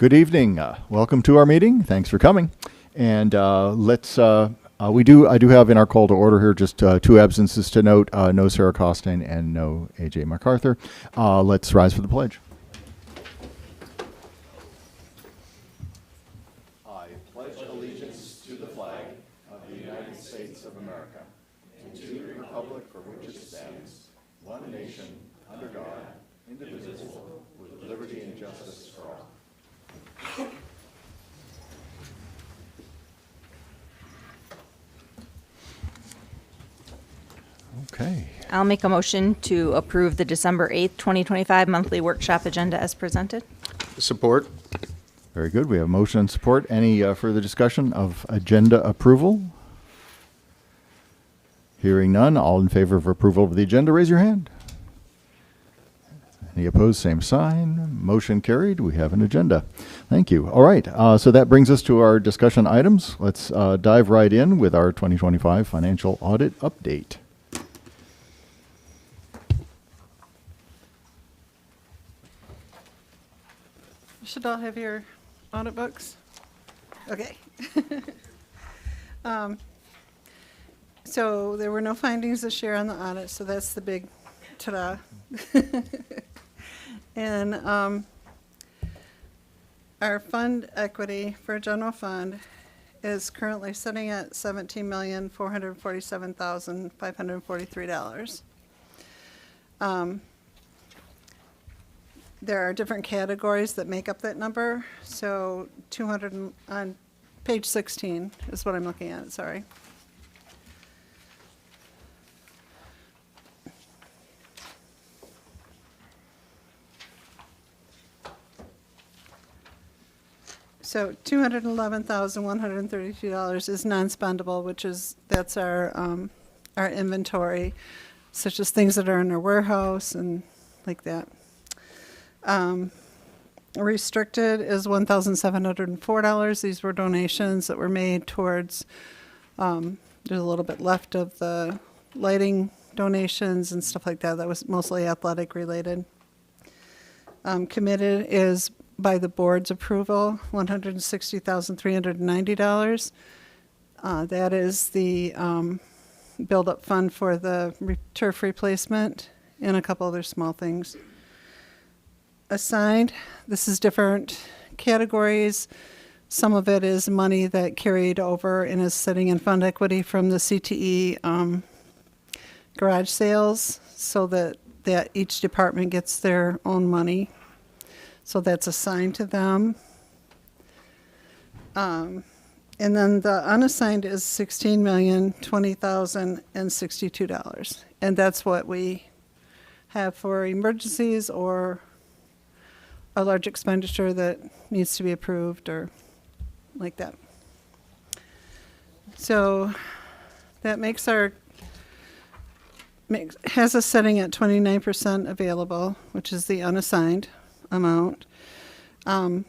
Good evening. Welcome to our meeting. Thanks for coming. And I do have in our call to order here just two absences to note, no Sarah Costain and no AJ MacArthur. Let's rise for the pledge. I pledge allegiance to the flag of the United States of America and to the republic for which it stands, one nation, under God, indivisible, with liberty and justice for all. Okay. I'll make a motion to approve the December 8th, 2025 monthly workshop agenda as presented. Support. Very good. We have motion and support. Any further discussion of agenda approval? Hearing none. All in favor of approval of the agenda, raise your hand. Any opposed, same sign. Motion carried. We have an agenda. Thank you. All right. So that brings us to our discussion items. Let's dive right in with our 2025 financial audit update. Should all have your audit books? Okay. So there were no findings this year on the audit, so that's the big ta-da. And our fund equity for general fund is currently sitting at $17,447,543. There are different categories that make up that number. So 200 on page 16 is what I'm looking at, sorry. So $211,132 is non-spendable, that's our inventory, such as things that are in our warehouse and like that. Restricted is $1,704. These were donations that were made towards, there's a little bit left of the lighting donations and stuff like that. That was mostly athletic related. Committed is by the board's approval, $160,390. That is the build-up fund for the turf replacement and a couple other small things. Assigned, this is different categories. Some of it is money that carried over and is sitting in fund equity from the CTE garage sales, so that each department gets their own money. So that's assigned to them. And then the unassigned is $16,020,062. And that's what we have for emergencies or a large expenditure that needs to be approved or like that. So that has us setting at 29% available, which is the unassigned amount. I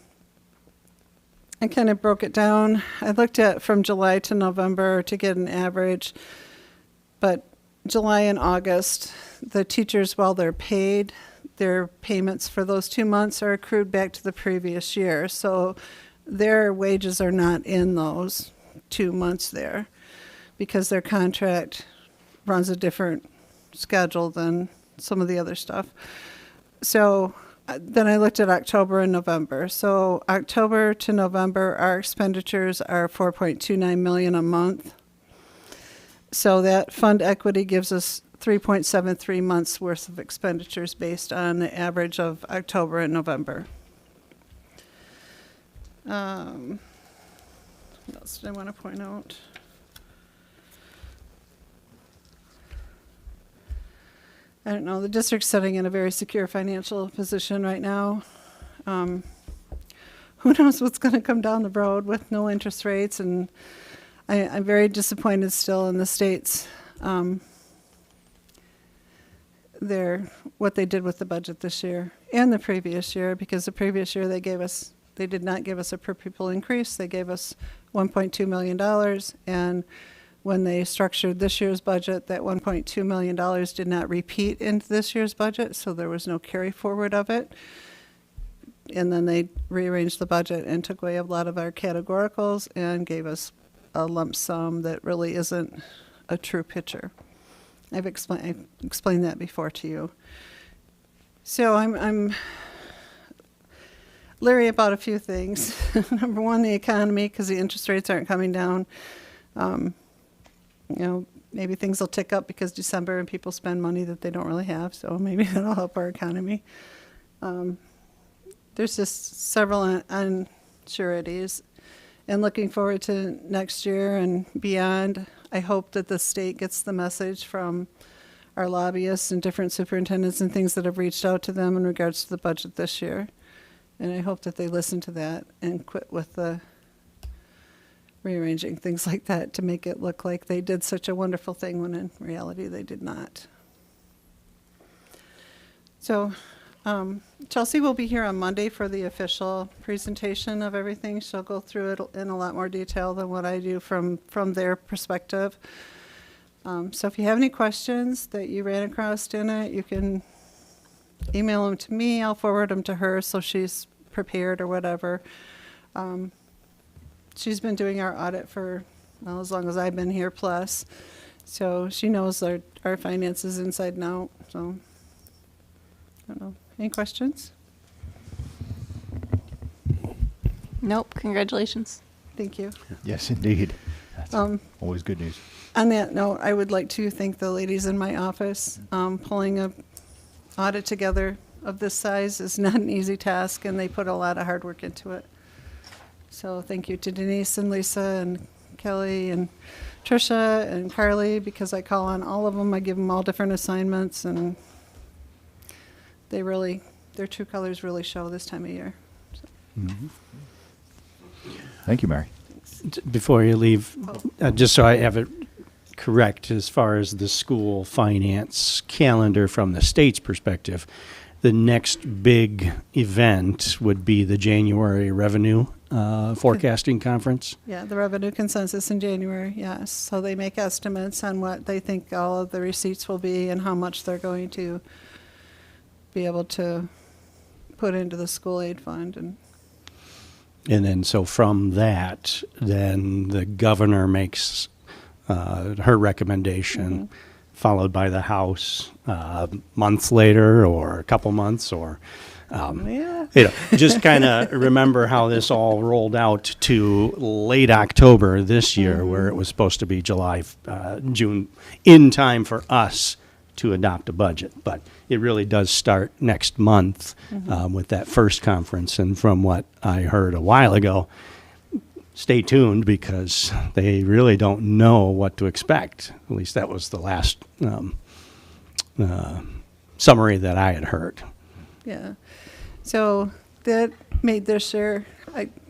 kind of broke it down. I looked at from July to November to get an average, but July and August, the teachers, while they're paid, their payments for those 2 months are accrued back to the previous year. So their wages are not in those 2 months there because their contract runs a different schedule than some of the other stuff. So then I looked at October and November. So October to November, our expenditures are $4.29 million a month. So that fund equity gives us 3.73 months worth of expenditures based on the average of October and November. What else did I want to point out? I don't know, the district's sitting in a very secure financial position right now. Who knows what's going to come down the road with no interest rates, and I'm very disappointed still in the states. What they did with the budget this year and the previous year, because the previous year they did not give us a per pupil increase. They gave us $1.2 million, and when they structured this year's budget, that $1.2 million did not repeat into this year's budget, so there was no carry forward of it. and then they rearranged the budget and took away a lot of our categoricals and gave us a lump sum that really isn't a true picture. I've explained that before to you. So I'm leery about a few things. Number one, the economy, because the interest rates aren't coming down. Maybe things will tick up because December and people spend money that they don't really have, so maybe that'll help our economy. There's just several unsureties. And looking forward to next year and beyond, I hope that the state gets the message from our lobbyists and different superintendents and things that have reached out to them in regards to the budget this year. And I hope that they listen to that and quit with the rearranging things like that to make it look like they did such a wonderful thing when in reality they did not. So Chelsea will be here on Monday for the official presentation of everything. She'll go through it in a lot more detail than what I do from their perspective. So if you have any questions that you ran across in it, you can email them to me. I'll forward them to her so she's prepared or whatever. She's been doing our audit for as long as I've been here plus. So she knows our finances inside and out. So I don't know. Any questions? Nope. Congratulations. Thank you. Yes, indeed. That's always good news. On that note, I would like to thank the ladies in my office. Pulling a audit together of this size is not an easy task, and they put a lot of hard work into it. So thank you to Denise and Lisa and Kelly and Tricia and Carly, because I call on all of them. I give them all different assignments, and their true colors really show this time of year. So. Mm-hmm. Thank you, Mary. Before you leave, just so I have it correct, as far as the school finance calendar from the state's perspective, the next big event would be the January revenue forecasting conference. Yeah, the revenue consensus in January, yes. So they make estimates on what they think all of the receipts will be and how much they're going to be able to put into the school aid fund. And then so from that, then the governor makes her recommendation, followed by the House months later or a couple months, or just kind of remember how this all rolled out to late October this year, where it was supposed to be June, in time for us to adopt a budget. But it really does start next month with that first conference. And from what I heard a while ago, stay tuned, because they really don't know what to expect. At least that was the last summary that I had heard. Yeah. So that made this year,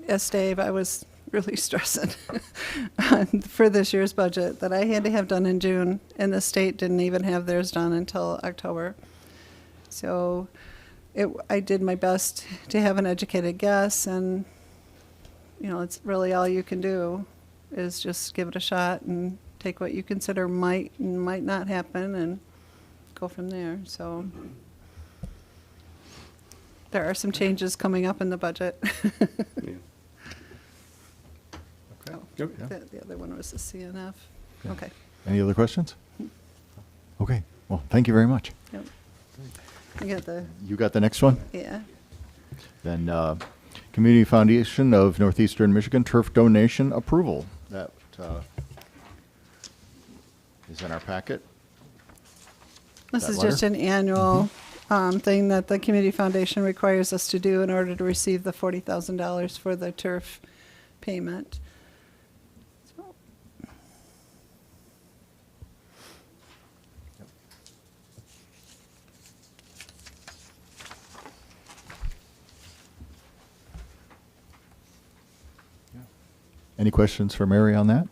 as Dave, I was really stressing for this year's budget that I had to have done in June, and the state didn't even have theirs done until October. So I did my best to have an educated guess, and it's really all you can do is just give it a shot and take what you consider might and might not happen and go from there. So there are some changes coming up in the budget. Okay. The other one was the CNF. Okay. Any other questions? Okay. Well, thank you very much. Yep. You got the next one? Yeah. Then Community Foundation of Northeastern Michigan turf donation approval. That is in our packet. This That is just letter? an annual thing that the Community Foundation requires us to do in order to receive the $40,000 for the turf payment. So, Any questions for Mary on that?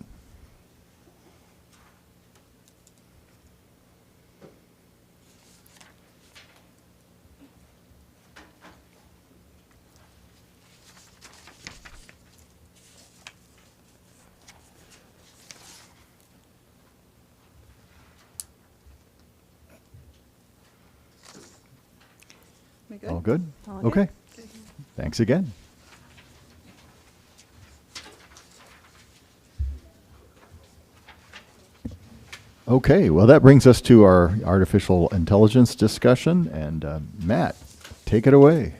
we good? All good? All good. Okay. Thanks again. Okay, well, that brings us to our artificial intelligence discussion, and Matt, take it away.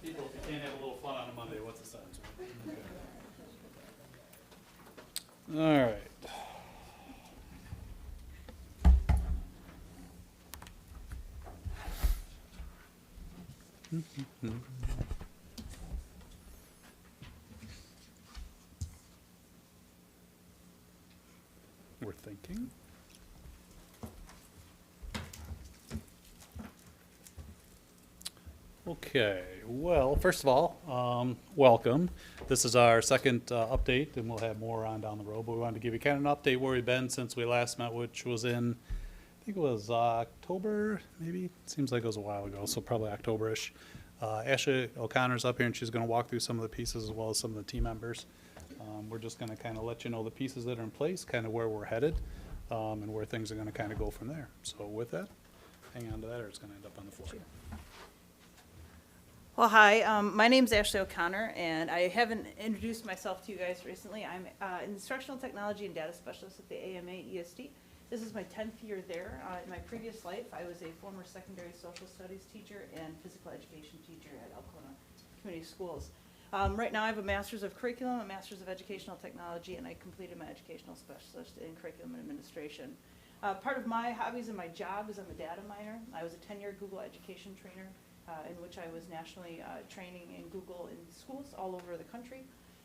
People, if you can't have a little fun on a Monday, what's the sense? Okay. All right. We're thinking. Okay, well, first of all, welcome. This is our second update, and we'll have more on down the road, but we wanted to give you kind of an update where we've been since we last met, which was in, I think it was October, maybe? Seems like it was a while ago, so probably October-ish. Ashley O'Connor's up here, and she's going to walk through some of the pieces as well as some of the team members. We're just going to kind of let you know the pieces that are in place, kind of where we're headed, and where things are going to kind of go from there. So with that, hang on to that, or it's going to end up on the floor. Well, hi, my name's Ashley O'Connor, and I haven't introduced myself to you guys recently. I'm an instructional technology and data specialist at the AMA ESD. This is my 10th year there. In my previous life, I was a former secondary social studies teacher and physical education teacher at Alcona Community Schools. Right now, I have a master's of curriculum, a master's of educational technology, and I completed my educational specialist in curriculum and administration. Part of my hobbies and my job is I'm a data miner. I was a 10-year Google education trainer, in which I was nationally training in Google in schools all over the country.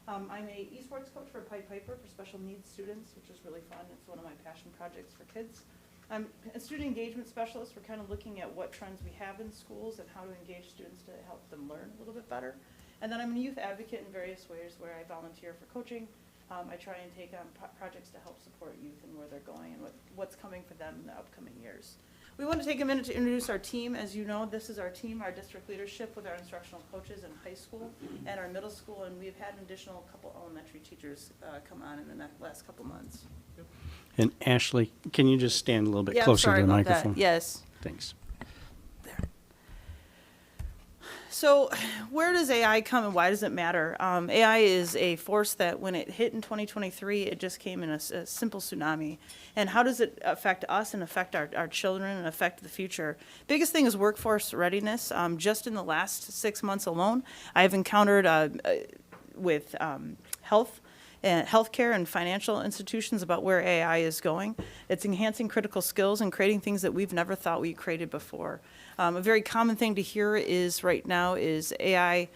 I'm a esports coach for Pied Piper for special needs students, which is really fun. It's one of my passion projects for kids. I'm a student engagement specialist. We're kind of looking at what trends we have in schools and how to engage students to help them learn a little bit better. And then I'm a youth advocate in various ways where I volunteer for coaching. I try and take on projects to help support youth and where they're going and what's coming for them in the upcoming years. We want to take a minute to introduce our team. As you know, this is our team, our district leadership with our instructional coaches in high school and our middle school, and we've had an additional couple elementary teachers come on in the last couple months. And Ashley, can you just stand a little bit Yeah, closer sorry to the about microphone? that. Yes. Thanks. So where does AI come and why does it matter? AI is a force that when it hit in 2023, it just came in a simple tsunami. And how does it affect us and affect our children and affect the future? Biggest thing is workforce readiness. Just in the last 6 months alone, I've encountered with healthcare and financial institutions about where AI is going. It's enhancing critical skills and creating things that we've never thought we created before. A very common thing to hear is right now is AI.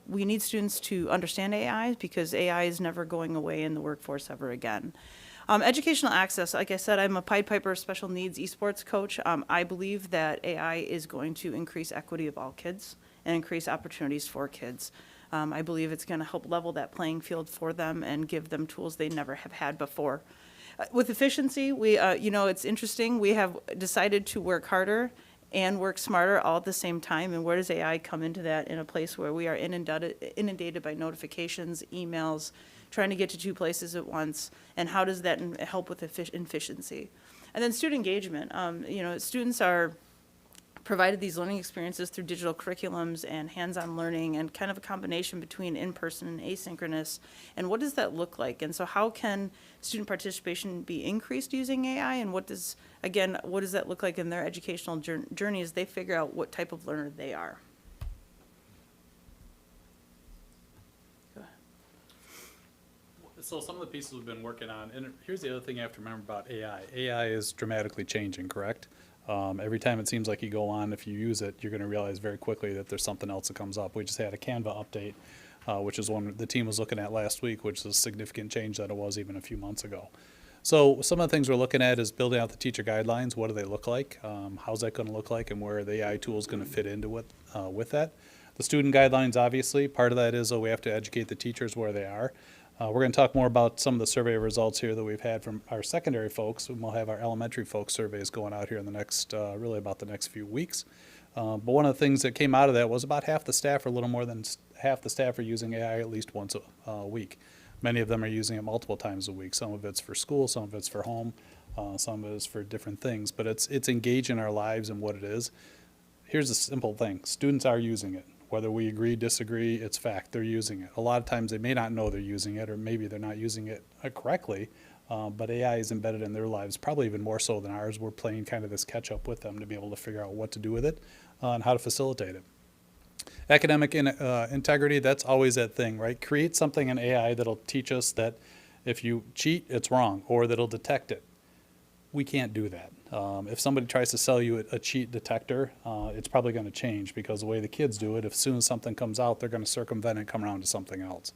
We need students to understand AI because AI is never going away in the workforce ever again. Educational access, like I said, I'm a Pied Piper special needs esports coach. I believe that AI is going to increase equity of all kids and increase opportunities for kids. I believe it's going to help level that playing field for them and give them tools they never have had before. With efficiency, it's interesting. We have decided to work harder and work smarter all at the same time. And where does AI come into that in a place where we are inundated by notifications, emails, trying to get to 2 places at once, and how does that help with efficiency? And then student engagement. Students are provided these learning experiences through digital curriculums and hands-on learning and kind of a combination between in-person and asynchronous. And what does that look like? And so how can student participation be increased using AI? And what does that look like in their educational journey as they figure out what type of learner they are? Go ahead. So some of the pieces we've been working on, and here's the other thing you have to remember about AI. AI is dramatically changing, correct? Every time it seems like you go on, if you use it, you're going to realize very quickly that there's something else that comes up. We just had a Canva update, which is one the team was looking at last week, which is a significant change that it was even a few months ago. So some of the things we're looking at is building out the teacher guidelines. What do they look like? How's that going to look like, and where are the AI tools going to fit into with that? The student guidelines, obviously, part of that is we have to educate the teachers where they are. We're going to talk more about some of the survey results here that we've had from our secondary folks, and we'll have our elementary folks surveys going out here in the next, really about the next few weeks. But one of the things that came out of that was about half the staff, or a little more than half the staff, are using AI at least once a week. Many of them are using it multiple times a week. Some of it's for school, some of it's for home, some of it is for different things. But it's engaged in our lives and what it is. Here's a simple thing. Students are using it. Whether we agree, disagree, it's fact. They're using it. A lot of times they may not know they're using it, or maybe they're not using it correctly, but AI is embedded in their lives, probably even more so than ours. We're playing kind of this catch up with them to be able to figure out what to do with it and how to facilitate it. Academic integrity, that's always that thing, right? Create something in AI that'll teach us that if you cheat, it's wrong, or that'll detect it. We can't do that. If somebody tries to sell you a cheat detector, it's probably going to change, because the way the kids do it, as soon as something comes out, they're going to circumvent it and come around to something else.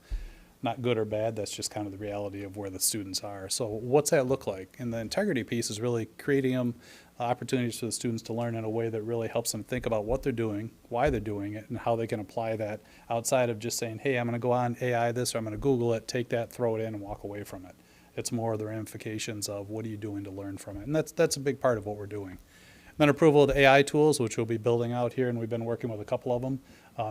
Not good or bad, that's just kind of the reality of where the students are. So what's that look like? And the integrity piece is really creating opportunities for the students to learn in a way that really helps them think about what they're doing, why they're doing it, and how they can apply that outside of just saying, hey, I'm going to go on AI this, or I'm going to Google it, take that, throw it in, and walk away from it. It's more the ramifications of what are you doing to learn from it. And that's a big part of what we're doing. Then approval of the AI tools, which we'll be building out here, and we've been working with a couple of them.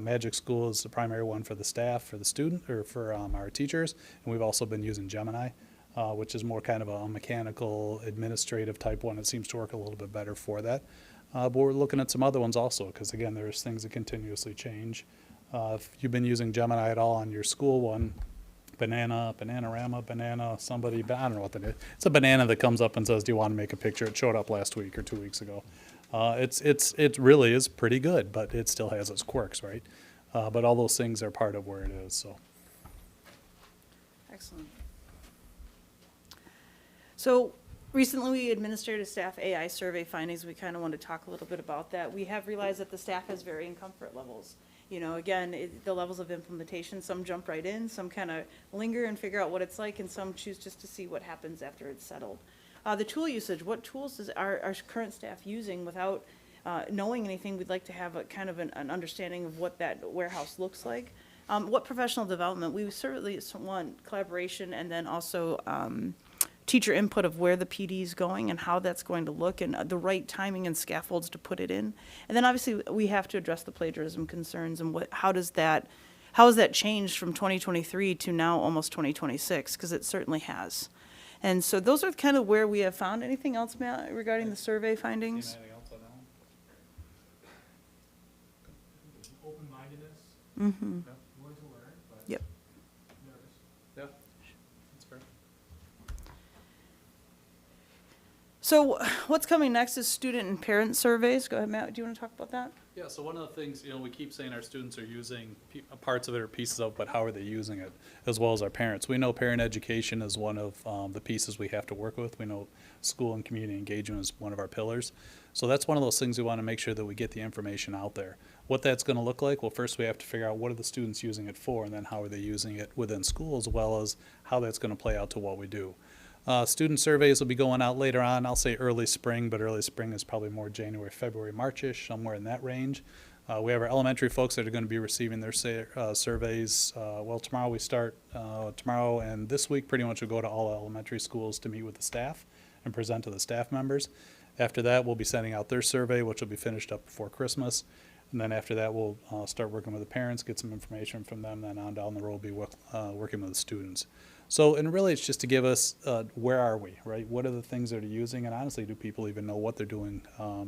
Magic School is the primary one for the staff, for the student, or for our teachers. And we've also been using Gemini, which is more kind of a mechanical, administrative type one. It seems to work a little bit better for that. But we're looking at some other ones also, because again, there's things that continuously change. If you've been using Gemini at all on your school one, Bananarama, banana, somebody, I don't know what that is. It's a banana that comes up and says, do you want to make a picture? It showed up last week or 2 weeks ago. It really is pretty good, but it still has its quirks, right? But all those things are part of where it is, so. Excellent. So recently we administered a staff AI survey findings. We kind of want to talk a little bit about that. We have realized that the staff has varying comfort levels. You know, again, the levels of implementation, some jump right in, some kind of linger and figure out what it's like, and some choose just to see what happens after it's settled. The tool usage, what tools is our current staff using without knowing anything? We'd like to have a kind of an understanding of what that warehouse looks like. What professional development? We certainly want collaboration, and then also teacher input of where the PD is going and how that's going to look, and the right timing and scaffolds to put it in. And then obviously we have to address the plagiarism concerns, and how has that changed from 2023 to now almost 2026, because it certainly has. And so those are kind of where we have found. Anything else, Matt, regarding the survey findings? Anything else on that one? Open-mindedness, Mm-hmm. willing to learn, but Yep. nervous. Yeah, that's fair. So what's coming next is student and parent surveys. Go ahead, Matt. Do you want to talk about that? Yeah, so one of the things, we keep saying our students are using parts of it or pieces of it, but how are they using it, as well as our parents? We know parent education is one of the pieces we have to work with. We know school and community engagement is one of our pillars. So that's one of those things we want to make sure that we get the information out there. What that's going to look like, well, first we have to figure out what are the students using it for, and then how are they using it within school, as well as how that's going to play out to what we do. Student surveys will be going out later on. I'll say early spring, but early spring is probably more January, February, March-ish, somewhere in that range. We have our elementary folks that are going to be receiving their surveys. Well, tomorrow we start, tomorrow and this week pretty much we'll go to all elementary schools to meet with the staff and present to the staff members. After that, we'll be sending out their survey, which will be finished up before Christmas. And then after that, we'll start working with the parents, get some information from them, then on down the road, be working with the students. So, and really it's just to give us, where are we, right? What are the things that are using, and honestly, do people even know what they're doing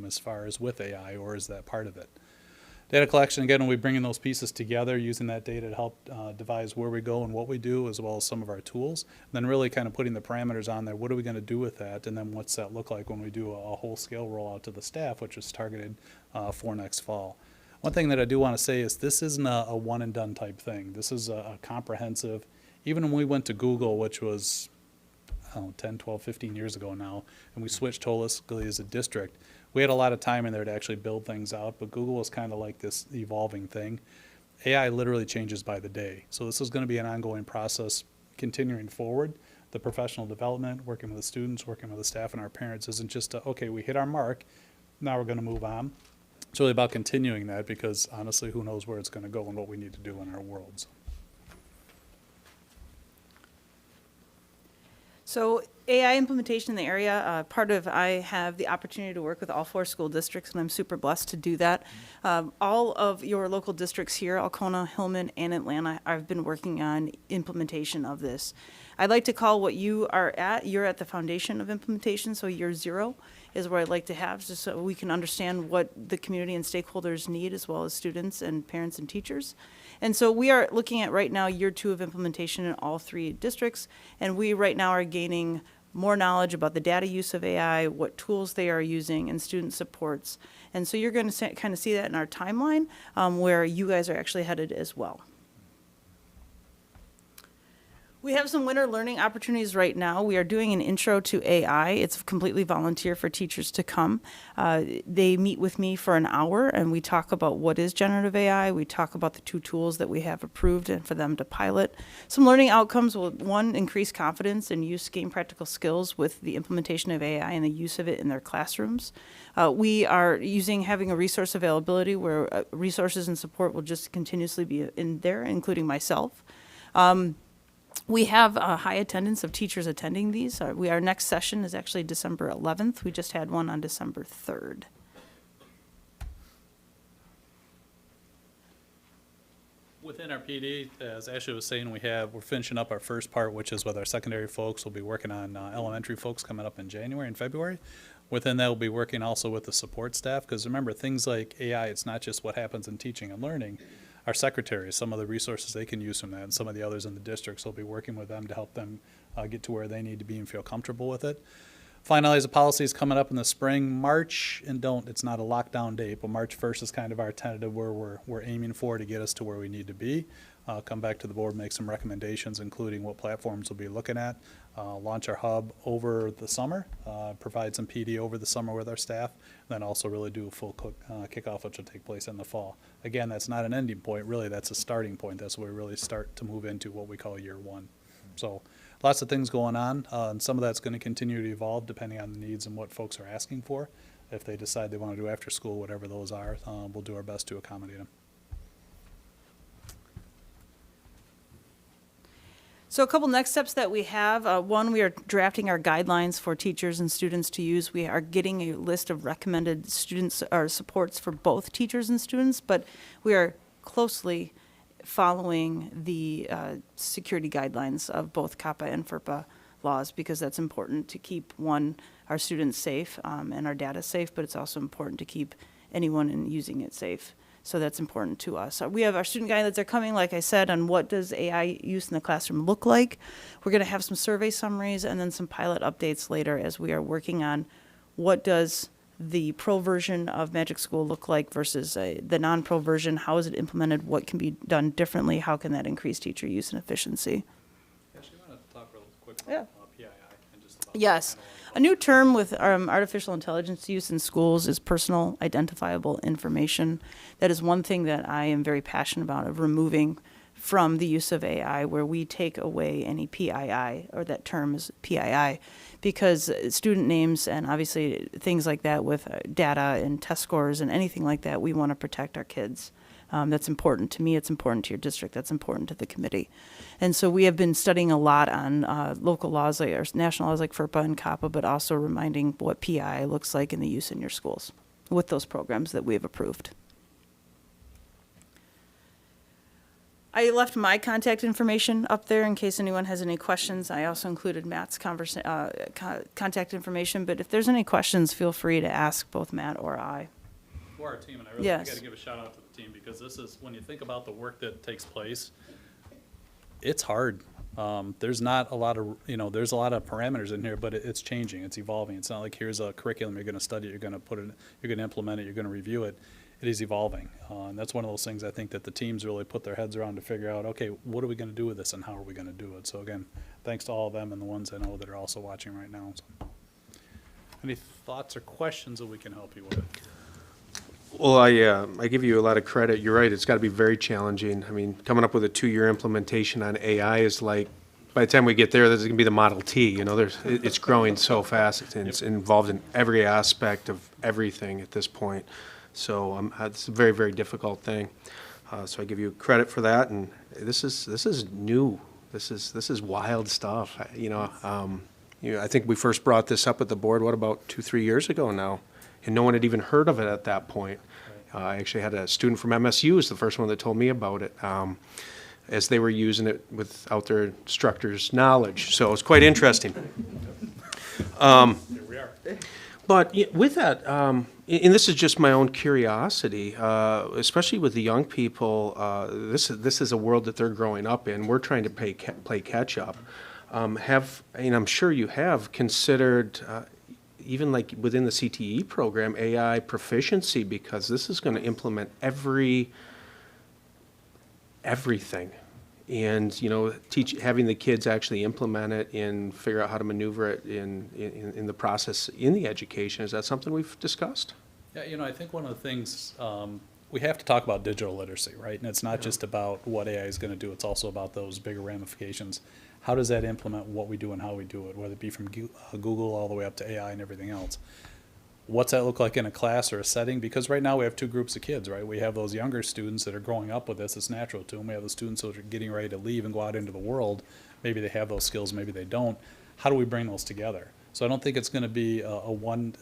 as far as with AI, or is that part of it? Data collection, again, when we bring in those pieces together, using that data to help devise where we go and what we do, as well as some of our tools, and then really kind of putting the parameters on there. What are we going to do with that, and then what's that look like when we do a whole-scale rollout to the staff, which is targeted for next fall. One thing that I do want to say is this isn't a one-and-done type thing. This is a comprehensive. Even when we went to Google, which was, 10, 12, 15 years ago now, and we switched holistically as a district, we had a lot of time in there to actually build things out, but Google was kind of like this evolving thing. AI literally changes by the day. So this is going to be an ongoing process continuing forward the professional development, working with the students, working with the staff and our parents isn't just, okay, we hit our mark, now we're going to move on. It's really about continuing that because honestly, who knows where it's going to go and what we need to do in our worlds. So AI implementation in the area, I have the opportunity to work with all 4 school districts, and I'm super blessed to do that. All of your local districts here, Alcona, Hillman, and Atlanta, I've been working on implementation of this. I'd like to call what you're at the foundation of implementation, so year 0 is where I'd like to have, just so we can understand what the community and stakeholders need, as well as students and parents and teachers. And so we are looking at right now year 2 of implementation in all 3 districts, and we right now are gaining more knowledge about the data use of AI, what tools they are using, and student supports. And so you're going to kind of see that in our timeline, where you guys are actually headed as well. We have some winter learning opportunities right now. We are doing an intro to AI. It's completely volunteer for teachers to come. They meet with me for an hour and we talk about what is generative AI. We talk about the 2 tools that we have approved and for them to pilot. Some learning outcomes will, 1, increase confidence and gain practical skills with the implementation of AI and the use of it in their classrooms. We are having a resource availability where resources and support will just continuously be in there, including myself. We have a high attendance of teachers attending these. Our next session is actually December 11th. We just had one on December 3rd. Within our PD, as Ashley was saying, we're finishing up our first part, which is with our secondary folks. We'll be working on elementary folks coming up in January and February. Within that, we'll be working also with the support staff, because remember, things like AI, it's not just what happens in teaching and learning. Our secretaries, some of the resources they can use from that, and some of the others in the districts will be working with them to help them get to where they need to be and feel comfortable with it. Finalize the policies coming up in the spring. March, and it's not a lockdown date, but March 1st is kind of our tentative where we're aiming for to get us to where we need to be. Come back to the board, make some recommendations, including what platforms we'll be looking at. Launch our hub over the summer, provide some PD over the summer with our staff, and then also really do a full kickoff, which will take place in the fall. Again, that's not an ending point, really, that's a starting point. That's where we really start to move into what we call year 1. So lots of things going on, and some of that's going to continue to evolve depending on the needs and what folks are asking for. If they decide they want to do after school, whatever those are, we'll do our best to accommodate them. So a couple next steps that we have. 1, we are drafting our guidelines for teachers and students to use. We are getting a list of recommended students or supports for both teachers and students, but we are closely following the security guidelines of both CAPA and FERPA laws, because that's important to keep, 1, our students safe and our data safe, but it's also important to keep anyone in using it safe. So that's important to us. We have our student guidelines that are coming, like I said, on what does AI use in the classroom look like. We're going to have some survey summaries and then some pilot updates later as we are working on what does the pro version of Magic School look like versus the non-pro version. How is it implemented? What can be done differently? How can that increase teacher use and efficiency? Ashley, you want to talk real quick Yeah. about PII and just about Yes. A new term with artificial intelligence use in schools is personal identifiable information. That is one thing that I am very passionate about, of removing from the use of AI, where we take away any PII, or that term is PII, because student names and obviously things like that with data and test scores and anything like that, we want to protect our kids. That's important to me, it's important to your district, that's important to the committee. And so we have been studying a lot on local laws, or national laws like FERPA and CAPA, but also reminding what PI looks like in the use in your schools with those programs that we have approved. I left my contact information up there in case anyone has any questions. I also included Matt's contact information, but if there's any questions, feel free to ask both Matt or I. For our team, and I really Yes. got to give a shout out to the team, because this is, when you think about the work that takes place, it's hard. There's not a lot of, there's a lot of parameters in here, but it's changing, it's evolving. It's not like here's a curriculum, you're going to study it, you're going to put it, you're going to implement it, you're going to review it. It is evolving. And that's one of those things I think that the teams really put their heads around to figure out, okay, what are we going to do with this and how are we going to do it? So again, thanks to all of them and the ones I know that are also watching right now. So, any thoughts or questions that we can help you with? Well, I give you a lot of credit. You're right. It's got to be very challenging. I mean, coming up with a 2-year implementation on AI is like by the time we get there, there's going to be the Model T. You know, it's growing so fast, and it's involved in every aspect of everything at this point. So it's a very, very difficult thing. So I give you credit for that, and this is new. This is wild stuff. I think we first brought this up at the board, what, about 2-3 years ago now, and no one had even heard of it at that point. I actually had a student from MSU was the first one that told me about it, as they were using it without their instructor's knowledge. So it's quite interesting. Here we are. But with that, and this is just my own curiosity, especially with the young people, this is a world that they're growing up in. We're trying to play catch up. And I'm sure you have considered, even like within the CTE program, AI proficiency, because this is going to implement everything. And, having the kids actually implement it and figure out how to maneuver it in the process in the education. Is that something we've discussed? Yeah, I think one of the things, we have to talk about digital literacy, right? And it's not just about what AI is going to do, it's also about those bigger ramifications. How does that implement what we do and how we do it, whether it be from Google all the way up to AI and everything else? What's that look like in a class or a setting? Because right now we have two groups of kids, right? We have those younger students that are growing up with this, it's natural to them. We have the students that are getting ready to leave and go out into the world. Maybe they have those skills, maybe they don't. How do we bring those together? So I don't think it's going to be a one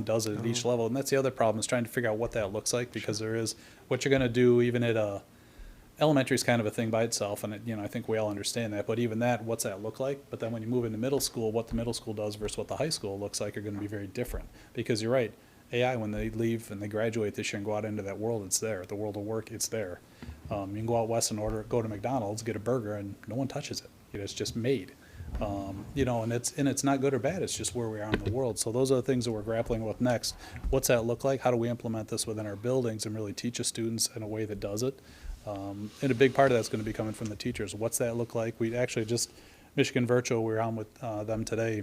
does it at each level. And that's the other problem, is trying to figure out what that looks like, because there is what you're going to do even at a elementary is kind of a thing by itself, and I think we all understand that. But even that, what's that look like? But then when you move into middle school, what the middle school does versus what the high school looks like are going to be very different. Because you're right, AI, when they leave and they graduate this year and go out into that world, it's there. The world of work, it's there. You can go out west and go to McDonald's, get a burger, and no one touches it. It's just made. And it's not good or bad. It's just where we are in the world. So those are the things that we're grappling with next. What's that look like? How do we implement this within our buildings and really teach the students in a way that does it? And a big part of that's going to be coming from the teachers. What's that look like? We actually just, Michigan Virtual, we were on with them today,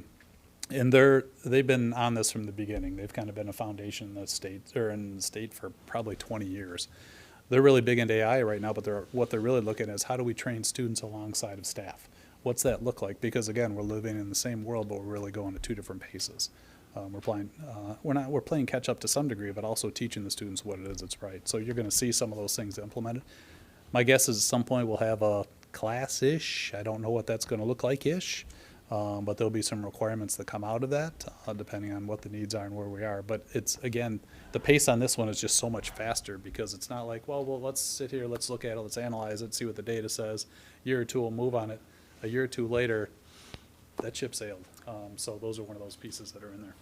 and they've been on this from the beginning. They've kind of been a foundation in the state for probably 20 years. They're really big into AI right now, but what they're really looking at is how do we train students alongside of staff? What's that look like? Because again, we're living in the same world, but we're really going at two different paces. We're playing catch up to some degree, but also teaching the students what it is that's right. So you're going to see some of those things implemented. My guess is at some point we'll have a class-ish. I don't know what that's going to look like-ish, but there'll be some requirements that come out of that, depending on what the needs are and where we are. But it's, again, the pace on this one is just so much faster, because it's not like, well, let's sit here, let's look at it, let's analyze it, see what the data says. A year or two, we'll move on it. A year or two later, that ship sailed. So those are one of those pieces that are in there.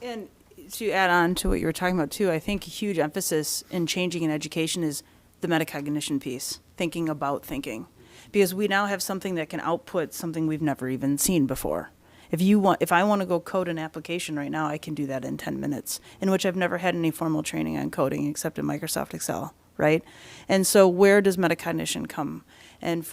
And to add on to what you were talking about too, I think a huge emphasis in changing in education is the metacognition piece, thinking about thinking. Because we now have something that can output something we've never even seen before. If I want to go code an application right now, I can do that in 10 minutes, in which I've never had any formal training on coding except in Microsoft Excel, right? And so where does metacognition come? And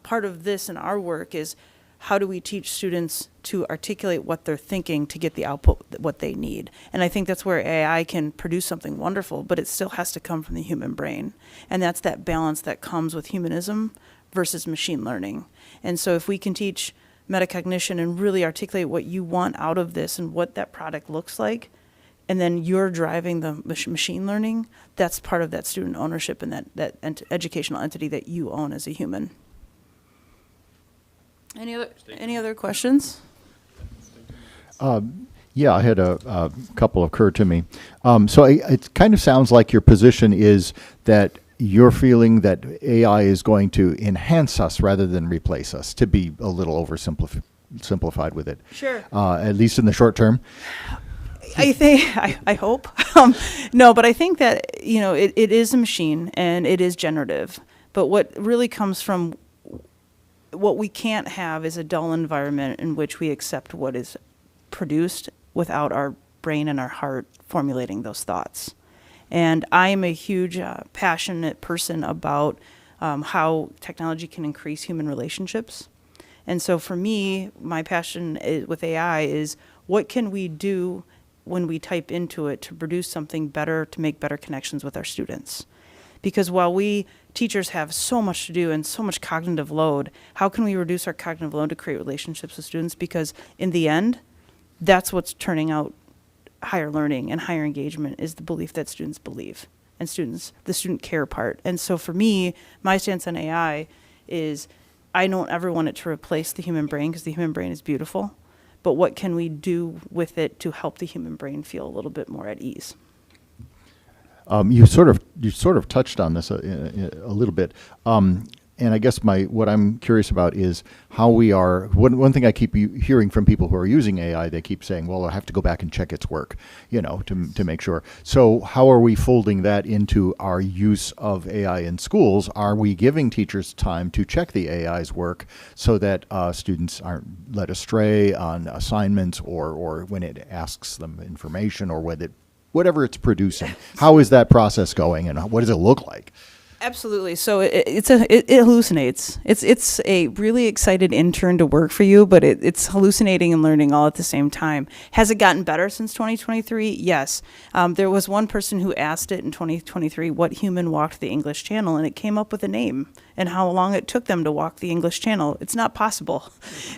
part of this in our work is, how do we teach students to articulate what they're thinking to get the output what they need? And I think that's where AI can produce something wonderful, but it still has to come from the human brain. And that's that balance that comes with humanism versus machine learning. And so if we can teach metacognition and really articulate what you want out of this and what that product looks like, and then you're driving the machine learning, that's part of that student ownership and that educational entity that you own as a human. Any other questions? Yeah, I had a couple occur to me. So it kind of sounds like your position is that you're feeling that AI is going to enhance us rather than replace us, to be a little oversimplified with it. Sure. At least in the short term. I hope. No, but I think that, it is a machine and it is generative. But what really comes from what we can't have is a dull environment in which we accept what is produced without our brain and our heart formulating those thoughts. And I am a huge, passionate person about how technology can increase human relationships. And so for me, my passion with AI is, what can we do when we type into it to produce something better, to make better connections with our students? Because while we teachers have so much to do and so much cognitive load. How can we reduce our cognitive load to create relationships with students? Because in the end, that's what's turning out higher learning and higher engagement, is the belief that students believe, and the student care part. And so for me, my stance on AI is I don't ever want it to replace the human brain, because the human brain is beautiful, but what can we do with it to help the human brain feel a little bit more at ease? You sort of touched on this a little bit, and I guess what I'm curious about is how we are. One thing I keep hearing from people who are using AI, they keep saying, "Well, I have to go back and check its work, to make sure." So how are we folding that into our use of AI in schools? Are we giving teachers time to check the AI's work so that students aren't led astray on assignments or when it asks them information, or whatever it's producing? How is that process going, and what does it look like? Absolutely. So it hallucinates. It's a really excited intern to work for you, but it's hallucinating and learning all at the same time. Has it gotten better since 2023? Yes. There was one person who asked it in 2023 what human walked the English Channel, and it came up with a name and how long it took them to walk the English Channel. It's not possible.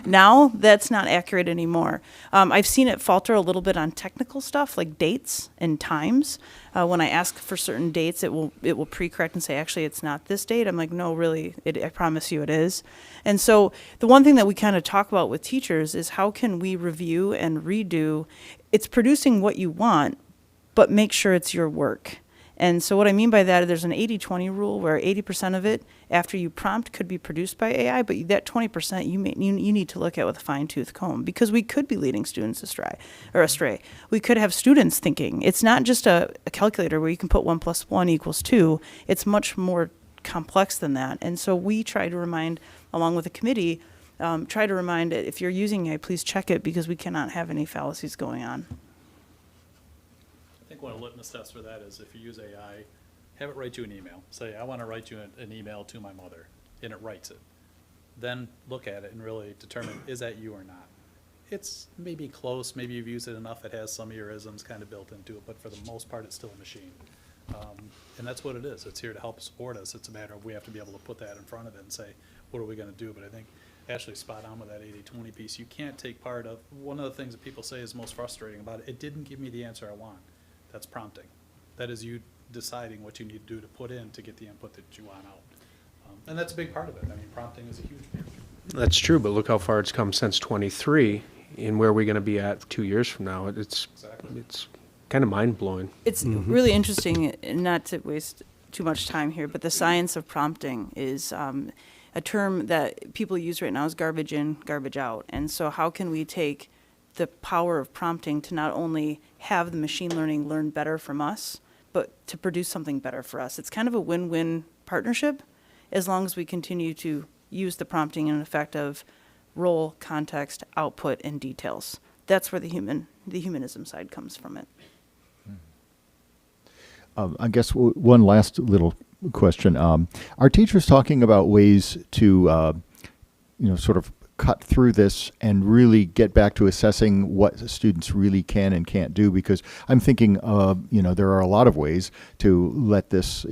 Now, that's not accurate anymore. I've seen it falter a little bit on technical stuff like dates and times. When I ask for certain dates, it will pre-correct and say, actually, it's not this date. I'm like, no, really, I promise you it is. And so the one thing that we kind of talk about with teachers is how can we review and redo? It's producing what you want, but make sure it's your work. And so what I mean by that, there's an 80-20 rule where 80% of it, after you prompt, could be produced by AI, but that 20% you need to look at with a fine-tooth comb, because we could be leading students astray. We could have students thinking. It's not just a calculator where you can put 1 + 1 = 2. It's much more complex than that. And so we try to remind, along with the committee, if you're using AI, please check it, because we cannot have any fallacies going on. I think one of the litmus tests for that is if you use AI, have it write you an email. Say, I want to write you an email to my mother, and it writes it. Then look at it and really determine, is that you or not? It's maybe close, maybe you've used it enough, it has some of your isms kind of built into it, but for the most part, it's still a machine. And that's what it is. It's here to help support us. It's a matter of we have to be able to put that in front of it and say, what are we going to do? But I think Ashley's spot on with that 80-20 piece. You can't take part of, one of the things that people say is most frustrating about it, it didn't give me the answer I want. That's prompting. That is you deciding what you need to do to put in to get the input that you want out. And that's a big part of it. I mean, prompting is a huge part. That's true, but look how far it's come since '23, and where are we going to be at 2 years from now? It's kind of mind-blowing. It's really interesting, not to waste too much time here, but the science of prompting is a term that people use right now is garbage in, garbage out. And so how can we take the power of prompting to not only have the machine learning learn better from us, but to produce something better for us? It's kind of a win-win partnership, as long as we continue to use the prompting in effect of role, context, output, and details. That's where the humanism side comes from it. I guess one last little question. Are teachers talking about ways to, sort of cut through this and really get back to assessing what students really can and can't do? Because I'm thinking, there are a lot of ways to let this,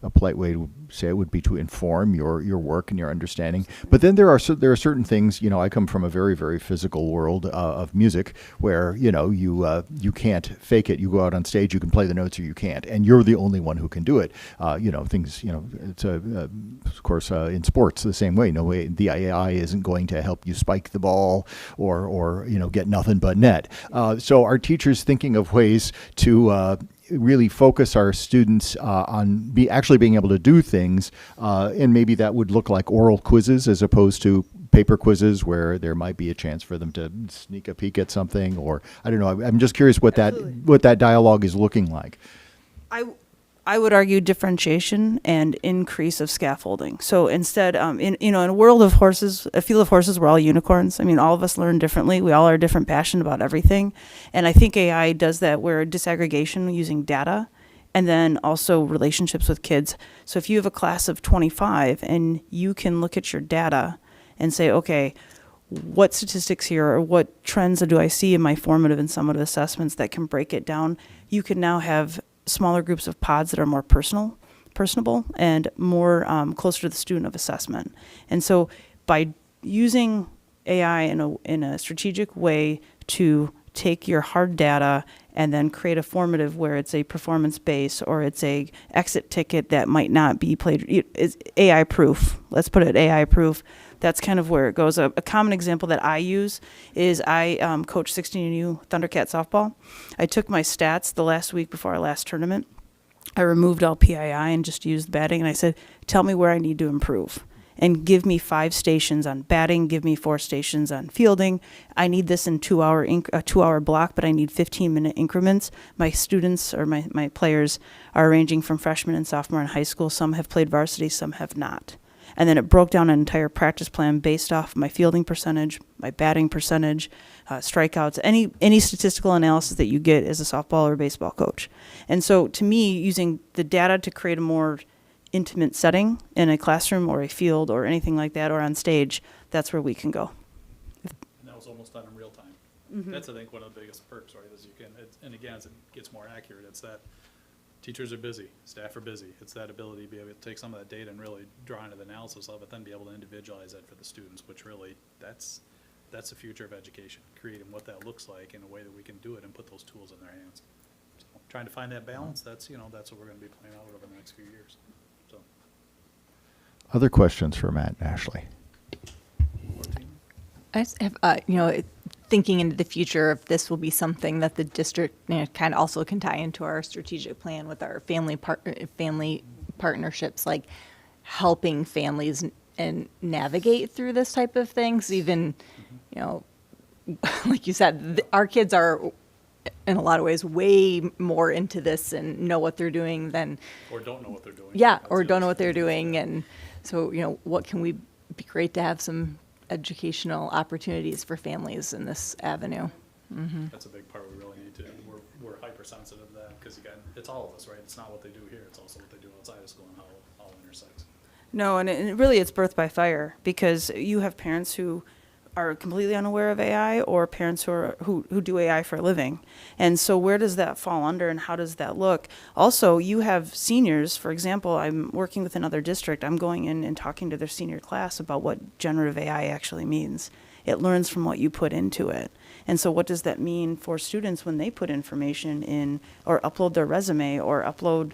a polite way to say it would be to inform your work and your understanding. But then there are certain things. I come from a very, very physical world of music where you can't fake it. You go out on stage, you can play the notes or you can't, and you're the only one who can do it. Things. It's of course in sports the same way. No way the AI isn't going to help you spike the ball or get nothing but net. So are teachers thinking of ways to really focus our students on actually being able to do things, and maybe that would look like oral quizzes as opposed to paper quizzes where there might be a chance for them to sneak a peek at something, or I don't know. I'm just curious what that dialogue is looking like. I would argue differentiation and increase of scaffolding. So instead, in a world of horses, a field of horses, we're all unicorns. I mean, all of us learn differently. We all are different, passionate about everything. And I think AI does that where disaggregation using data and then also relationships with kids. So if you have a class of 25 and you can look at your data and say, okay, what statistics here or what trends do I see in my formative and summative assessments that can break it down, you can now have smaller groups of pods that are more personal. personable and more closer to the student of assessment. And so by using AI in a strategic way to take your hard data and then create a formative where it's a performance base or it's a exit ticket that might not be played, is AI proof. Let's put it AI proof. That's kind of where it goes. A common example that I use is I coach 16U Thundercat softball. I took my stats the last week before our last tournament. I removed all PII and just used batting, and I said, tell me where I need to improve. And give me 5 stations on batting, give me 4 stations on fielding. I need this in a 2-hour block, but I need 15-minute increments. My students or my players are ranging from freshman and sophomore in high school. Some have played varsity, some have not. And then it broke down an entire practice plan based off my fielding percentage, my batting percentage, strikeouts, any statistical analysis that you get as a softball or baseball coach. And so to me, using the data to create a more intimate setting in a classroom or a field or anything like that or on stage, that's where we can go. And that was almost done in real time. That's, I think, one of the biggest perks, right, is you can, and again, as it gets more accurate, it's that teachers are busy, staff are busy. It's that ability to be able to take some of that data and really draw into the analysis of it, then be able to individualize that for the students, which really, that's the future of education, creating what that looks like in a way that we can do it and put those tools in their hands. So, trying to find that balance, that's what we're going to be playing out over the next few years. So, Other questions for Matt and Ashley? 14. I just have, thinking into the future, if this will be something that the district kind of also can tie into our strategic plan with our family partnerships, like helping families and navigate through this type of things. Even, like you said, our kids are in a lot of ways way more into this and know what they're doing than, Or don't know what they're doing. yeah, That's or the don't other know what they're thing. doing. And so, what can we, be great to have some educational opportunities for families in this avenue. That's a big part we really need to, we're hypersensitive to that, because again, it's all of us, right? It's not what they do here, it's also what they do outside of school and how it all intersects. No, and really it's birth by fire, because you have parents who are completely unaware of AI or parents who do AI for a living. And so where does that fall under and how does that look? Also, you have seniors, for example, I'm working with another district. I'm going in and talking to their senior class about what generative AI actually means. It learns from what you put into it. And so what does that mean for students when they put information in or upload their resume or upload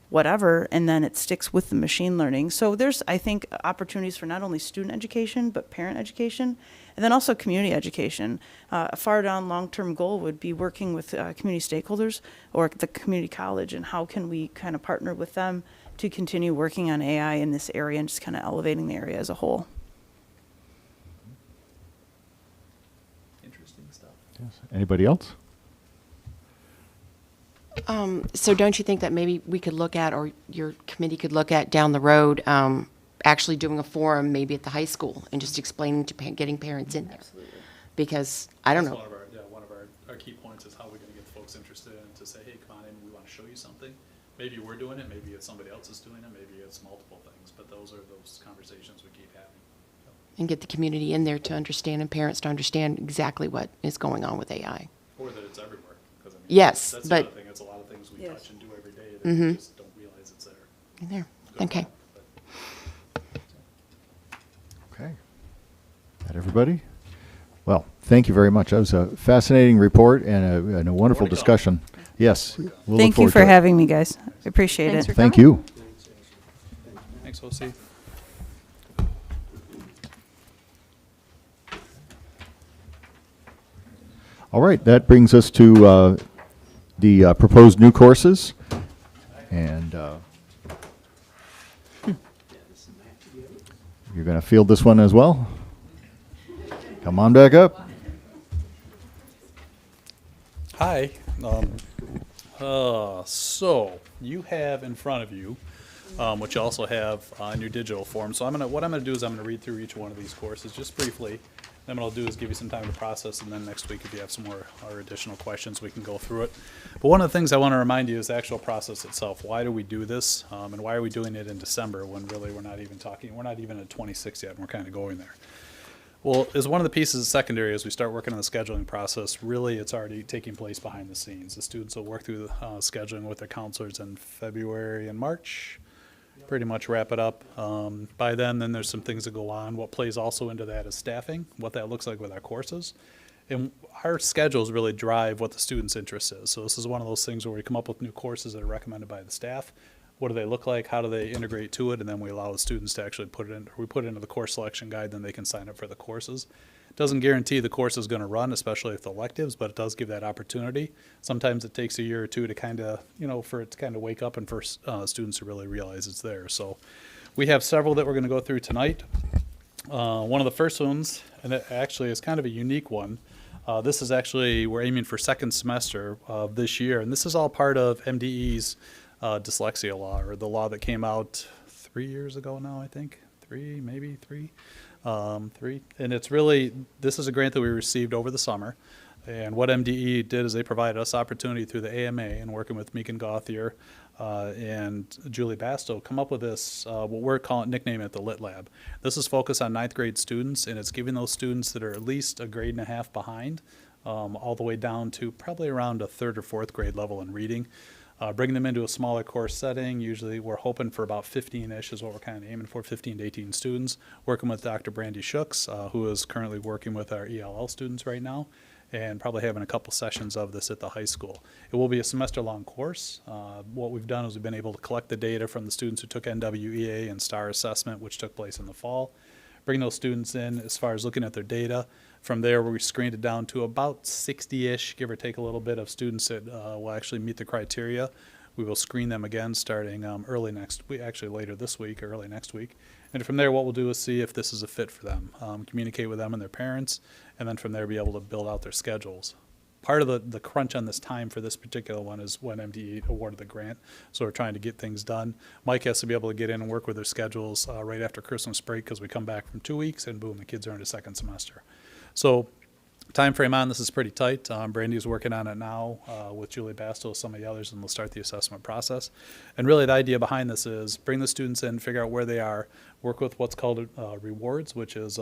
whatever, and then it sticks with the machine learning. So there's, I think, opportunities for not only student education, but parent education, and then also community education. A far down long-term goal would be working with community stakeholders or the community college, and how can we kind of partner with them to continue working on AI in this area and just kind of elevating the area as a whole. Interesting stuff. Yes. Anybody else? So don't you think that maybe we could look at, or your committee could look at down the road, actually doing a forum maybe at the high school and just explaining to getting parents in there? Absolutely. Because, I don't That's know. one of our key points is how we're gonna get the folks interested in to say, hey, come on in, we wanna show you something. Maybe we're doing it, maybe it's somebody else is doing it, maybe it's multiple things, but those are those conversations we keep having. And get the community in there to understand and parents to understand exactly what is going on with AI. Or that it's everywhere, 'cause I mean, Yes, that's the but- other thing, it's a lot of things we Yes. touch and do every day that we just don't realize it's there. In there. Good Okay. point, but- Okay. That everybody? Well, thank you very much. That was a fascinating report and a wonderful More to come. discussion. Yes. We'll look Thank you forward for to it. having me, guys. I appreciate Thanks it. for Thank coming. you. Thanks, OC. All right, that brings us to the proposed new courses. And you're going to field this one as well? Come on back up. Hi. So you have in front of you, which you also have on your digital form. So what I'm gonna do is I'm gonna read through each one of these courses just briefly. Then what I'll do is give you some time to process, and then next week, if you have some more or additional questions, we can go through it. But one of the things I want to remind you is the actual process itself. Why do we do this, and why are we doing it in December when really we're not even at 26 yet, and we're kind of going there. Well, as one of the pieces of secondary, as we start working on the scheduling process, really it's already taking place behind the scenes. The students will work through the scheduling with their counselors in February and March. pretty much wrap it up. By then there's some things that go on. What plays also into that is staffing, what that looks like with our courses. And our schedules really drive what the student's interest is. So this is one of those things where we come up with new courses that are recommended by the staff. What do they look like? How do they integrate to it? And then we allow the students to actually put it in, we put it into the course selection guide, then they can sign up for the courses. It doesn't guarantee the course is going to run, especially with electives, but it does give that opportunity. Sometimes it takes a year or two to kind of, for it to kind of wake up and for students to really realize it's there. So we have several that we're going to go through tonight. One of the first ones, and it actually is kind of a unique one. This is actually, we're aiming for second semester of this year, and this is all part of MDE's dyslexia law, or the law that came out 3 years ago now, I think. Three. And it's really, this is a grant that we received over the summer. And what MDE did is they provided us opportunity through the AMA and working with Meekin Gauthier and Julie Bastow, come up with this, what we're nicknaming it the Lit Lab. This is focused on ninth grade students, and it's giving those students that are at least a grade and a half behind, all the way down to probably around a third or fourth grade level in reading. Bringing them into a smaller course setting. Usually we're hoping for about 15-ish is what we're kind of aiming for, 15 to 18 students. Working with Dr. Brandy Schooks, who is currently working with our ELL students right now, and probably having a couple sessions of this at the high school. It will be a semester-long course. What we've done is we've been able to collect the data from the students who took NWEA and STAR assessment, which took place in the fall. Bring those students in as far as looking at their data. From there, we screened it down to about 60-ish, give or take a little bit, of students that will actually meet the criteria. We will screen them again starting early next week, actually later this week or early next week. And from there, what we'll do is see if this is a fit for them, communicate with them and their parents, and then from there be able to build out their schedules. Part of the crunch on this time for this particular one is when MDE awarded the grant, so we're trying to get things done. Mike has to be able to get in and work with their schedules right after Christmas break, because we come back from 2 weeks and boom, the kids are into second semester. So time frame on this is pretty tight. Brandy's working on it now with Julie Bastow, some of the others, and we'll start the assessment process. And really the idea behind this is bring the students in, figure out where they are, work with what's called rewards, which is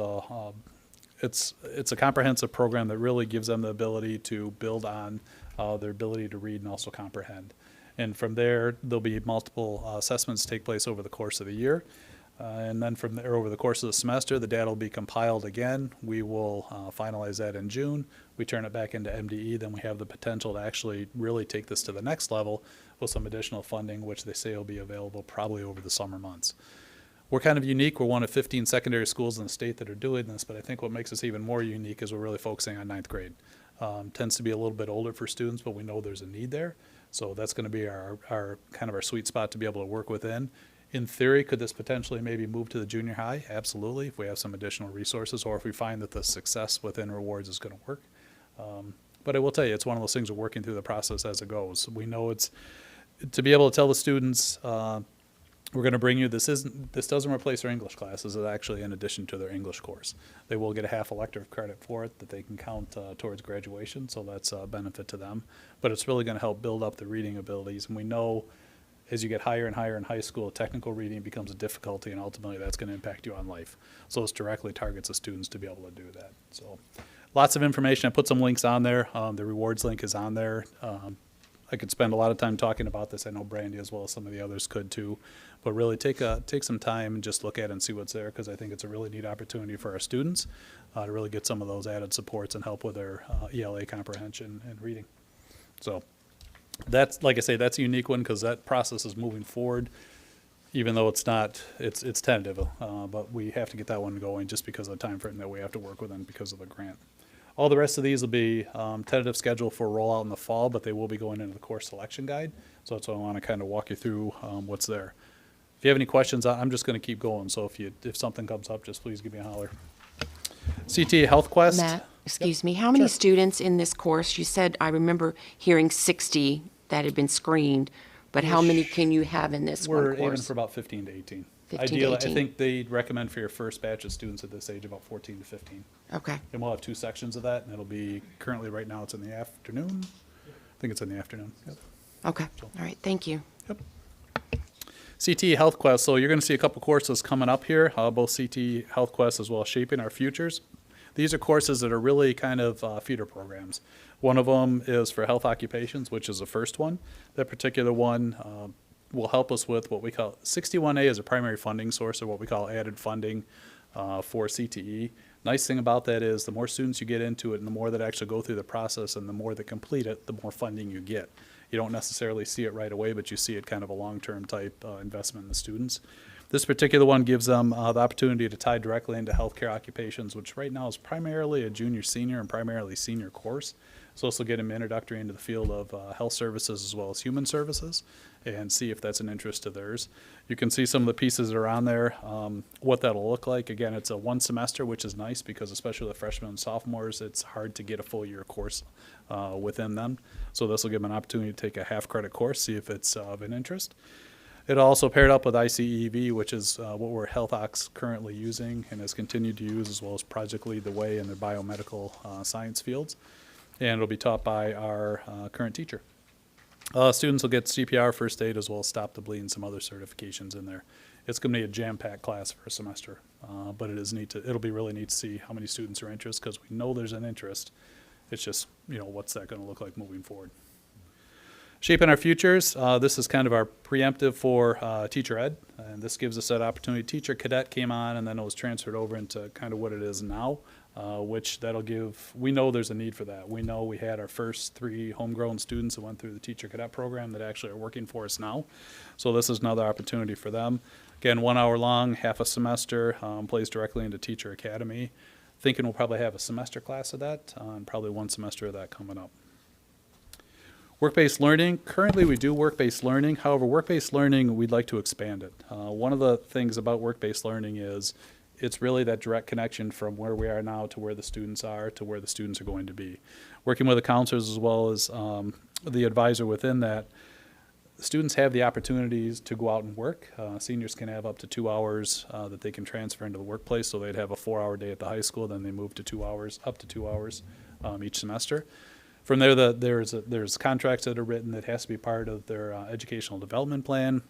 it's a comprehensive program that really gives them the ability to build on their ability to read and also comprehend. And from there, there'll be multiple assessments take place over the course of the year. And then from there, over the course of the semester, the data will be compiled again. We will finalize that in June. We turn it back into MDE. Then we have the potential to actually really take this to the next level with some additional funding, which they say will be available probably over the summer months. We're kind of unique. We're one of 15 secondary schools in the state that are doing this, but I think what makes us even more unique is we're really focusing on ninth grade. Tends to be a little bit older for students, but we know there's a need there. So that's going to be our kind of our sweet spot to be able to work within. In theory, could this potentially maybe move to the junior high? Absolutely, if we have some additional resources or if we find that the success within rewards is going to work. But I will tell you, it's one of those things we're working through the process as it goes. We know it's, to be able to tell the students, we're going to bring you, this doesn't replace their English classes. It's actually in addition to their English course. They will get a half elective credit for it that they can count towards graduation, so that's a benefit to them. But it's really going to help build up the reading abilities, and we know as you get higher and higher in high school, technical reading becomes a difficulty, and ultimately that's going to impact you on life. So this directly targets the students to be able to do that. So lots of information. I put some links on there. The rewards link is on there. I could spend a lot of time talking about this. I know Brandy as well as some of the others could too. But really take some time and just look at it and see what's there, because I think it's a really neat opportunity for our students to really get some of those added supports and help with their ELA comprehension and reading. So that's, like I say, that's a unique one because that process is moving forward, even though it's not, it's tentative, but we have to get that one going just because of the time frame that we have to work within because of the grant. All the rest of these will be tentative schedule for rollout in the fall, but they will be going into the course selection guide. So that's why I want to kind of walk you through what's there. If you have any questions, I'm just going to keep going. So if something comes up, just please give me a holler. CTA Health Quest. Matt, excuse me, how many students in this course? You said, I remember hearing 60 that had been screened, but how many can you have in this one We're aiming course? for about 15 to 18. 15 to Ideally, 18. I think they recommend for your first batch of students at this age about 14 to 15. Okay, And we'll have 2 sections of that, and it'll be, currently right now it's in the afternoon. I think it's in the afternoon. Yep. okay, all right, thank you. CT Health Quest, so you're going to see a couple courses coming up here, both CT Health Quest as well as Shaping Our Futures. These are courses that are really kind of feeder programs. One of them is for health occupations, which is the first one. That particular one, will help us with what we call 61A is a primary funding source, or what we call added funding for CTE. Nice thing about that is the more students you get into it and the more that actually go through the process and the more that complete it, the more funding you get. You don't necessarily see it right away, but you see it kind of a long-term type investment in the students. This particular one gives them the opportunity to tie directly into healthcare occupations, which right now is primarily a junior, senior, and primarily senior course. So this will get them introductory into the field of health services as well as human services, and see if that's an interest to theirs. You can see some of the pieces that are on there, what that'll look like. Again, it's a one semester, which is nice because especially the freshmen and sophomores, it's hard to get a full year course within them. So this will give them an opportunity to take a half credit course, see if it's of an interest. It also paired up with ICEV, which is what we're HealthOx currently using and has continued to use, as well as Project Lead the Way in their biomedical science fields. And it'll be taught by our current teacher. Students will get CPR, first aid, as well as Stop the Bleed and some other certifications in there. It's going to be a jam-packed class for a semester, but it'll be really neat to see how many students are interested, because we know there's an interest. It's just, what's that going to look like moving forward? Shaping our futures, this is kind of our preemptive for teacher ed, and this gives us that opportunity. Teacher cadet came on, and then it was transferred over into kind of what it is now, which that'll give, we know there's a need for that. We know we had our first 3 homegrown students that went through the teacher cadet program that actually are working for us now. So this is another opportunity for them. Again, 1 hour long, half a semester, plays directly into Teacher Academy. Thinking we'll probably have a semester class of that, and probably 1 semester of that coming up. Work-based learning, currently we do work-based learning. However, work-based learning, we'd like to expand it. One of the things about work-based learning is it's really that direct connection from where we are now to where the students are to where the students are going to be. Working with the counselors as well as the advisor within that, students have the opportunities to go out and work. Seniors can have up to 2 hours that they can transfer into the workplace, so they'd have a 4-hour day at the high school, then they move to 2 hours, up to 2 hours each semester. From there, there's contracts that are written that has to be part of their educational development plan,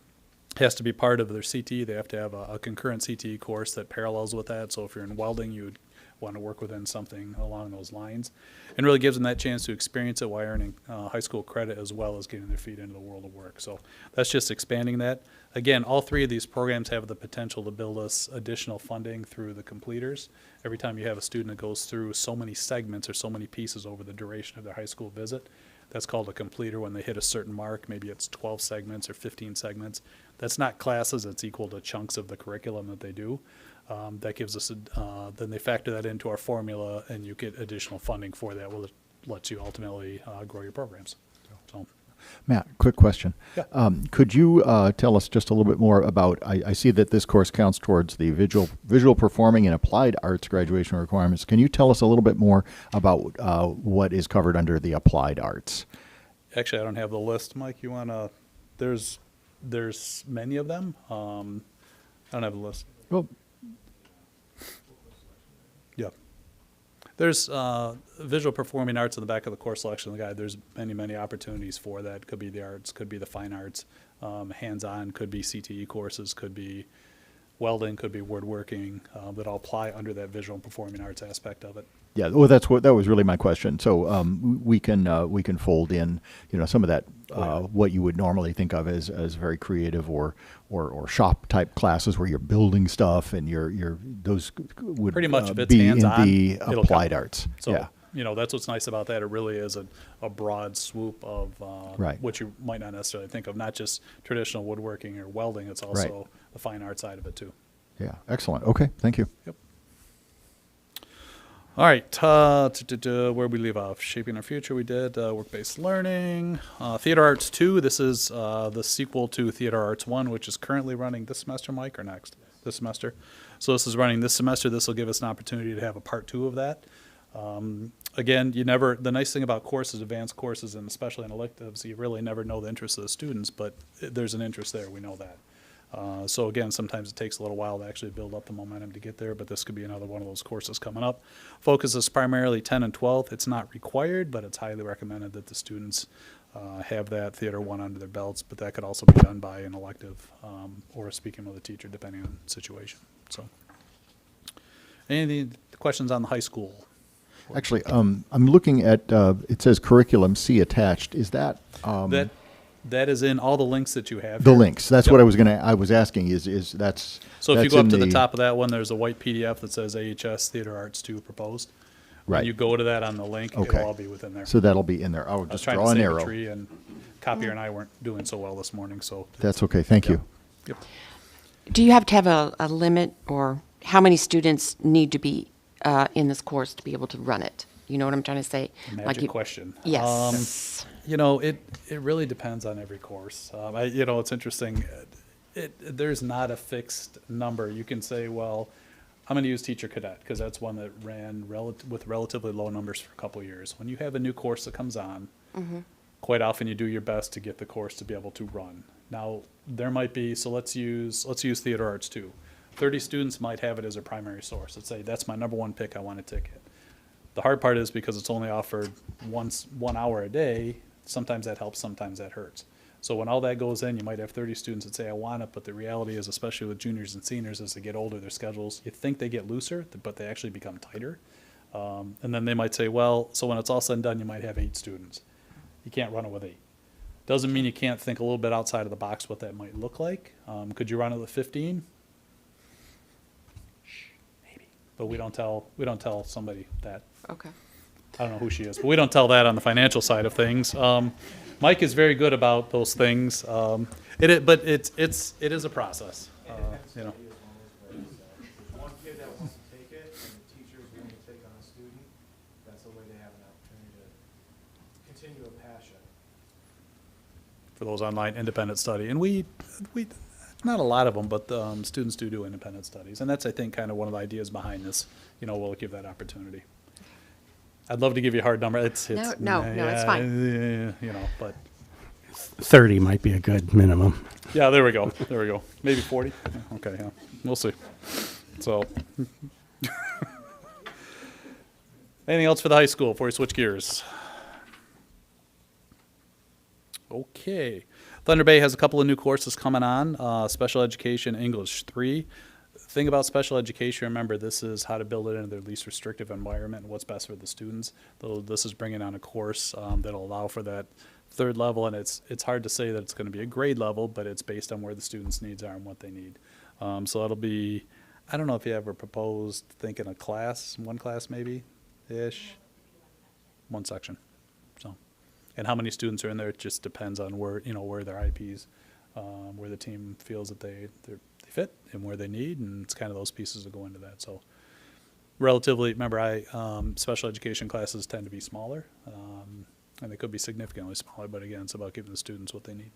has to be part of their CTE. They have to have a concurrent CTE course that parallels with that. So if you're in welding, you would want to work within something along those lines, and really gives them that chance to experience it while earning high school credit as well as getting their feet into the world of work. So that's just expanding that. Again, all 3 of these programs have the potential to build us additional funding through the completers. Every time you have a student that goes through so many segments or so many pieces over the duration of their high school visit, that's called a completer. When they hit a certain mark, maybe it's 12 segments or 15 segments. That's not classes, it's equal to chunks of the curriculum that they do. That gives us, then they factor that into our formula, and you get additional funding for that, which lets you ultimately grow your programs. So, Matt, quick question. Yeah. Could you tell us just a little bit more about, I see that this course counts towards the visual performing and applied arts graduation requirements. Can you tell us a little bit more about what is covered under the applied arts? actually, I don't have the list. Mike, you want to, there's many of them. I don't have the list. Well, Yeah. There's visual performing arts in the back of the course selection guide. There's many opportunities for that. Could be the arts, could be the fine arts, hands-on, could be CTE courses, could be welding, could be woodworking, that all apply under that visual and performing arts aspect of it. yeah. Well, that was really my question. So we can fold in, some of that what you would normally think of as very creative or shop type classes where you're building stuff and those would Pretty much if it's be in hands-on, the it'll applied count. arts. So, yeah. That's what's nice about that. It really is a broad swoop of Right. what you might not necessarily think of, not just traditional woodworking or welding. It's also the fine art side of it too. Yeah. Excellent. Okay. Thank you. Yep. All right, where we leave off? Shaping Our Future, we did. Work-based learning. Theater Arts 2, this is the sequel to Theater Arts 1, which is currently running this semester, Mike, or next? This semester. So this is running this semester. This will give us an opportunity to have a part 2 of that. Again, the nice thing about courses, advanced courses, and especially in electives, you really never know the interest of the students, but there's an interest there, we know that. So again, sometimes it takes a little while to actually build up the momentum to get there, but this could be another one of those courses coming up. Focus is primarily 10 and 12th. It's not required, but it's highly recommended that the students have that Theater 1 under their belts, but that could also be done by an elective or speaking with a teacher, depending on the situation. So, any questions on the high school? Actually, I'm looking at, it says curriculum C attached. Is that? That is in all the links that you have. The here. links, that's Yep. what I was asking, is that's. So if you that's go up in to the top of that one, there's a white PDF that says AHS Theater Arts 2 proposed. When Right. you go to that on the link, Okay. it'll all be within there. So that'll be in there. I'll I was just trying draw to an save a arrow. tree, and Copier and I weren't doing so well this morning, so. That's okay, thank you. Yep. Do you have to have a limit, or how many students need to be in this course to be able to run it? You know what I'm trying to say? Magic question. Yes. You know, it really depends on every course. It's interesting. There's not a fixed number. You can say, well, I'm going to use Teacher Cadet because that's one that ran with relatively low numbers for a couple years. When you have a new course that comes on, quite often you do your best to get the course to be able to run. Now, there might be, so let's use Theater Arts 2. 30 students might have it as a primary source. Let's say that's my number one pick, I want a ticket. The hard part is because it's only offered 1 hour a day, sometimes that helps, sometimes that hurts. So when all that goes in, you might have 30 students that say, I want it, but the reality is, especially with juniors and seniors, as they get older, their schedules, you think they get looser, but they actually become tighter. And then they might say, well, so when it's all said and done, you might have 8 students. You can't run it with 8. Doesn't mean you can't think a little bit outside of the box what that might look like. Could you run it with 15? Maybe. But we don't tell somebody that. Okay. I don't know who she is, but we don't tell that on the financial side of things. Mike is very good about those things. But it is a process. You know. One kid that wants to take it, and the teacher is willing to take on a student, that's a way to have an opportunity to continue a passion. For those online independent study, and we not a lot of them, but students do independent studies, and that's, I think, kind of one of the ideas behind this. We'll give that opportunity. I'd love to give you a hard number. It's No, it's fine. But 30 might be a good minimum. yeah, there we go. Maybe 40. Okay, yeah, we'll see. So, anything else for the high school before we switch gears? Okay. Thunder Bay has a couple of new courses coming on, Special Education English 3. Thing about special education, remember, this is how to build it into their least restrictive environment and what's best for the students. Though this is bringing on a course that'll allow for that third level, and it's hard to say that it's going to be a grade level, but it's based on where the students' needs are and what they need. So that'll be, I don't know if you ever proposed thinking a class, one class maybe, ish, one section. So, and how many students are in there, it just depends on where their IPs, where the team feels that they fit and where they need, and it's kind of those pieces that go into that. So relatively, remember, special education classes tend to be smaller, and they could be significantly smaller, but again, it's about giving the students what they need.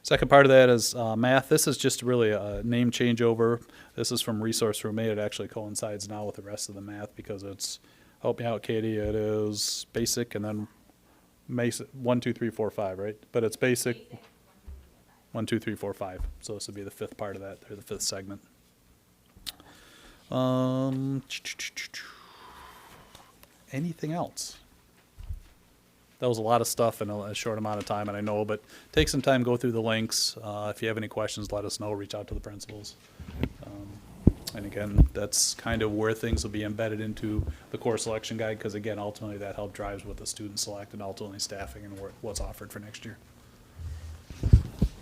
Second part of that is math. This is just really a name changeover. This is from Resource Room 8. It actually coincides now with the rest of the math because it's, help me out, Katie, it is basic and then 1, 2, 3, 4, 5, right? But it's basic. 1, 2, 3, 4, 5. So this would be the fifth part of that, or the fifth segment. Anything else? That was a lot of stuff in a short amount of time, and I know, but take some time, go through the links. If you have any questions, let us know. Reach out to the principals. And again, that's kind of where things will be embedded into the course selection guide, because again, ultimately that help drives what the students select and ultimately staffing and what's offered for next year.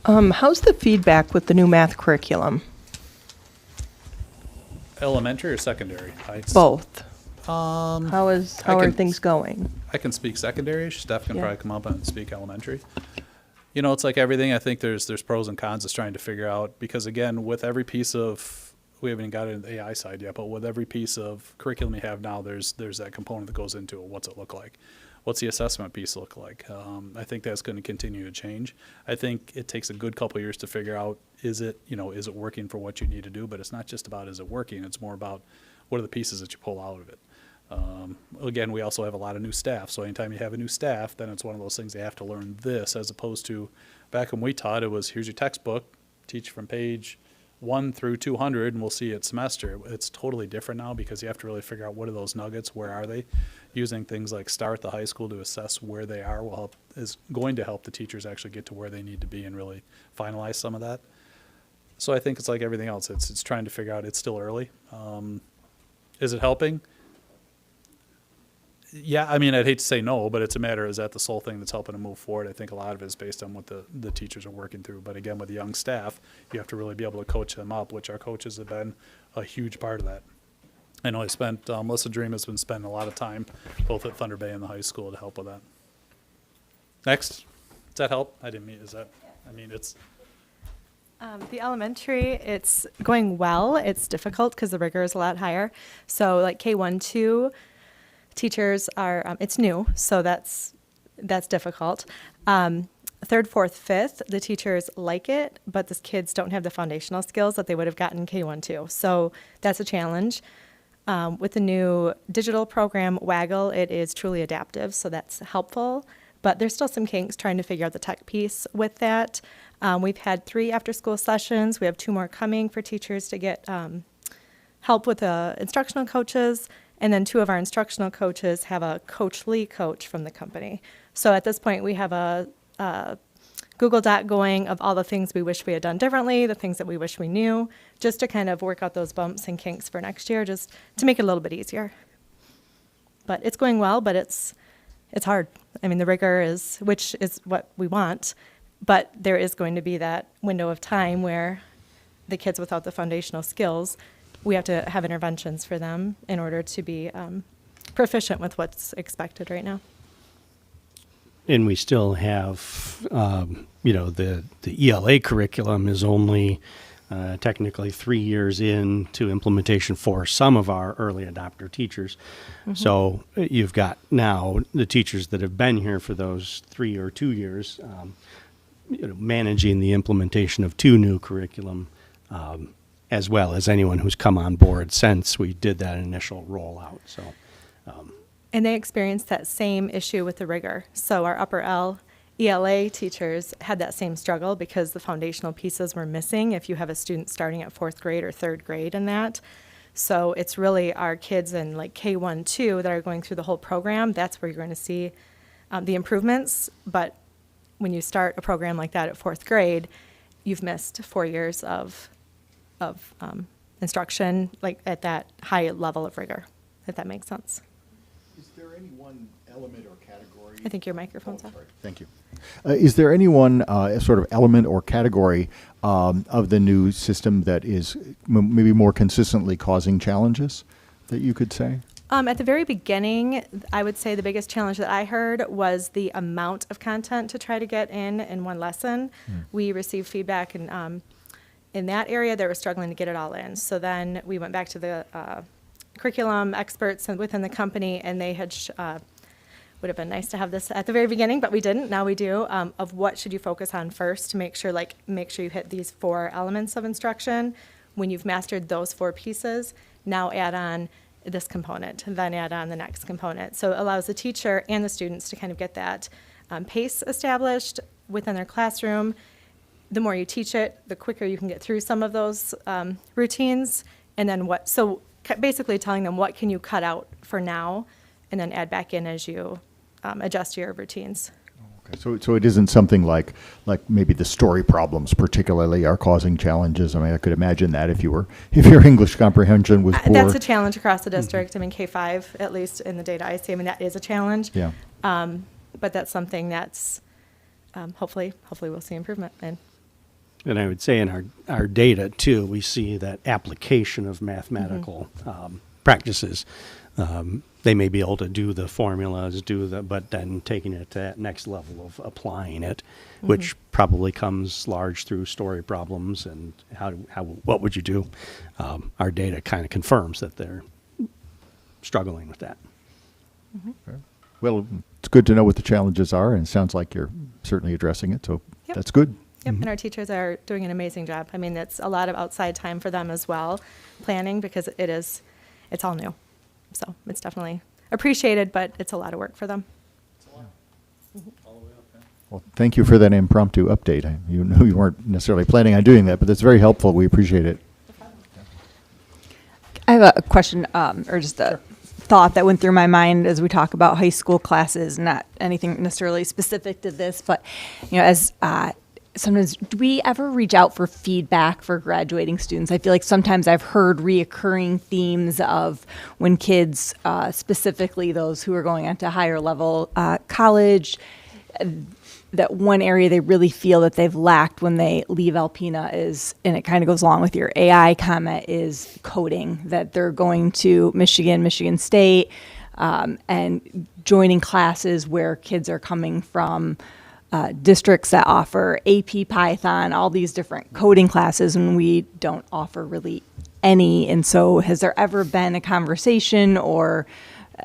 How's the feedback with the new math curriculum? Elementary or secondary? Both. I How are can- things going? I can speak secondary. Steph can Yeah. probably come up and speak elementary. It's like everything. I think there's pros and cons. It's trying to figure out, because again, with every piece of, we haven't even got into the AI side yet, but with every piece of curriculum you have now, there's that component that goes into it. What's it look like? What's the assessment piece look like? I think that's going to continue to change. I think it takes a good couple of years to figure out, is it working for what you need to do? But it's not just about, is it working? It's more about, what are the pieces that you pull out of it? Again, we also have a lot of new staff. So anytime you have a new staff, then it's one of those things they have to learn this, as opposed to back when we taught, it was, here's your textbook, teach from page 1 through 200, and we'll see it semester. It's totally different now because you have to really figure out what are those nuggets, where are they? Using things like STAR at the high school to assess where they are is going to help the teachers actually get to where they need to be and really finalize some of that. So I think it's like everything else. It's trying to figure out, it's still early. Is it helping? Yeah, I mean, I'd hate to say no, but it's a matter, is that the sole thing that's helping to move forward? I think a lot of it is based on what the teachers are working through. But again, with the young staff, you have to really be able to coach them up, which our coaches have been a huge part of that. I know Melissa Dream has been spending a lot of time both at Thunder Bay and the high school to help with that. Next. Does that help? I didn't mean, it's, The elementary, it's going well. It's difficult because the rigor is a lot higher. So like K1, 2 teachers are, it's new, so that's difficult. Third, fourth, fifth, the teachers like it, but the kids don't have the foundational skills that they would have gotten in K1, 2. So that's a challenge. With the new digital program, Waggle, it is truly adaptive, so that's helpful. But there's still some kinks trying to figure out the tech piece with that. We've had 3 after-school sessions. We have 2 more coming for teachers to get help with instructional coaches. And then 2 of our instructional coaches have a Coach Lee coach from the company. So at this point, we have a Google Doc going of all the things we wish we had done differently, the things that we wish we knew, just to kind of work out those bumps and kinks for next year, just to make it a little bit easier. But it's going well, but it's hard. I mean, the rigor is, which is what we want, but there is going to be that window of time where the kids without the foundational skills, we have to have interventions for them in order to be proficient with what's expected right now. And we still have, the ELA curriculum is only technically 3 years into implementation for some of our early adopter teachers. Mm-hmm. So you've got now the teachers that have been here for those 3 or 2 years, managing the implementation of 2 new curriculum, as well as anyone who's come on board since we did that initial rollout. So. And they experienced that same issue with the rigor. So our upper L ELA teachers had that same struggle because the foundational pieces were missing if you have a student starting at 4th grade or 3rd grade in that. So it's really our kids in like K1, 2 that are going through the whole program. That's where you're going to see the improvements. But when you start a program like that at 4th grade, you've missed 4 years of instruction, like at that high level of rigor, if that makes sense. Is there any one element or category? I think your microphone's off. Sorry. Thank you. Is there any one sort of element or category of the new system that is maybe more consistently causing challenges that you could say? At the very beginning, I would say the biggest challenge that I heard was the amount of content to try to get in one lesson. We received feedback in that area they were struggling to get it all in. So then we went back to the curriculum experts within the company, and they had would have been nice to have this at the very beginning, but we didn't. Now we do. Of what should you focus on first to make sure you hit these 4 elements of instruction. When you've mastered those 4 pieces, now add on this component, and then add on the next component. So it allows the teacher and the students to kind of get that pace established within their classroom. The more you teach it, the quicker you can get through some of those routines, and then basically telling them what can you cut out for now, and then add back in as you adjust your routines. Okay. So it isn't something like maybe the story problems particularly are causing challenges. I mean, I could imagine that if your English comprehension was poor. That's a challenge across the district. I mean, K5, at least in the data I see, I mean, that is a challenge. Yeah. But that's something that's hopefully we'll see improvement in. And I would say in our data, too, we see that application of mathematical practices, they may be able to do the formulas, but then taking it to that next level of applying it, which probably comes large through story problems and what would you do? Our data kind of confirms that they're struggling with that. Well, it's good to know what the challenges are, and it sounds like you're certainly addressing it, so that's good. Yep, and our teachers are doing an amazing job. I mean, it's a lot of outside time for them as well, planning, because it's all new. So it's definitely appreciated, but it's a lot of work for them. Well, thank you for that impromptu update. You know you weren't necessarily planning on doing that, but that's very helpful. We appreciate it. I have a question, or just a thought that went through my mind as we talk about high school classes, not anything necessarily specific to this, but, as sometimes, do we ever reach out for feedback for graduating students? I feel like sometimes I've heard reoccurring themes of when kids, specifically those who are going on to higher level college, that one area they really feel that they've lacked when they leave Alpena is, and it kind of goes along with your AI comment, is coding, that they're going to Michigan State, and joining classes where kids are coming from districts that offer AP Python, all these different coding classes, and we don't offer really any. And so has there ever been a conversation or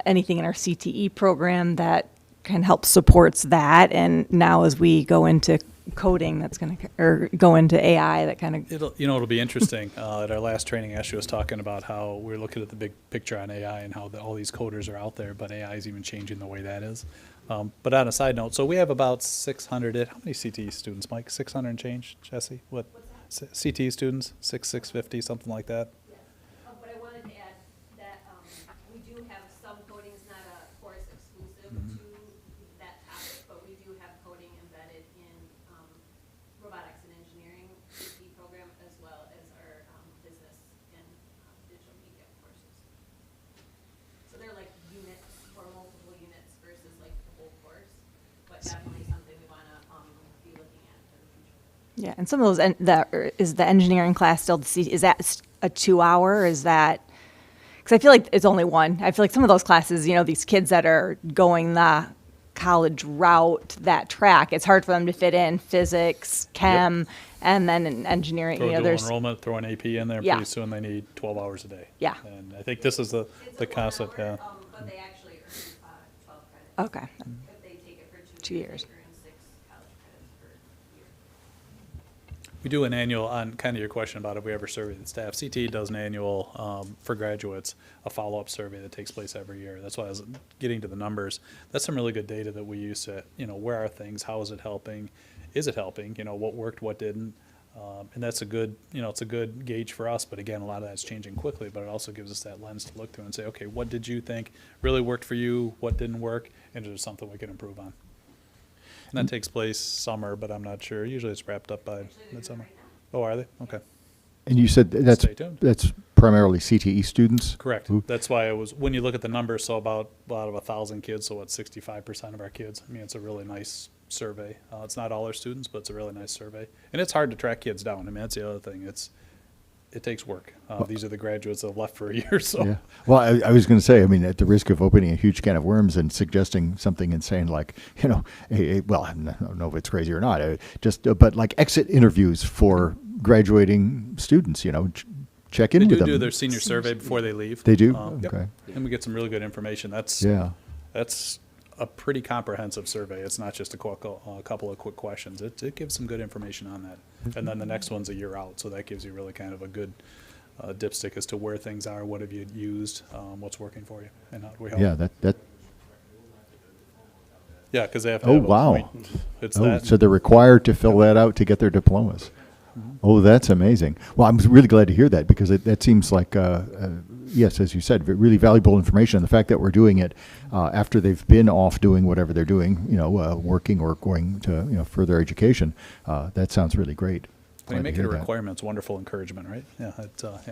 anything in our CTE program that can help supports that? And now as we go into coding, that's going to, or go into AI, that kind of. It'll be interesting. At our last training, Ashley was talking about how we're looking at the big picture on AI and how all these coders are out there, but AI is even changing the way that is. But on a side note, so we have about 600, how many CTE students, Mike? 600 and change, Jesse? What? CTE students, 650, something like that? But I wanted to add that we do have some coding, is not a course exclusive to that topic, but we do have coding embedded in robotics and engineering CTE program, as well as our business and digital media courses. So they're like units or multiple units versus like the whole course, but definitely something we want to be looking at for the future. Yeah, and some of those, is the engineering class still, is that a 2-hour? Is that, because I feel like it's only one. I feel like some of those classes, these kids that are going the college route, that track, it's hard for them to fit in physics, chem, and then in engineering. Throw dual There's enrollment, throw an AP in there, and Yeah. pretty soon they need 12 hours a day. Yeah. And I think this is the concept, yeah. But they actually earn 12 credits. Okay. If they take it for 2 years. they earn 6 college credits per year. We do an annual, on kind of your question about if we ever survey the staff, CTE does an annual, for graduates, a follow-up survey that takes place every year. That's why I was getting to the numbers. That's some really good data that we use to, where are things, how is it helping? Is it helping? What worked, what didn't? And that's a good, it's a good gauge for us, but again, a lot of that's changing quickly, but it also gives us that lens to look through and say, okay, what did you think really worked for you? What didn't work? And is there something we can improve on? And that takes place summer, but I'm not sure. Usually it's wrapped up by midsummer. Oh, are they? Okay. And you said Stay tuned. that's primarily CTE students? Correct. Who- That's why when you look at the numbers, so about of 1,000 kids, so what, 65% of our kids. I mean, it's a really nice survey. It's not all our students, but it's a really nice survey. And it's hard to track kids down. I mean, that's the other thing. It takes work. These are the graduates that have left for a year, so. Yeah. Well, I was going to say, I mean, at the risk of opening a huge can of worms and suggesting something insane like, well, I don't know if it's crazy or not, but like exit interviews for graduating students, check in They with them. do their senior survey before they leave. They do? Yep. Okay. And we get some really good information. That's a pretty comprehensive survey. It's not just a couple of quick questions. It gives some good information on that. And then the next one's a year out, so that gives you really kind of a good dipstick as to where things are, what have you used, what's working for you, and how do we help. Yeah, that. Yeah, because they have to Oh, have a wow. point. It's Oh, that. so they're required to fill that out to get their diplomas. Oh, that's amazing. Well, I'm really glad to hear that because that seems like, yes, as you said, really valuable information. The fact that we're doing it after they've been off doing whatever they're doing, working or going to further education, that sounds really great. When you Glad to make it hear a that. requirement, it's wonderful encouragement, right? Yeah.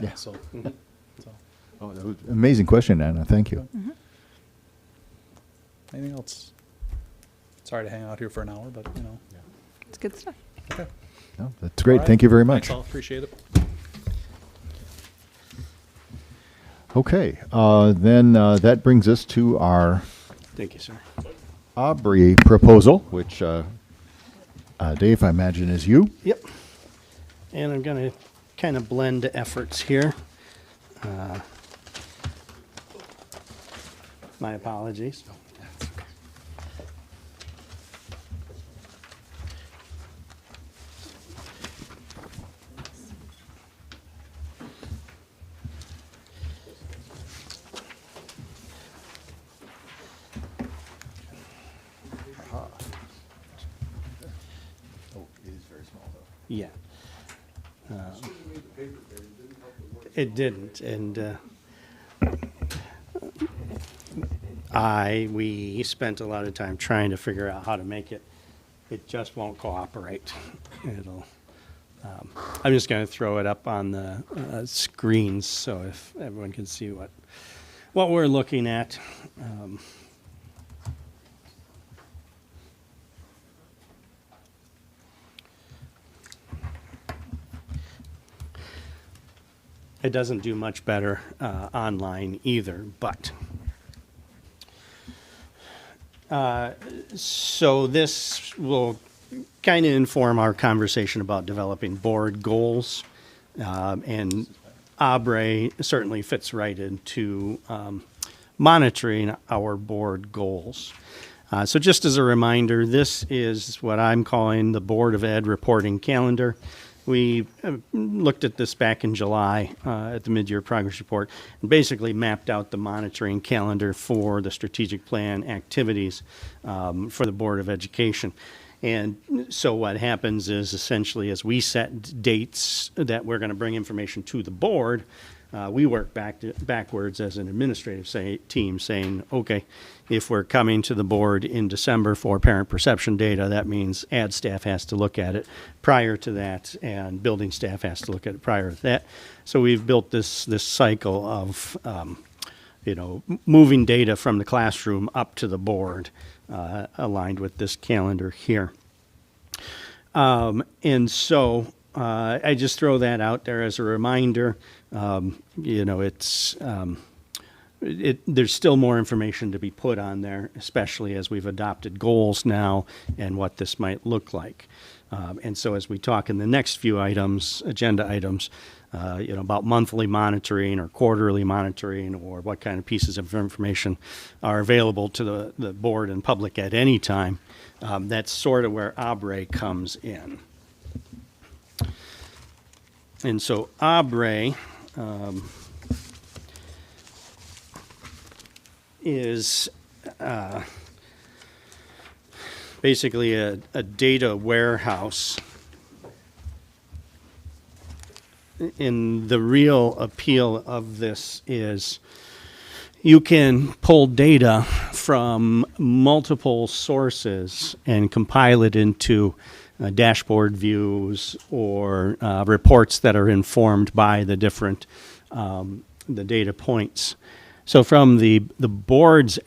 Yeah. So. Oh, that was an amazing question, Anna. Thank you. Anything else? Sorry to hang out here for an hour, but it's good stuff. Okay. No, that's great. All right. Thank you very much. Thanks all. Appreciate it. Okay, then that brings us to our Thank you, sir. Aubrey proposal, which Dave, I imagine, is you. Yep. And I'm going to kind of blend efforts here. My apologies. Oh, it is very small, though. Yeah. It didn't, and we spent a lot of time trying to figure out how to make it it just won't cooperate. It'll. I'm just going to throw it up on the screens so if everyone can see what we're looking at. It doesn't do much better online either, but. So this will kind of inform our conversation about developing board goals. And ABRE certainly fits right into monitoring our board goals. So just as a reminder, this is what I'm calling the Board of Ed reporting calendar. We looked at this back in July at the mid-year progress report and basically mapped out the monitoring calendar for the strategic plan activities for the Board of Education. And so what happens is essentially as we set dates that we're going to bring information to the board, we work backwards as an administrative team saying, okay, if we're coming to the board in December for parent perception data, that means ad staff has to look at it prior to that, and building staff has to look at it prior to that. So we've built this cycle of, moving data from the classroom up to the board, aligned with this calendar here. And so I just throw that out there as a reminder. There's still more information to be put on there, especially as we've adopted goals now and what this might look like. And so as we talk in the next few agenda items, about monthly monitoring or quarterly monitoring or what kind of pieces of information are available to the board and public at any time, that's sort of where ABRE comes in. And so ABRE is basically a data warehouse. And the real appeal of this is you can pull data from multiple sources and compile it into dashboard views or reports that are informed by the different the data points. So from the board's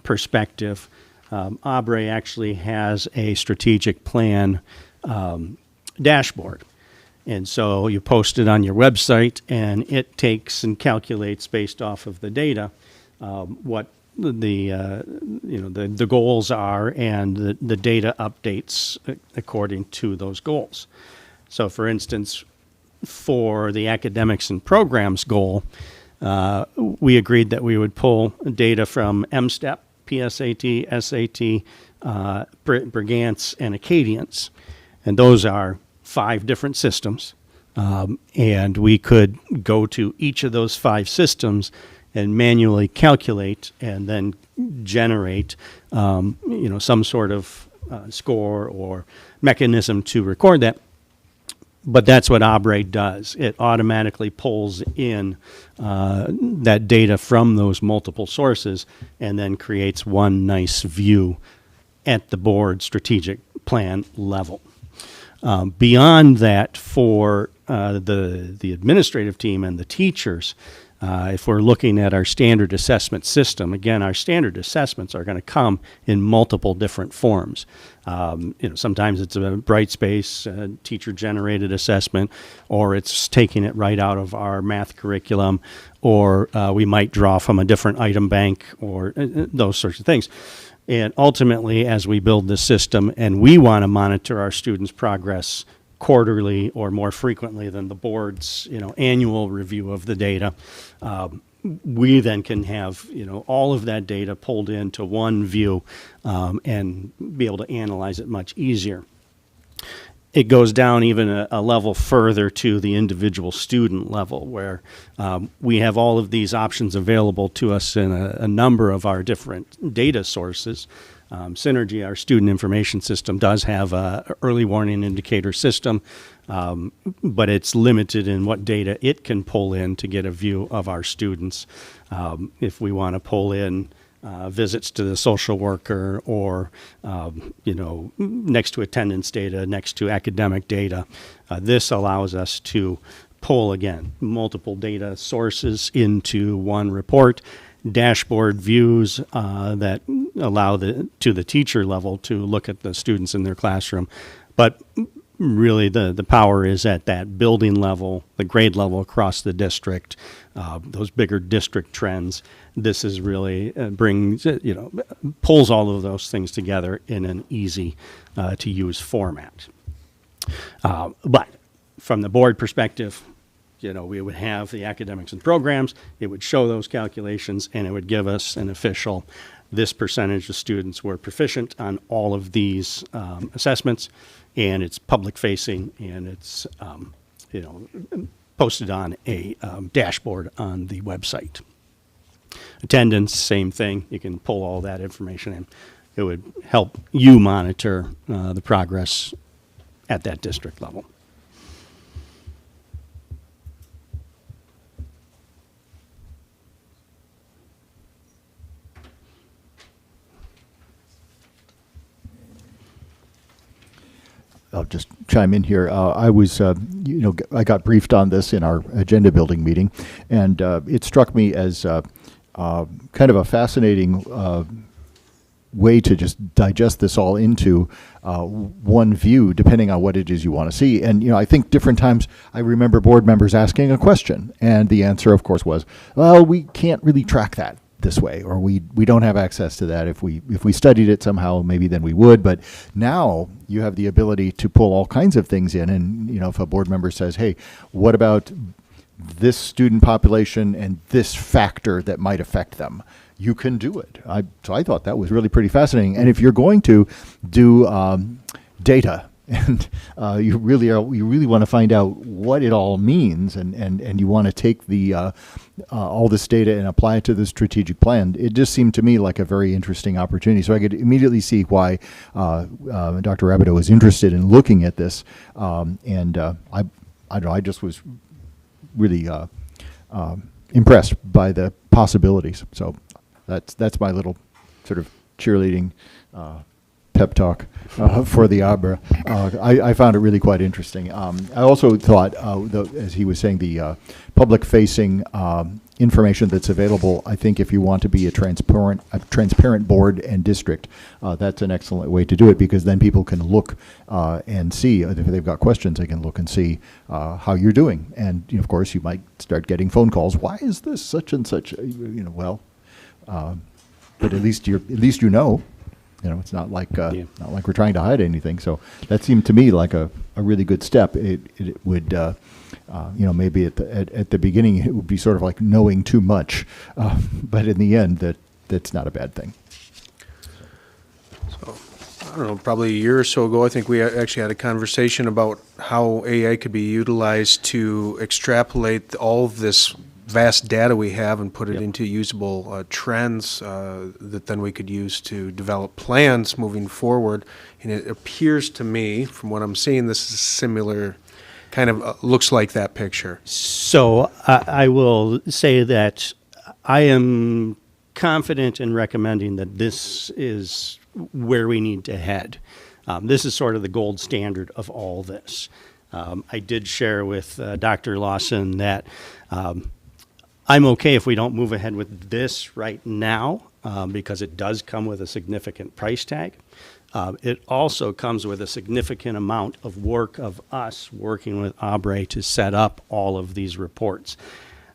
perspective, ABRE actually has a strategic plan dashboard. And so you post it on your website, and it takes and calculates based off of the data what the goals are, and the data updates according to those goals. So, for instance, for the academics and programs goal, we agreed that we would pull data from MSTEP, PSAT, SAT, Brigance, and Acadians, and those are 5 different systems, and we could go to each of those 5 systems and manually calculate and then generate, some sort of score or mechanism to record that. But that's what ABRE does. It automatically pulls in that data from those multiple sources and then creates one nice view at the board strategic plan level. Beyond that, for the administrative team and the teachers, if we're looking at our standard assessment system, again, our standard assessments are going to come in multiple different forms. Sometimes it's a Brightspace teacher-generated assessment, or it's taking it right out of our math curriculum, or we might draw from a different item bank, or those sorts of things. And ultimately, as we build this system and we want to monitor our students' progress quarterly or more frequently than the board's annual review of the data, we then can have all of that data pulled into one view and be able to analyze it much easier. It goes down even a level further to the individual student level, where we have all of these options available to us in a number of our different data sources. Synergy, our student information system, does have an early warning indicator system, but it's limited in what data it can pull in to get a view of our students. If we want to pull in visits to the social worker, or next to attendance data, next to academic data. This allows us to pull, again, multiple data sources into one report, dashboard views that allow the teacher level to look at the students in their classroom. But really the power is at that building level, the grade level across the district, those bigger district trends. This is really pulls all of those things together in an easy to use format. But from the board perspective, we would have the academics and programs, it would show those calculations, and it would give us an official, this percentage of students were proficient on all of these assessments, and it's public facing, and it's, posted on a dashboard on the website. Attendance, same thing. You can pull all that information in. It would help you monitor the progress at that district level. I'll just chime in here. I was, I got briefed on this in our agenda building meeting, and it struck me as kind of a fascinating way to just digest this all into one view, depending on what it is you want to see. And, I think different times I remember board members asking a question, and the answer, of course, was, well, we can't really track that this way, or we don't have access to that. If we studied it somehow, maybe then we would. But now you have the ability to pull all kinds of things in, and if a board member says, hey, what about this student population and this factor that might affect them, you can do it. So I thought that was really pretty fascinating. And if you're going to do data, and you really want to find out what it all means, and you want to take the all this data and apply it to the strategic plan, it just seemed to me like a very interesting opportunity. So I could immediately see why Dr. Rabideau was interested in looking at this, and I don't know, I just was really impressed by the possibilities. So that's my little sort of cheerleading pep talk for the ABRA. I found it really quite interesting. I also thought, as he was saying, the public-facing information that's available, I think if you want to be a transparent board and district, that's an excellent way to do it, because then people can look and see, if they've got questions, they can look and see how you're doing. And, of course, you might start getting phone calls. Why is this such and such? But at least you know. It's not like we're trying to hide anything. So that seemed to me like a really good step. It would, maybe at the beginning it would be sort of like knowing too much, but in the end that's not a bad thing. So, I don't know, probably a year or so ago, I think we actually had a conversation about how AI could be utilized to extrapolate all of this vast data we have and put it into usable trends that then we could use to develop plans moving forward. And it appears to me, from what I'm seeing, this is similar, kind of looks like that picture. So I will say that I am confident in recommending that this is where we need to head. This is sort of the gold standard of all this. I did share with Dr. Lawson that I'm okay if we don't move ahead with this right now, because it does come with a significant price tag. It also comes with a significant amount of work of us working with ABRE to set up all of these reports.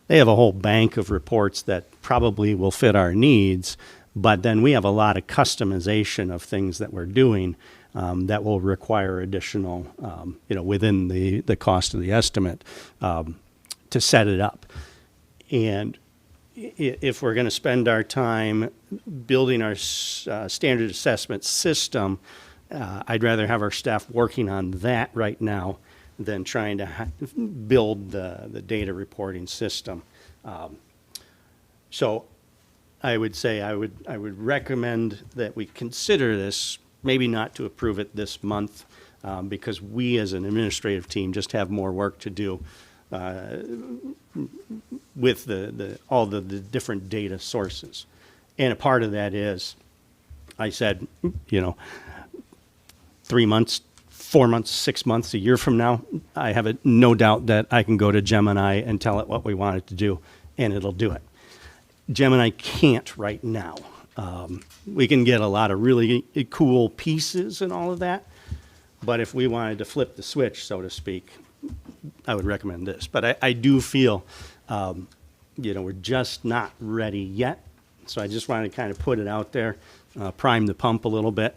They have a whole bank of reports that probably will fit our needs, but then we have a lot of customization of things that we're doing that will require additional, within the cost of the estimate to set it up. And if we're going to spend our time building our standard assessment system, I'd rather have our staff working on that right now than trying to build the data reporting system. So I would say I would recommend that we consider this, maybe not to approve it this month, because we as an administrative team just have more work to do with all the different data sources. And a part of that is, I said, 3 months, 4 months, 6 months, a year from now, I have no doubt that I can go to Gemini and tell it what we want it to do, and it'll do it. Gemini can't right now. We can get a lot of really cool pieces and all of that, but if we wanted to flip the switch, so to speak, I would recommend this. But I do feel, we're just not ready yet. So I just wanted to kind of put it out there, prime the pump a little bit.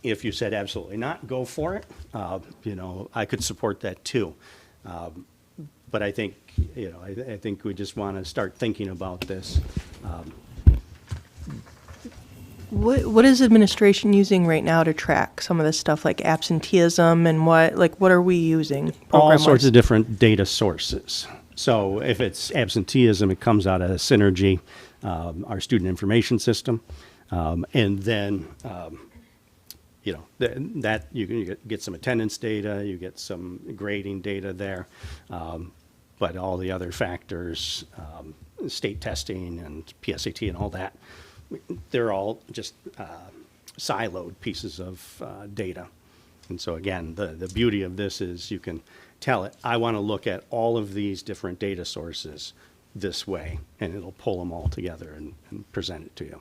If you said absolutely not, go for it. I could support that too. But I think, I think we just want to start thinking about this. What is administration using right now to track some of this stuff, like absenteeism and what are we using? All sorts of different data sources. So if it's absenteeism, it comes out of Synergy, our student information system. And then, that you get some attendance data, you get some grading data there. But all the other factors, state testing and PSAT and all that, they're all just siloed pieces of data. And so again, the beauty of this is you can tell it, I want to look at all of these different data sources this way, and it'll pull them all together and present it to you.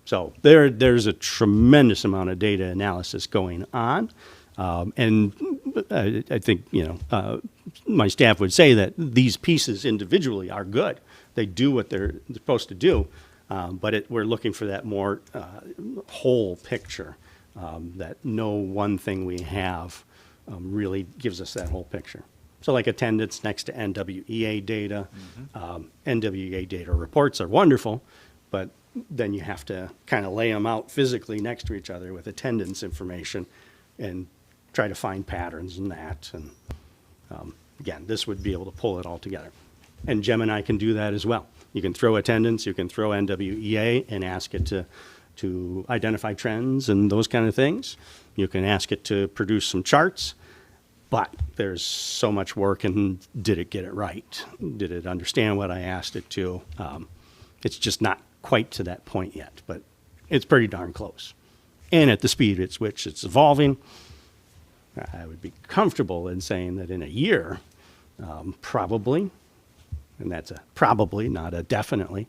So there's a tremendous amount of data analysis going on. And I think, my staff would say that these pieces individually are good. They do what they're supposed to do. But we're looking for that more whole picture, that no one thing we have really gives us that whole picture. So like attendance next to NWEA data. NWEA data reports are wonderful, but then you have to kind of lay them out physically next to each other with attendance information and try to find patterns in that. And again, this would be able to pull it all together. And Gemini can do that as well. You can throw attendance, you can throw NWEA and ask it to identify trends and those kind of things. You can ask it to produce some charts, but there's so much work in did it get it right? Did it understand what I asked it to? It's just not quite to that point yet, but it's pretty darn close. And at the speed at which it's evolving, I would be comfortable in saying that in a year, probably, and that's a probably, not a definitely.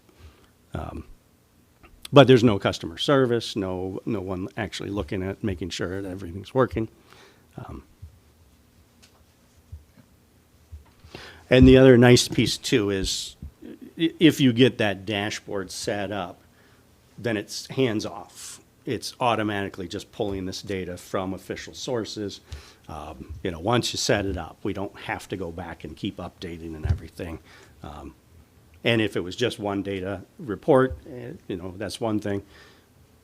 But there's no customer service, no one actually looking at making sure that everything's working. And the other nice piece too is if you get that dashboard set up, then it's hands off. It's automatically just pulling this data from official sources. Once you set it up, we don't have to go back and keep updating and everything. And if it was just one data report, that's one thing.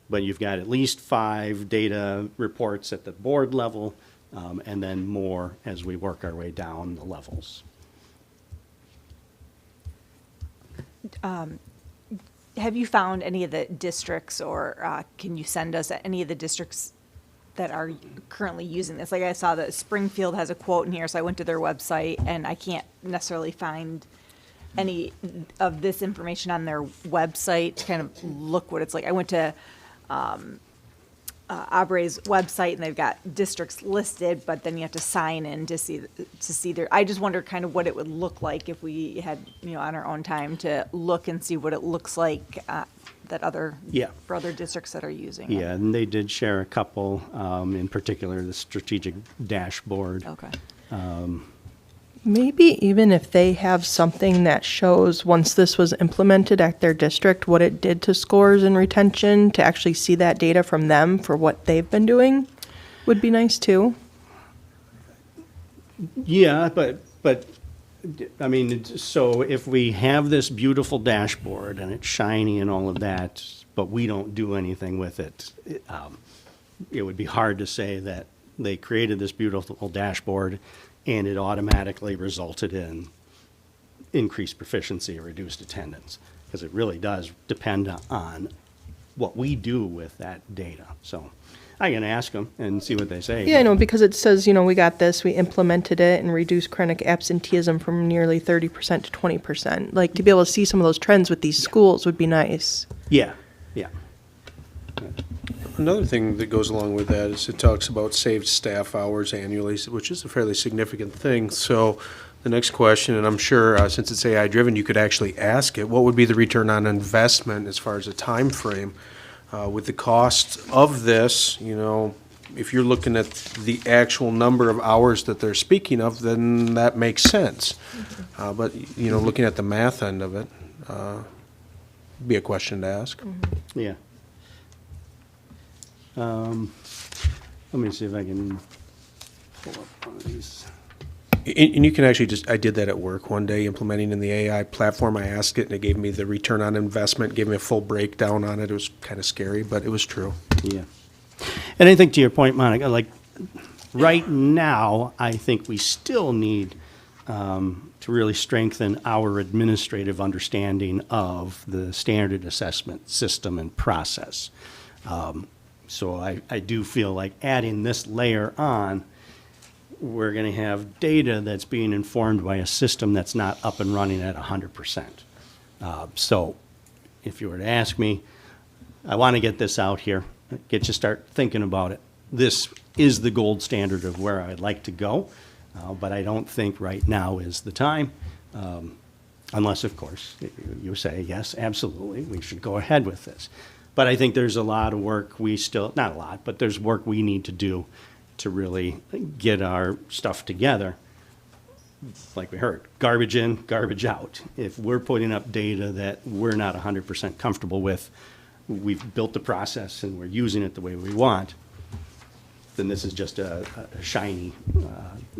But you've got at least 5 data reports at the board level, and then more as we work our way down the levels. Have you found any of the districts, or can you send us any of the districts that are currently using this? Like I saw that Springfield has a quote in here, so I went to their website, and I can't necessarily find any of this information on their website to kind of look what it's like. I went to Aubre's website, and they've got districts listed, but then you have to sign in to see their. I just wondered kind of what it would look like if we had, on our own time to look and see what it looks like for other districts that are using it. Yeah, and they did share a couple, in particular the strategic dashboard. Okay. Maybe even if they have something that shows once this was implemented at their district, what it did to scores and retention, to actually see that data from them for what they've been doing would be nice too. Yeah, but I mean, so if we have this beautiful dashboard and it's shiny and all of that, but we don't do anything with it, it would be hard to say that they created this beautiful dashboard and it automatically resulted in increased proficiency or reduced attendance, because it really does depend on what we do with that data. So I can ask them and see what they say. Yeah, I know, because it says, we got this, we implemented it and reduced chronic absenteeism from nearly 30% to 20%. Like, to be able to see some of those trends with these schools would be nice. Yeah, yeah. Another thing that goes along with that is it talks about saved staff hours annually, which is a fairly significant thing. So the next question, and I'm sure since it's AI-driven, you could actually ask it, what would be the return on investment as far as a time frame? With the cost of this, if you're looking at the actual number of hours that they're speaking of, then that makes sense. But, looking at the math end of it, be a question to ask. Yeah. Let me see if I can pull up one of these. And you can actually I did that at work one day, implementing in the AI platform. I asked it, and it gave me the return on investment, gave me a full breakdown on it. It was kind of scary, but it was true. Yeah. And I think to your point, Monica, like right now, I think we still need to really strengthen our administrative understanding of the standard assessment system and process. So I do feel like adding this layer on, we're going to have data that's being informed by a system that's not up and running at 100%. So if you were to ask me, I want to get this out here, get you start thinking about it. This is the gold standard of where I'd like to go, but I don't think right now is the time, unless, of course, you say, yes, absolutely, we should go ahead with this. But I think there's a lot of work not a lot, but there's work we need to do to really get our stuff together. Like we heard, garbage in, garbage out. If we're putting up data that we're not 100% comfortable with, we've built the process and we're using it the way we want, then this is just a shiny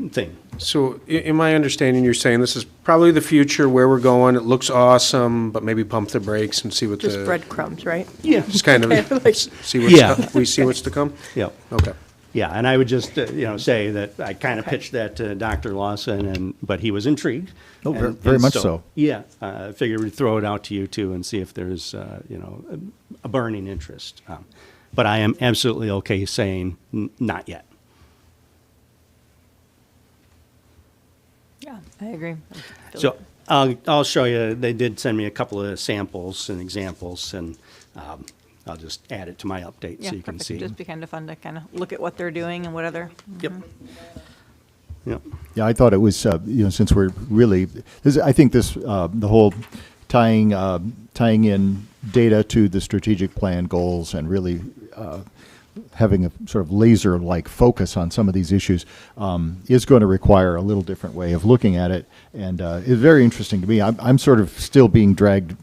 thing. So in my understanding, you're saying this is probably the future, where we're going. It looks awesome, but maybe pump the brakes and see what Just breadcrumbs, right? Yeah. Just kind of Like- see what's to come? Yep. Okay. Yeah, and I would just, say that I kind of pitched that to Dr. Lawson, but he was intrigued. Oh, And- very and much so. Yeah, I figured we'd throw it out to you too and see if there's, a burning interest. But I am absolutely okay saying not yet. Yeah, I agree. So I'll show you, they did send me a couple of samples and examples, and I'll just add it to my update Yeah, so you can perfect. see. It'd just be kind of fun to kind of look at what they're doing and what other. Yep. Yep. Yeah, I thought it was, since we're really, I think the whole tying in data to the strategic plan goals and really having a sort of laser-like focus on some of these issues is going to require a little different way of looking at it. And it's very interesting to me. I'm sort of still being dragged,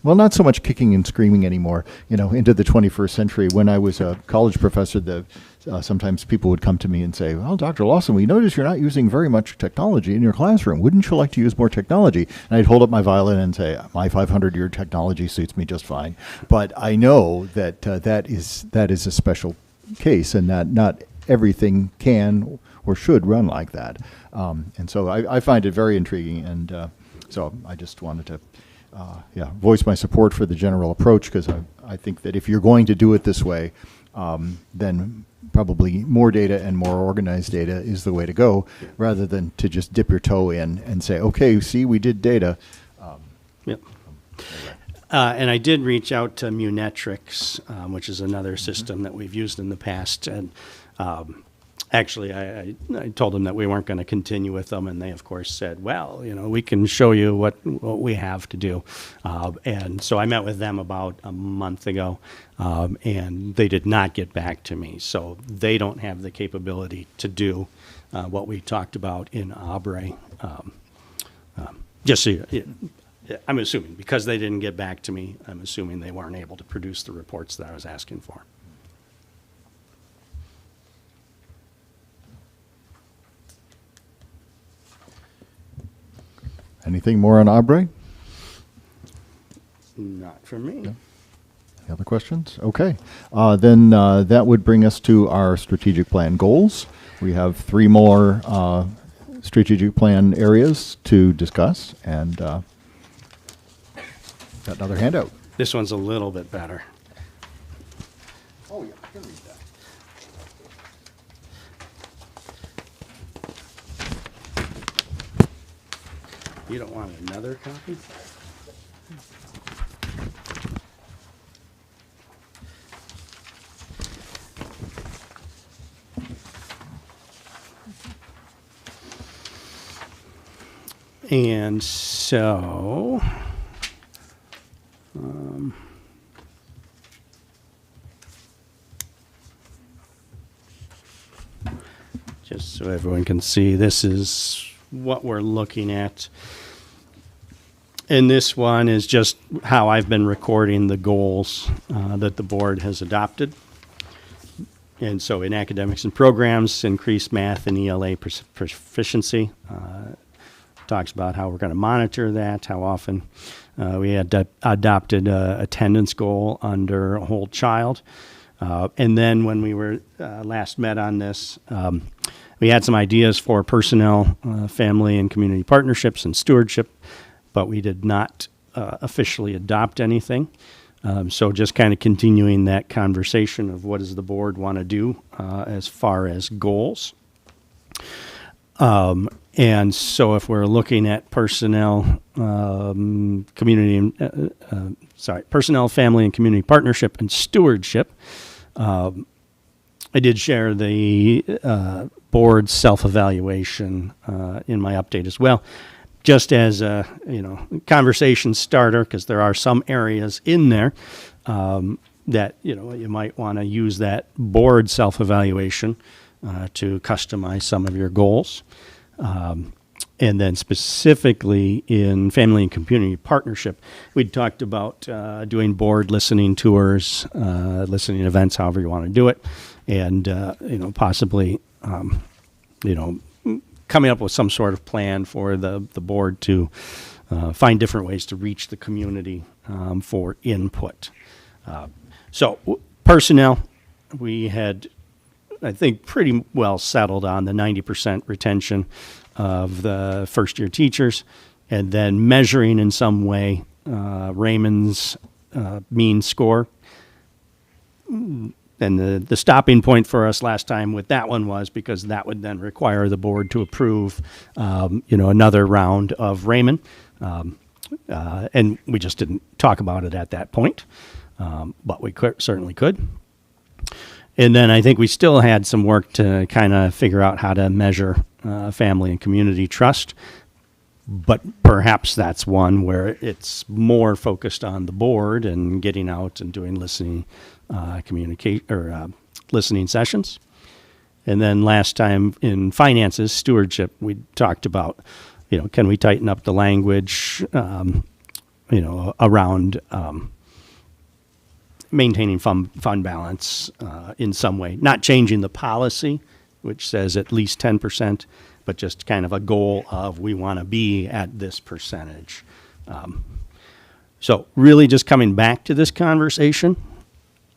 well, not so much kicking and screaming anymore, into the 21st century. When I was a college professor, sometimes people would come to me and say, well, Dr. Lawson, we notice you're not using very much technology in your classroom. Wouldn't you like to use more technology? And I'd hold up my violin and say, my 500-year technology suits me just fine. But I know that that is a special case, and that not everything can or should run like that. And so I find it very intriguing, and so I just wanted to voice my support for the general approach, because I think that if you're going to do it this way, then probably more data and more organized data is the way to go, rather than to just dip your toe in and say, okay, see, we did data. Yep. And I did reach out to Munetrics, which is another system that we've used in the past. And actually, I told them that we weren't going to continue with them. And they, of course, said, well, we can show you what we have to do. And so I met with them about a month ago, and they did not get back to me. So they don't have the capability to do what we talked about in Aubrey. Just so I'm assuming, because they didn't get back to me, I'm assuming they weren't able to produce the reports that I was asking for. Anything more on Aubrey? Not from me. Any other questions? Okay. Then that would bring us to our strategic plan goals. We have 3 more strategic plan areas to discuss, and got another handout. This one's a little bit better. Oh, yeah, I can read that. You don't want another copy? And so, just so everyone can see, this is what we're looking at. And this one is just how I've been recording the goals that the board has adopted. And so in academics and programs, increased math and ELA proficiency. Talks about how we're going to monitor that, how often. We had adopted a attendance goal under a whole child. And then when we were last met on this, we had some ideas for personnel, family and community partnerships and stewardship, but we did not officially adopt anything. So just kind of continuing that conversation of what does the board want to do as far as goals. And so if we're looking at personnel, personnel, family, and community partnership and stewardship, I did share the board self-evaluation in my update as well, just as a conversation starter, because there are some areas in there that you might want to use that board self-evaluation to customize some of your goals. And then specifically in family and community partnership, we talked about doing board listening tours, listening events, however you want to do it, and possibly coming up with some sort of plan for the board to find different ways to reach the community for input. So personnel, we had, I think, pretty well settled on the 90% retention of the first-year teachers, and then measuring in some way Raymond's mean score. And the stopping point for us last time with that one was because that would then require the board to approve, another round of Raymond. And we just didn't talk about it at that point, but we certainly could. And then I think we still had some work to kind of figure out how to measure family and community trust. But perhaps that's one where it's more focused on the board and getting out and doing listening listening sessions. And then last time in finances, stewardship, we talked about, can we tighten up the language, around maintaining fund balance in some way, not changing the policy, which says at least 10%, but just kind of a goal of we want to be at this percentage. So really just coming back to this conversation,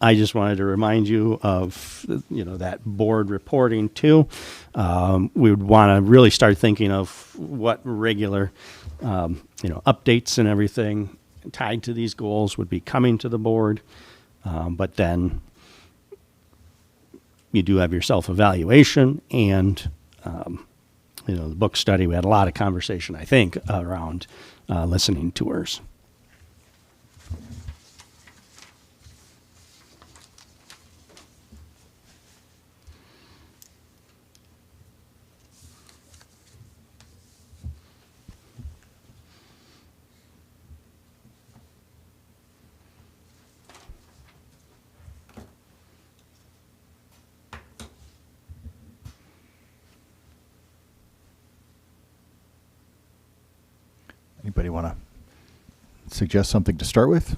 I just wanted to remind you of, that board reporting too. We would want to really start thinking of what regular, updates and everything tied to these goals would be coming to the board. But then you do have your self-evaluation and, the book study. We had a lot of conversation, I think, around listening tours. Anybody want to suggest something to start with?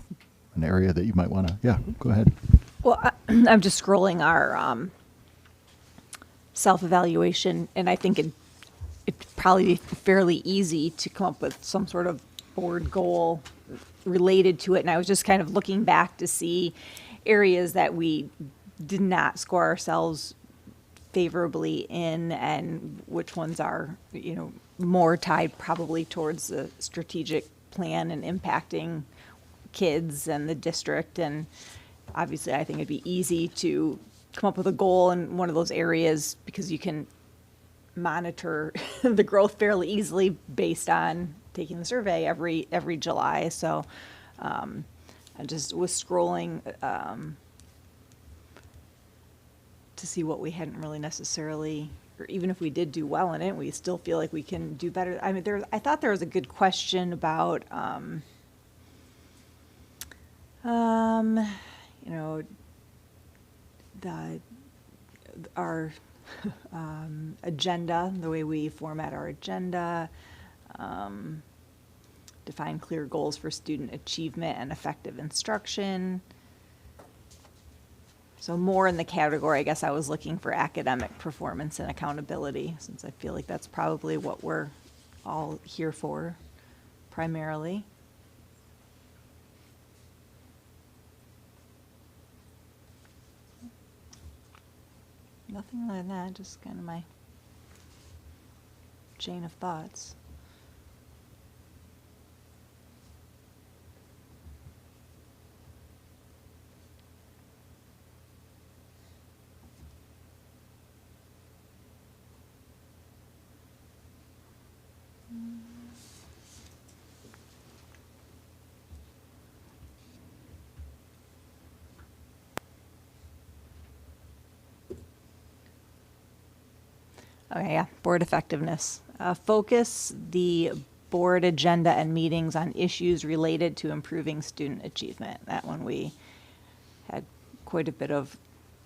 An area that you might want to, yeah, go ahead. Well, I'm just scrolling our self-evaluation, and I think it'd probably be fairly easy to come up with some sort of board goal related to it. And I was just kind of looking back to see areas that we did not score ourselves favorably in, and which ones are, more tied probably towards the strategic plan and impacting kids and the district. And obviously, I think it'd be easy to come up with a goal in one of those areas because you can monitor the growth fairly easily based on taking the survey every July. So I just was scrolling to see what we hadn't really necessarily, or even if we did do well in it, we still feel like we can do better. I mean, I thought there was a good question about, you know, our agenda, the way we format our agenda, define clear goals for student achievement and effective instruction. So more in the category, I guess I was looking for academic performance and accountability, since I feel like that's probably what we're all here for primarily. Nothing other than that, just kind of my chain of thoughts. Okay, yeah, board effectiveness. Focus the board agenda and meetings on issues related to improving student achievement. That one we had quite a bit of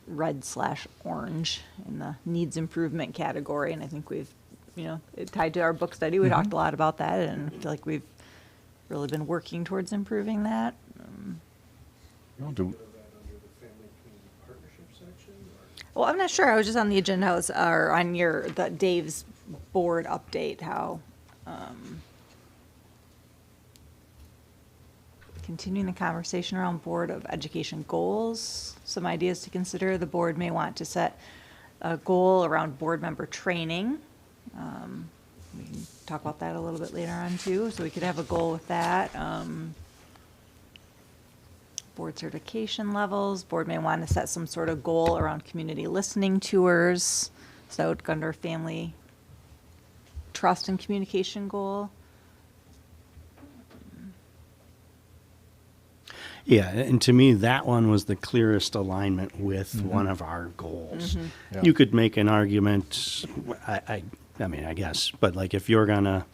red/orange in the needs improvement category, and I think we've, it tied to our book study, we talked a lot about that, and I feel like we've really been working towards improving that. Well, I'm not sure. I was just on the agenda, or on Dave's board update, how continuing the conversation around Board of Education goals, some ideas to consider. The board may want to set a goal around board member training. We can talk about that a little bit later on too, so we could have a goal with that. Board certification levels. Board may want to set some sort of goal around community listening tours. So that would go under family trust and communication goal. Yeah, and to me, that one was the clearest alignment with one of our goals. Yeah. You could make an argument, I mean, I guess, but like if you're gonna,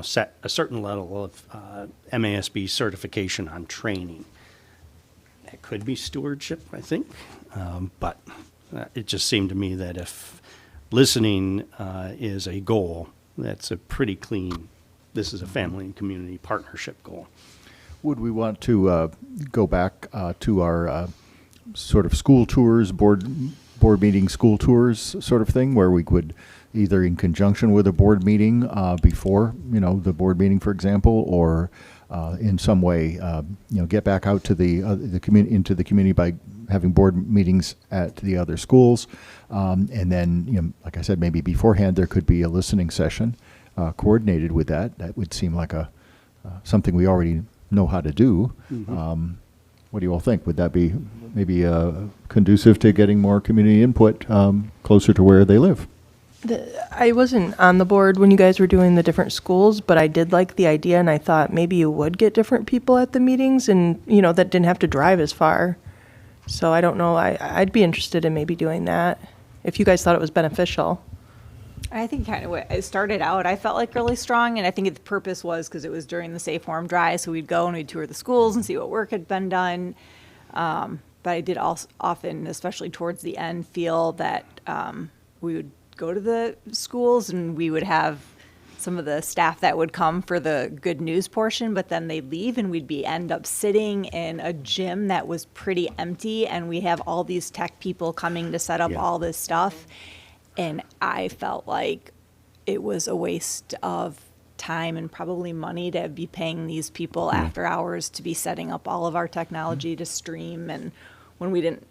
set a certain level of MASB certification on training, that could be stewardship, I think. But it just seemed to me that if listening is a goal, that's a pretty clean, this is a family and community partnership goal. Would we want to go back to our sort of school tours, board meeting school tours sort of thing, where we could either in conjunction with a board meeting before, the board meeting, for example, or in some way, get back out to the community, into the community by having board meetings at the other schools, and then, like I said, maybe beforehand there could be a listening session coordinated with that. That would seem like something we already know how to do. What do you all think? Would that be maybe conducive to getting more community input closer to where they live? I wasn't on the board when you guys were doing the different schools, but I did like the idea, and I thought maybe you would get different people at the meetings, and that didn't have to drive as far. So I don't know. I'd be interested in maybe doing that if you guys thought it was beneficial. I think kind of what it started out, I felt like really strong, and I think the purpose was because it was during the Safe Warm Dry, so we'd go and we'd tour the schools and see what work had been done. But I did also often, especially towards the end, feel that we would go to the schools and we would have some of the staff that would come for the good news portion, but then they'd leave and we'd end up sitting in a gym that was pretty empty, and we have all these tech people coming to set up all this stuff. And I felt like it was a waste of time and probably money to be paying these people after hours to be setting up all of our technology to stream, and when we didn't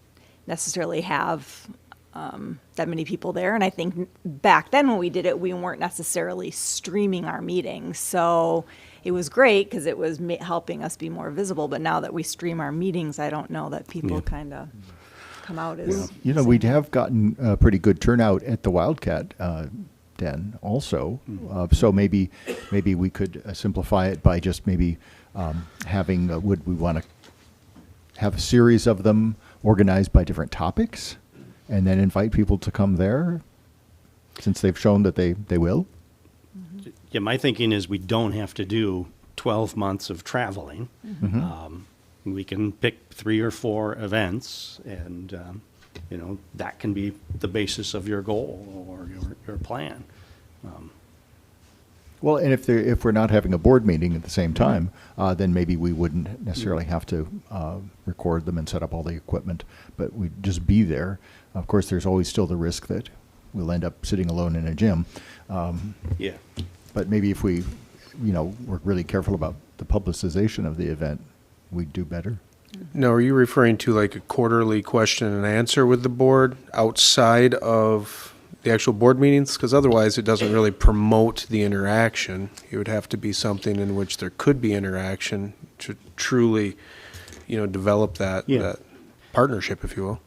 necessarily have that many people there. And I think back then when we did it, we weren't necessarily streaming our meetings. So it was great because it was helping us be more visible. But now that we stream our meetings, I don't know that people kind of come out as. You know, we have gotten a pretty good turnout at the Wildcat Den also. So maybe we could simplify it by just maybe having, would we want to have a series of them organized by different topics and then invite people to come there since they've shown that they will? Yeah, my thinking is we don't have to do 12 months of traveling. We can pick 3 or 4 events, and that can be the basis of your goal or your plan. Well, and if we're not having a board meeting at the same time, then maybe we wouldn't necessarily have to record them and set up all the equipment, but we'd just be there. Of course, there's always still the risk that we'll end up sitting alone in a gym. Yeah. But maybe if we, we're really careful about the publicization of the event, we'd do better. Now, are you referring to like a quarterly question and answer with the board outside of the actual board meetings? Because otherwise it doesn't really promote the interaction. It would have to be something in which there could be interaction to truly, develop that partnership, if you will.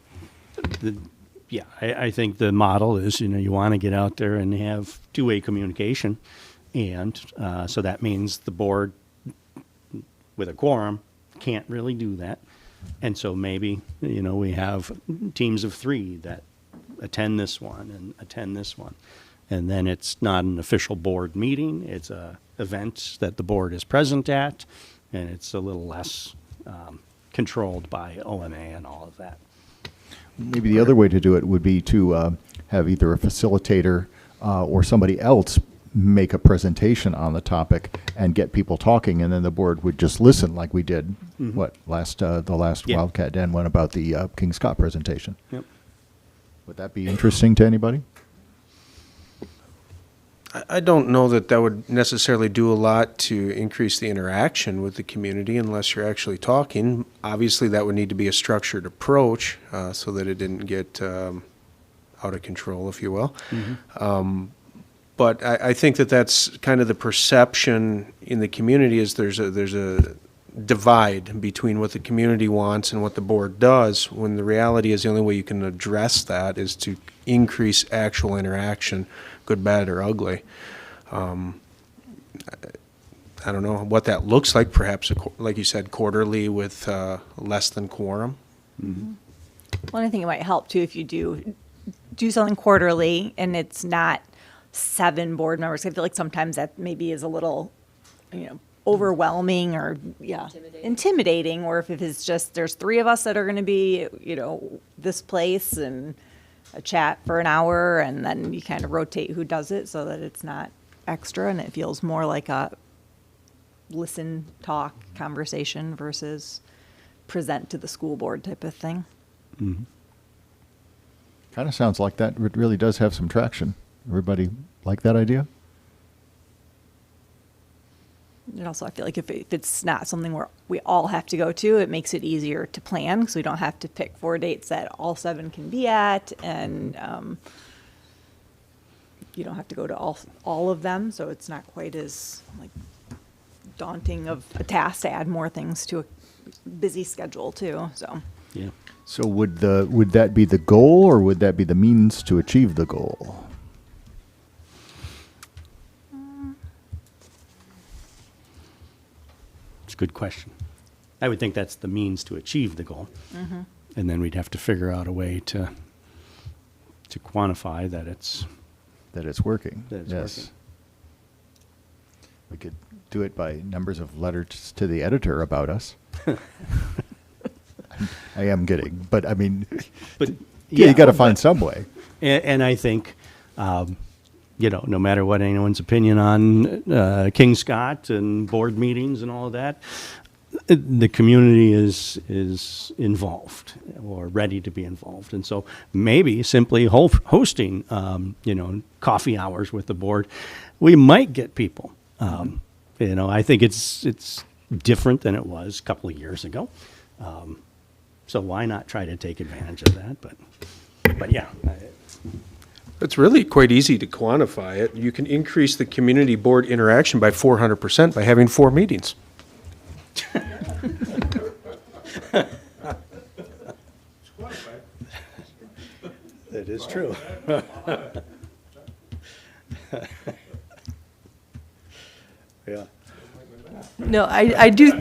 I think the model is, you want to get out there and have two-way communication. And so that means the board with a quorum can't really do that. And so maybe, we have teams of 3 that attend this one and attend this one. And then it's not an official board meeting. It's a event that the board is present at, and it's a little less controlled by OMA and all of that. Maybe the other way to do it would be to have either a facilitator or somebody else make a presentation on the topic and get people talking, and then the board would just listen like we did, the last Wildcat Den one about the King Scott presentation. Yep. Would that be interesting to anybody? I don't know that would necessarily do a lot to increase the interaction with the community unless you're actually talking. Obviously, that would need to be a structured approach so that it didn't get out of control, if you will. But I think that's kind of the perception in the community is there's a divide between what the community wants and what the board does, when the reality is the only way you can address that is to increase actual interaction, good, bad, or ugly. I don't know what that looks like, perhaps, like you said, quarterly with less than quorum. Well, I think it might help too if you do something quarterly and it's not 7 board members. I feel like sometimes that maybe is a little, overwhelming or intimidating. Or if it's just there's 3 of us that are going to be, this place and a chat for an hour, and then you kind of rotate who does it so that it's not extra and it feels more like a listen, talk, conversation versus present to the school board type of thing. Kind of sounds like that. It really does have some traction. Everybody like that idea? And also, I feel like if it's not something where we all have to go to, it makes it easier to plan because we don't have to pick 4 dates that all 7 can be at, and you don't have to go to all of them, so it's not quite as daunting of a task to add more things to a busy schedule too. So Yeah. So would that be the goal, or would that be the means to achieve the goal? It's a good question. I would think that's the means to achieve the goal. And then we'd have to figure out a way to quantify that it's working. That it's Yes. working. We could do it by numbers of letters to the editor about us. I am kidding, but I mean, But you got to find some way. And I think, no matter what anyone's opinion on King Scott and board meetings and all of that, the community is involved or ready to be involved. And so maybe simply hosting, coffee hours with the board, we might get people. I think it's different than it was a couple of years ago. So why not try to take advantage of that? But But yeah, It's really quite easy to quantify it. You can increase the community board interaction by 400% by having 4 meetings. that is true. Yeah. No, I do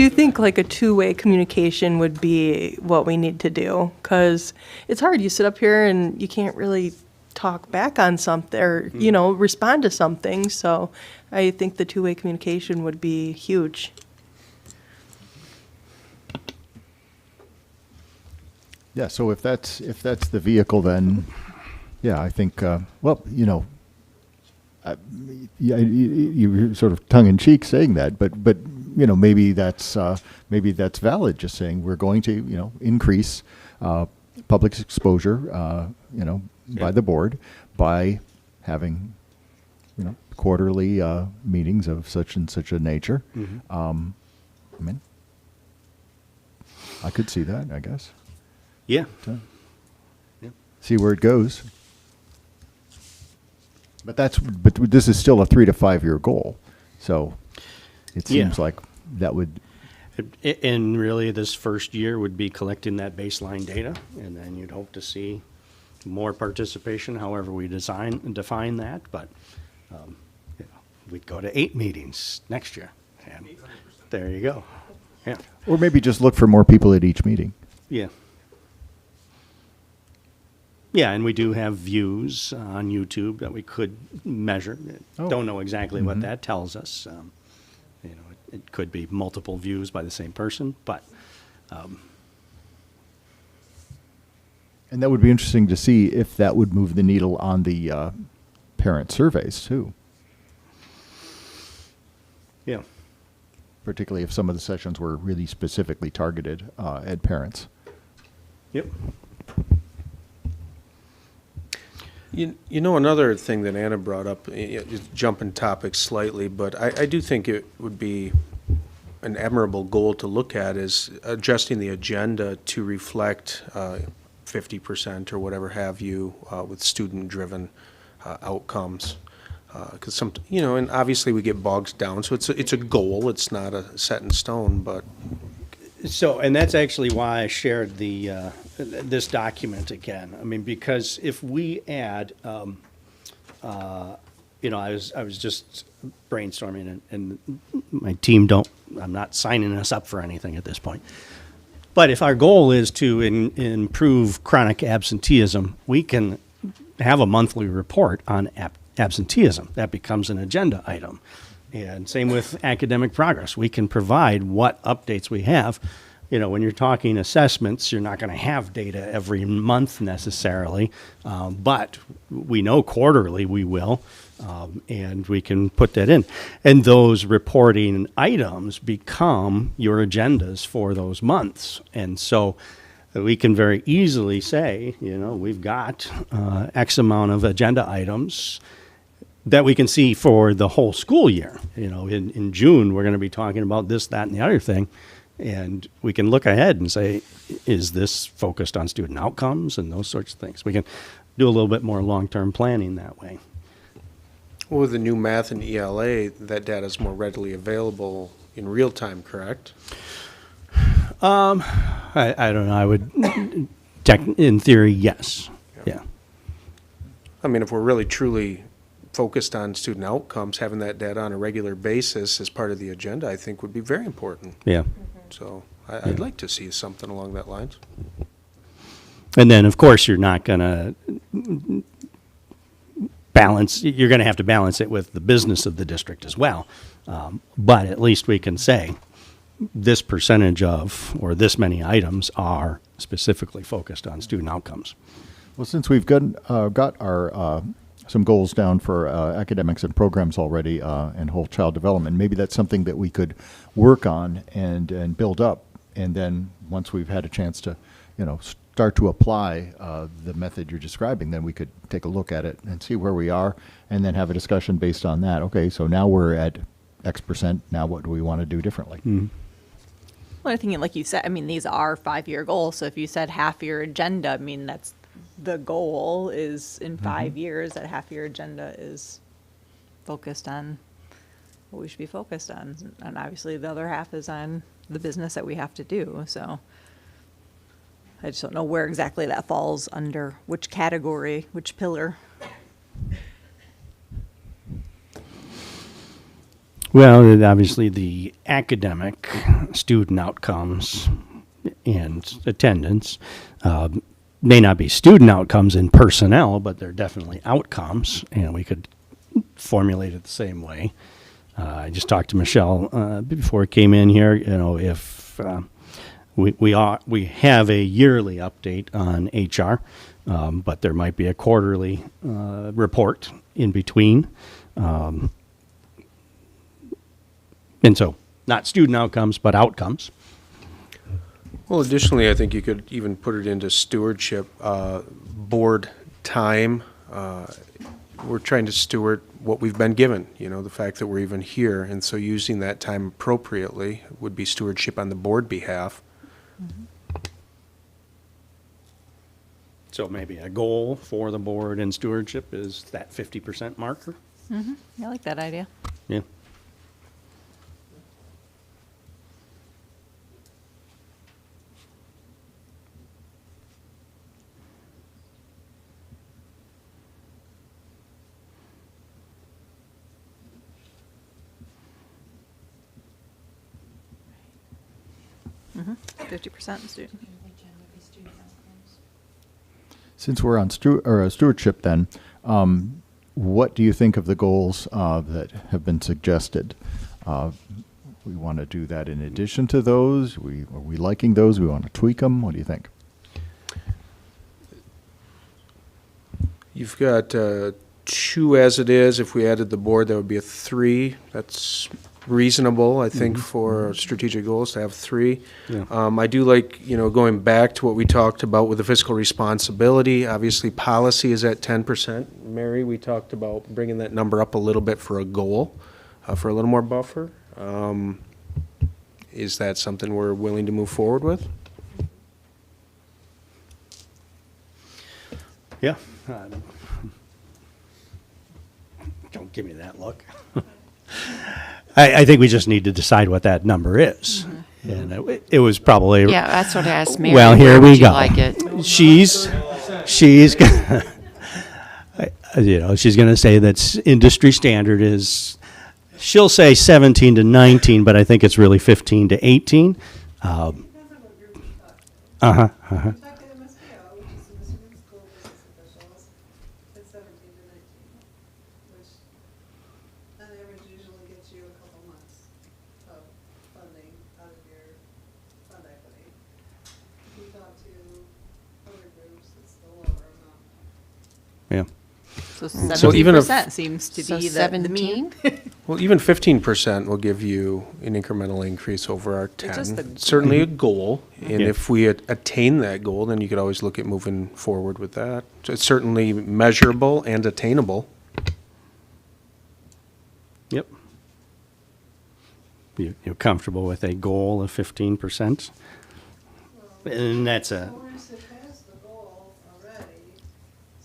think like a two-way communication would be what we need to do, because it's hard. You sit up here and you can't really talk back on something or, respond to something. So I think the two-way communication would be huge. Yeah, so if that's the vehicle, then, yeah, I think, yeah, you're sort of tongue in cheek saying that, but maybe that's valid. Just saying we're going to increase public exposure, by the board by having quarterly meetings of such and such a nature. I mean, I could see that, I guess. Yeah. See where it goes. But this is still a 3 to 5 year goal, so it seems like that would. And really, this first year would be collecting that baseline data, and then you'd hope to see more participation, however we define that. But we'd go to 8 meetings next year, and there you go. Yeah. Or maybe just look for more people at each meeting. Yeah. Yeah, and we do have views on YouTube that we could measure. Don't know exactly what that tells us. It could be multiple views by the same person, but. And that would be interesting to see if that would move the needle on the parent surveys too. Yeah. Particularly if some of the sessions were really specifically targeted at parents. Yep. Another thing that Anna brought up, just jumping topics slightly, but I do think it would be an admirable goal to look at is adjusting the agenda to reflect 50% or whatever have you with student-driven outcomes. Because and obviously we get bogged down, so it's a goal. It's not a set in stone, but. So, and that's actually why I shared this document again. I mean, because if we add, I was just brainstorming, and my team I'm not signing us up for anything at this point. But if our goal is to improve chronic absenteeism, we can have a monthly report on absenteeism. That becomes an agenda item. And same with academic progress. We can provide what updates we have. When you're talking assessments, you're not going to have data every month necessarily, but we know quarterly we will, and we can put that in. And those reporting items become your agendas for those months. And so we can very easily say, we've got X amount of agenda items that we can see for the whole school year. In June, we're going to be talking about this, that, and the other thing. And we can look ahead and say, is this focused on student outcomes and those sorts of things? We can do a little bit more long-term planning that way. Well, with the new math and ELA, that data is more readily available in real time, correct? I don't know. I would, in theory, yes. Yeah. I mean, if we're really truly focused on student outcomes, having that data on a regular basis as part of the agenda, I think would be very important. Yeah. So I'd like to see something along that lines. And then, of course, you're not going to you're going to have to balance it with the business of the district as well. But at least we can say this percentage of, or this many items are specifically focused on student outcomes. Well, since we've got our some goals down for academics and programs already and whole child development, maybe that's something that we could work on and build up. And then once we've had a chance to, start to apply the method you're describing, then we could take a look at it and see where we are and then have a discussion based on that. Okay, so now we're at X percent. Now what do we want to do differently? Mm-hmm. Well, I think, like you said, these are 5-year goals. So if you said half your agenda, that's the goal is in 5 years, that half your agenda is focused on what we should be focused on. And obviously the other half is on the business that we have to do, so. I just don't know where exactly that falls under, which category, which pillar. Well, obviously, the academic student outcomes and attendance may not be student outcomes in personnel, but they're definitely outcomes, and we could formulate it the same way. I just talked to Michelle before I came in here. You know, if we have a yearly update on HR, but there might be a quarterly report in between. And so, not student outcomes, but outcomes. Well, additionally, I think you could even put it into stewardship, board time. We're trying to steward what we've been given, you know, the fact that we're even here. And so using that time appropriately would be stewardship on the board behalf. So maybe a goal for the board and stewardship is that 50% marker? I like that idea. Yeah. Mm-hmm. 50% student. Since we're on stewardship then, what do you think of the goals that have been suggested? We want to do that in addition to those? Are we liking those? We want to tweak them? What do you think? You've got 2 as it is. If we added the board, that would be a 3. That's reasonable, I think, for strategic goals to have 3. Yeah. I do like, you know, going back to what we talked about with the fiscal responsibility. Obviously, policy is at 10%. Mary, we talked about bringing that number up a little bit for a goal, for a little more buffer. Is that something we're willing to move forward with? Yeah. Don't give me that look. I think we just need to decide what that number is. And it was probably. Yeah, that's what I asked Mary. Well, here where would we you go. like it? She's gonna, you know, she's going to say that industry standard is, she'll say 17 to 19, but I think it's really 15 to 18. We talked to MSBO, which is the Michigan School Business Officials, at 17 to 19, which on average usually gets you a couple months of funding out of your fund equity. If we talk to other groups, it's the lower amount. Yeah. So So even if- 17% seems to So be the mean. 17? Well, even 15% will give you an incremental increase over our 10. just the- Certainly a goal, and Yeah. if we attain that goal, then you could always look at moving forward with that. So it's certainly measurable and attainable. Yep. You're comfortable with a goal of 15%? And that's a, We're surpassed the goal already,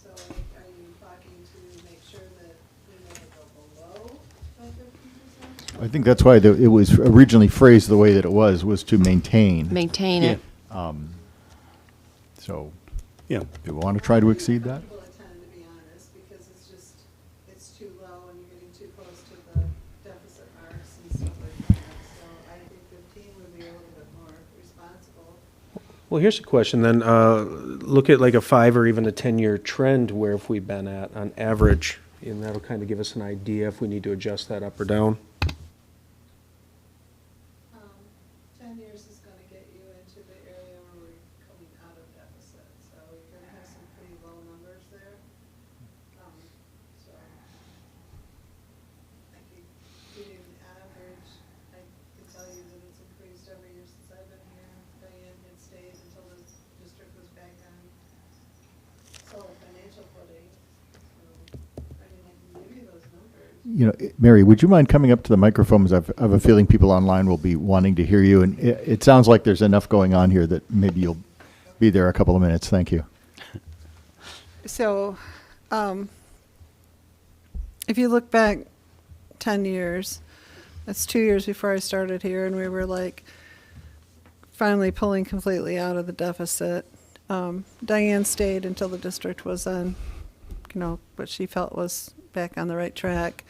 so are you talking to make sure that we never go below that 15%? I think that's why it was originally phrased the way that it was to maintain. Maintain yeah, it. So, yeah. do we want to try to exceed that? People attend, to be honest, because it's too low and you're getting too close to the deficit marks and stuff like that. So I think 15 would be a little bit more responsible. Well, here's a question then. Look at like a 5 or even a 10-year trend, where have we been at on average? And that'll kind of give us an idea if we need to adjust that up or down. 10 years is going to get you into the area where we're coming out of deficit. So you're going to have some pretty low numbers there. So I could give you an average. I can tell you that it's increased every year since I've been here. Diane had stayed until the district was back on solid financial footing. So, I mean, I can give you those numbers. You know, Mary, would you mind coming up to the microphones? I have a feeling people online will be wanting to hear you, and it sounds like there's enough going on here that maybe you'll be there a couple of minutes. Thank you. So, if you look back 10 years, that's 2 years before I started here, and we were like finally pulling completely out of the deficit. Diane stayed until the district was on, what she felt was back on the right track.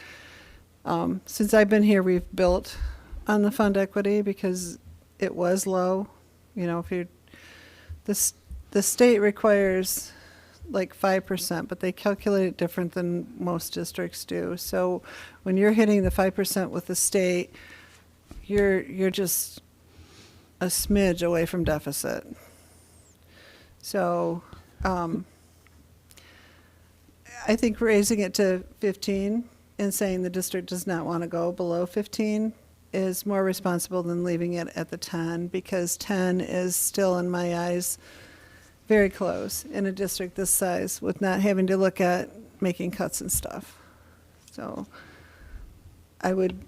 Since I've been here, we've built on the fund equity because it was low. If you, the state requires like 5%, but they calculate it different than most districts do. So when you're hitting the 5% with the state, you're just a smidge away from deficit. So I think raising it to 15 and saying the district does not want to go below 15 is more responsible than leaving it at the 10, because 10 is still, in my eyes, very close in a district this size with not having to look at making cuts and stuff. So I would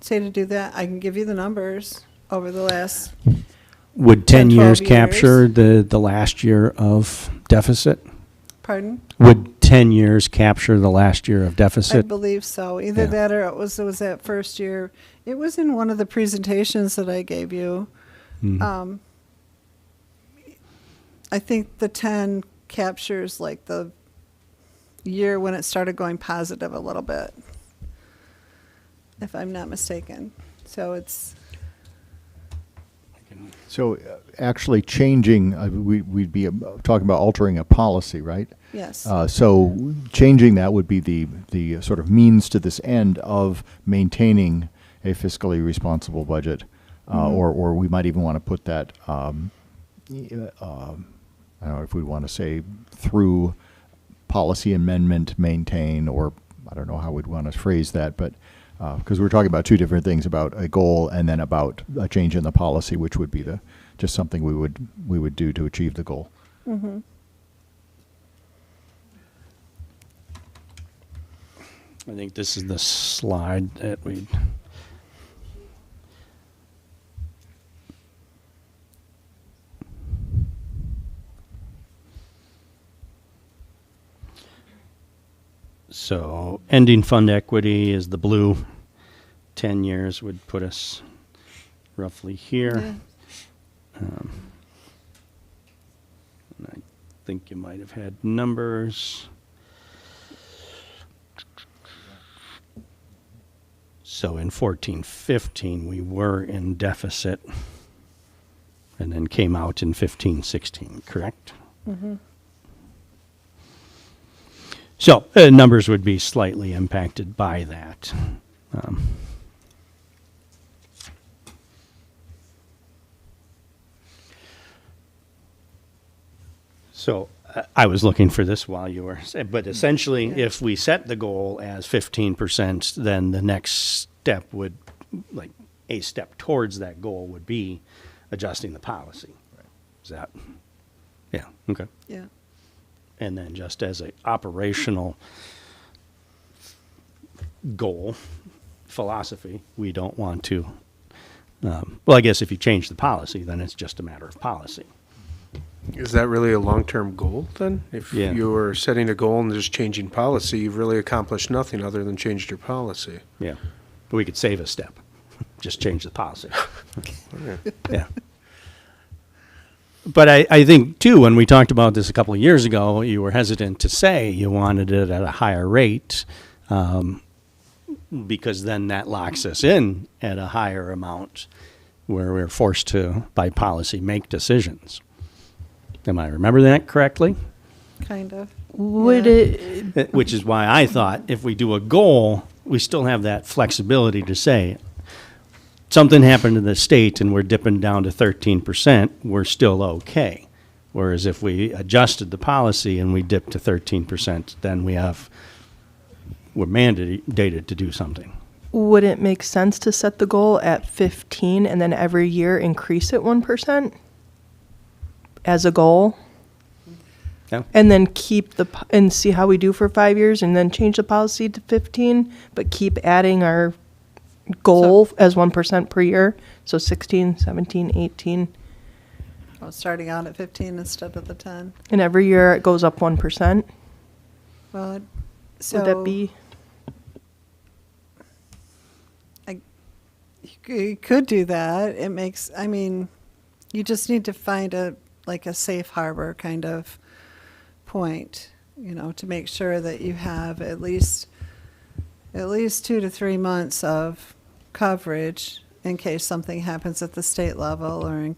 say to do that. I can give you the numbers over the last Would 10, 10 years 12 capture the last year of deficit? Pardon? Would 10 years capture the last year of I deficit? believe so. Either Yeah. that or it was that first year. It was in one of the presentations that I gave you. Mhm. I think the 10 captures like the year when it started going positive a little bit, if I'm not mistaken. So it's, So actually changing, we'd be talking about altering a policy, right? yes. So changing that would be the sort of means to this end of maintaining a fiscally responsible budget, or we might even want to put that. I don't know if we want to say through policy amendment, maintain, or I don't know how we'd want to phrase that, but because we're talking about two different things, about a goal and then about a change in the policy, which would be just something we would do to achieve the goal. Mm-hmm. I think this is the slide that we. So ending fund equity is the blue. 10 years would put us roughly here. Yeah. And I think you might have had numbers. So in 14-15, we were in deficit and then came out in 15-16, correct? Mm-hmm. So numbers would be slightly impacted by that. So I was looking for this while you were, but essentially, if we set the goal as 15%, then the next step would, like a step towards that goal would be adjusting the policy. Right. Is that? Yeah. Okay. Yeah. And then just as a operational goal, philosophy, we don't want to, well, I guess if you change the policy, then it's just a matter of policy. Is that really a long-term goal then? If Yeah. you were setting a goal and just changing policy, you've really accomplished nothing other than changed your policy. Yeah. But we could save a step. Just change the policy. Yeah. But I think, too, when we talked about this a couple of years ago, you were hesitant to say you wanted it at a higher rate because then that locks us in at a higher amount where we're forced to, by policy, make decisions. Am I remembering that correctly? Kind of. Would Yeah. it, Which is why I thought if we do a goal, we still have that flexibility to say, something happened in the state and we're dipping down to 13%, we're still okay. Whereas if we adjusted the policy and we dip to 13%, then we're mandated to do something. would it make sense to set the goal at 15 and then every year increase it 1% as a goal? Yeah. And then and see how we do for 5 years and then change the policy to 15, but keep adding our goal as 1% per year. So 16, 17, 18. starting out at 15 instead of the 10. And every year it goes up 1%. Well, so. Would that be? You could do that. It makes, I mean, you just need to find a safe harbor kind of point, to make sure that you have at least 2 to 3 months of coverage in case something happens at the state level or,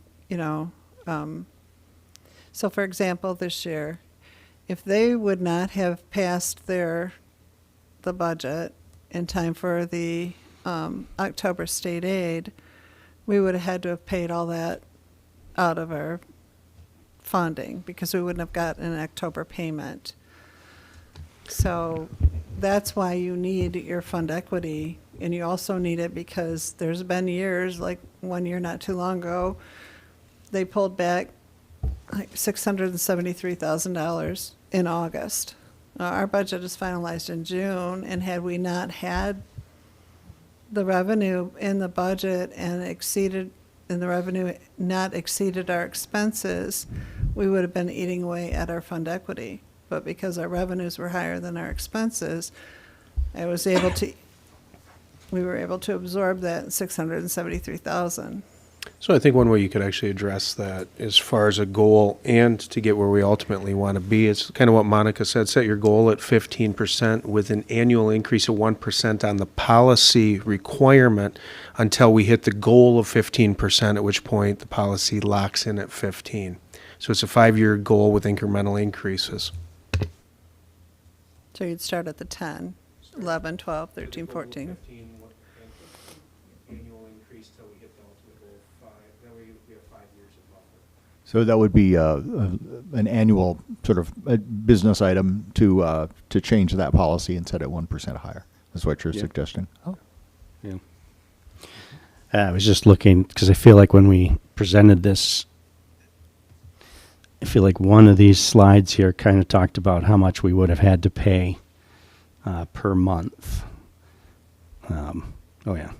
so for example, this year, if they would not have passed the budget in time for the October state aid, we would have had to have paid all that out of our funding because we wouldn't have gotten an October payment. So that's why you need your fund equity, and you also need it because there's been years, like 1 year not too long ago, they pulled back like $673,000 in August. Our budget is finalized in June, and had we not had the revenue in the budget and the revenue not exceeded our expenses, we would have been eating away at our fund equity. But because our revenues were higher than our expenses, we were able to absorb that $673,000. So I think one way you could actually address that as far as a goal and to get where we ultimately want to be is kind of what Monica said. Set your goal at 15% with an annual increase of 1% on the policy requirement until we hit the goal of 15%, at which point the policy locks in at 15. So it's a 5-year goal with incremental increases. So you'd start at the 10, 11, 12, 13, 14. Annual increase till we hit the ultimate goal of 5. Then we have 5 years of buffer. So that would be an annual sort of a business item to change that policy and set it 1% higher. That's what you're suggesting. Oh. Yeah. I was just looking because I feel like when we presented this, I feel like one of these slides here kind of talked about how much we would have had to pay per month. Oh yeah.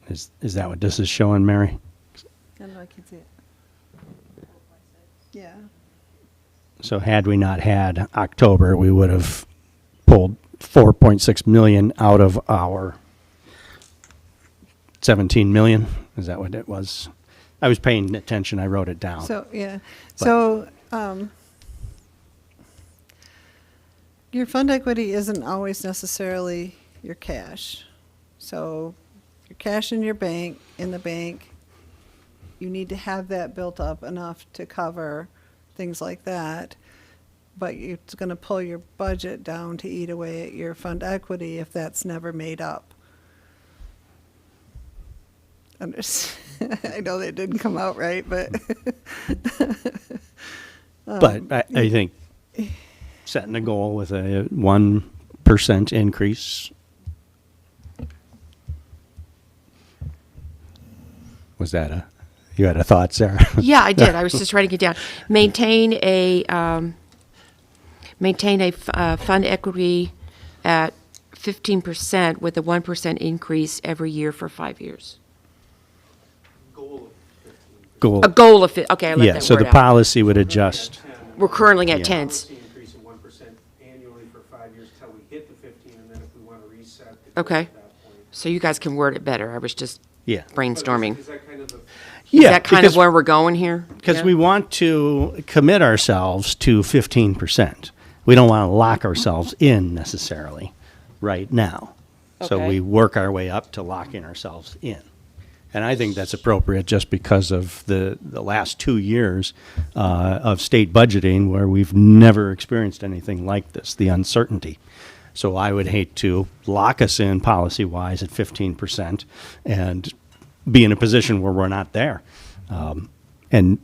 Is that what this is showing, Mary? I know I can see it. Yeah. So had we not had October, we would have pulled 4.6 million out of our 17 million. Is that what it was? I was paying attention. I wrote it down. So, yeah. But- So, your fund equity isn't always necessarily your cash. So, your cash in the bank, you need to have that built up enough to cover things like that. But it's going to pull your budget down to eat away at your fund equity if that's never made up. I know that didn't come out right, but. But I think setting a goal with a 1% increase. Was that you had a thought, Sarah? Yeah, I did. I was just writing it down. Maintain a fund equity at 15% with a 1% increase every year for 5 years. Goal. A goal of it. Okay, I let Yeah, that so word the out. policy would adjust. We're currently at Yeah. tens. Policy increase of 1% annually for 5 years till we hit the 15, and then if we want to reset the goal Okay. at that point. So you guys can word it better. I was just Yeah. brainstorming. Is that kind of the Is that kind of where we're going here? Because Yeah? we want to commit ourselves to 15%. We don't want to lock ourselves in necessarily right now. So Okay. we work our way up to locking ourselves in. And I think that's appropriate just because of the last 2 years of state budgeting where we've never experienced anything like this, the uncertainty. So I would hate to lock us in policy-wise at 15% and be in a position where we're not there. And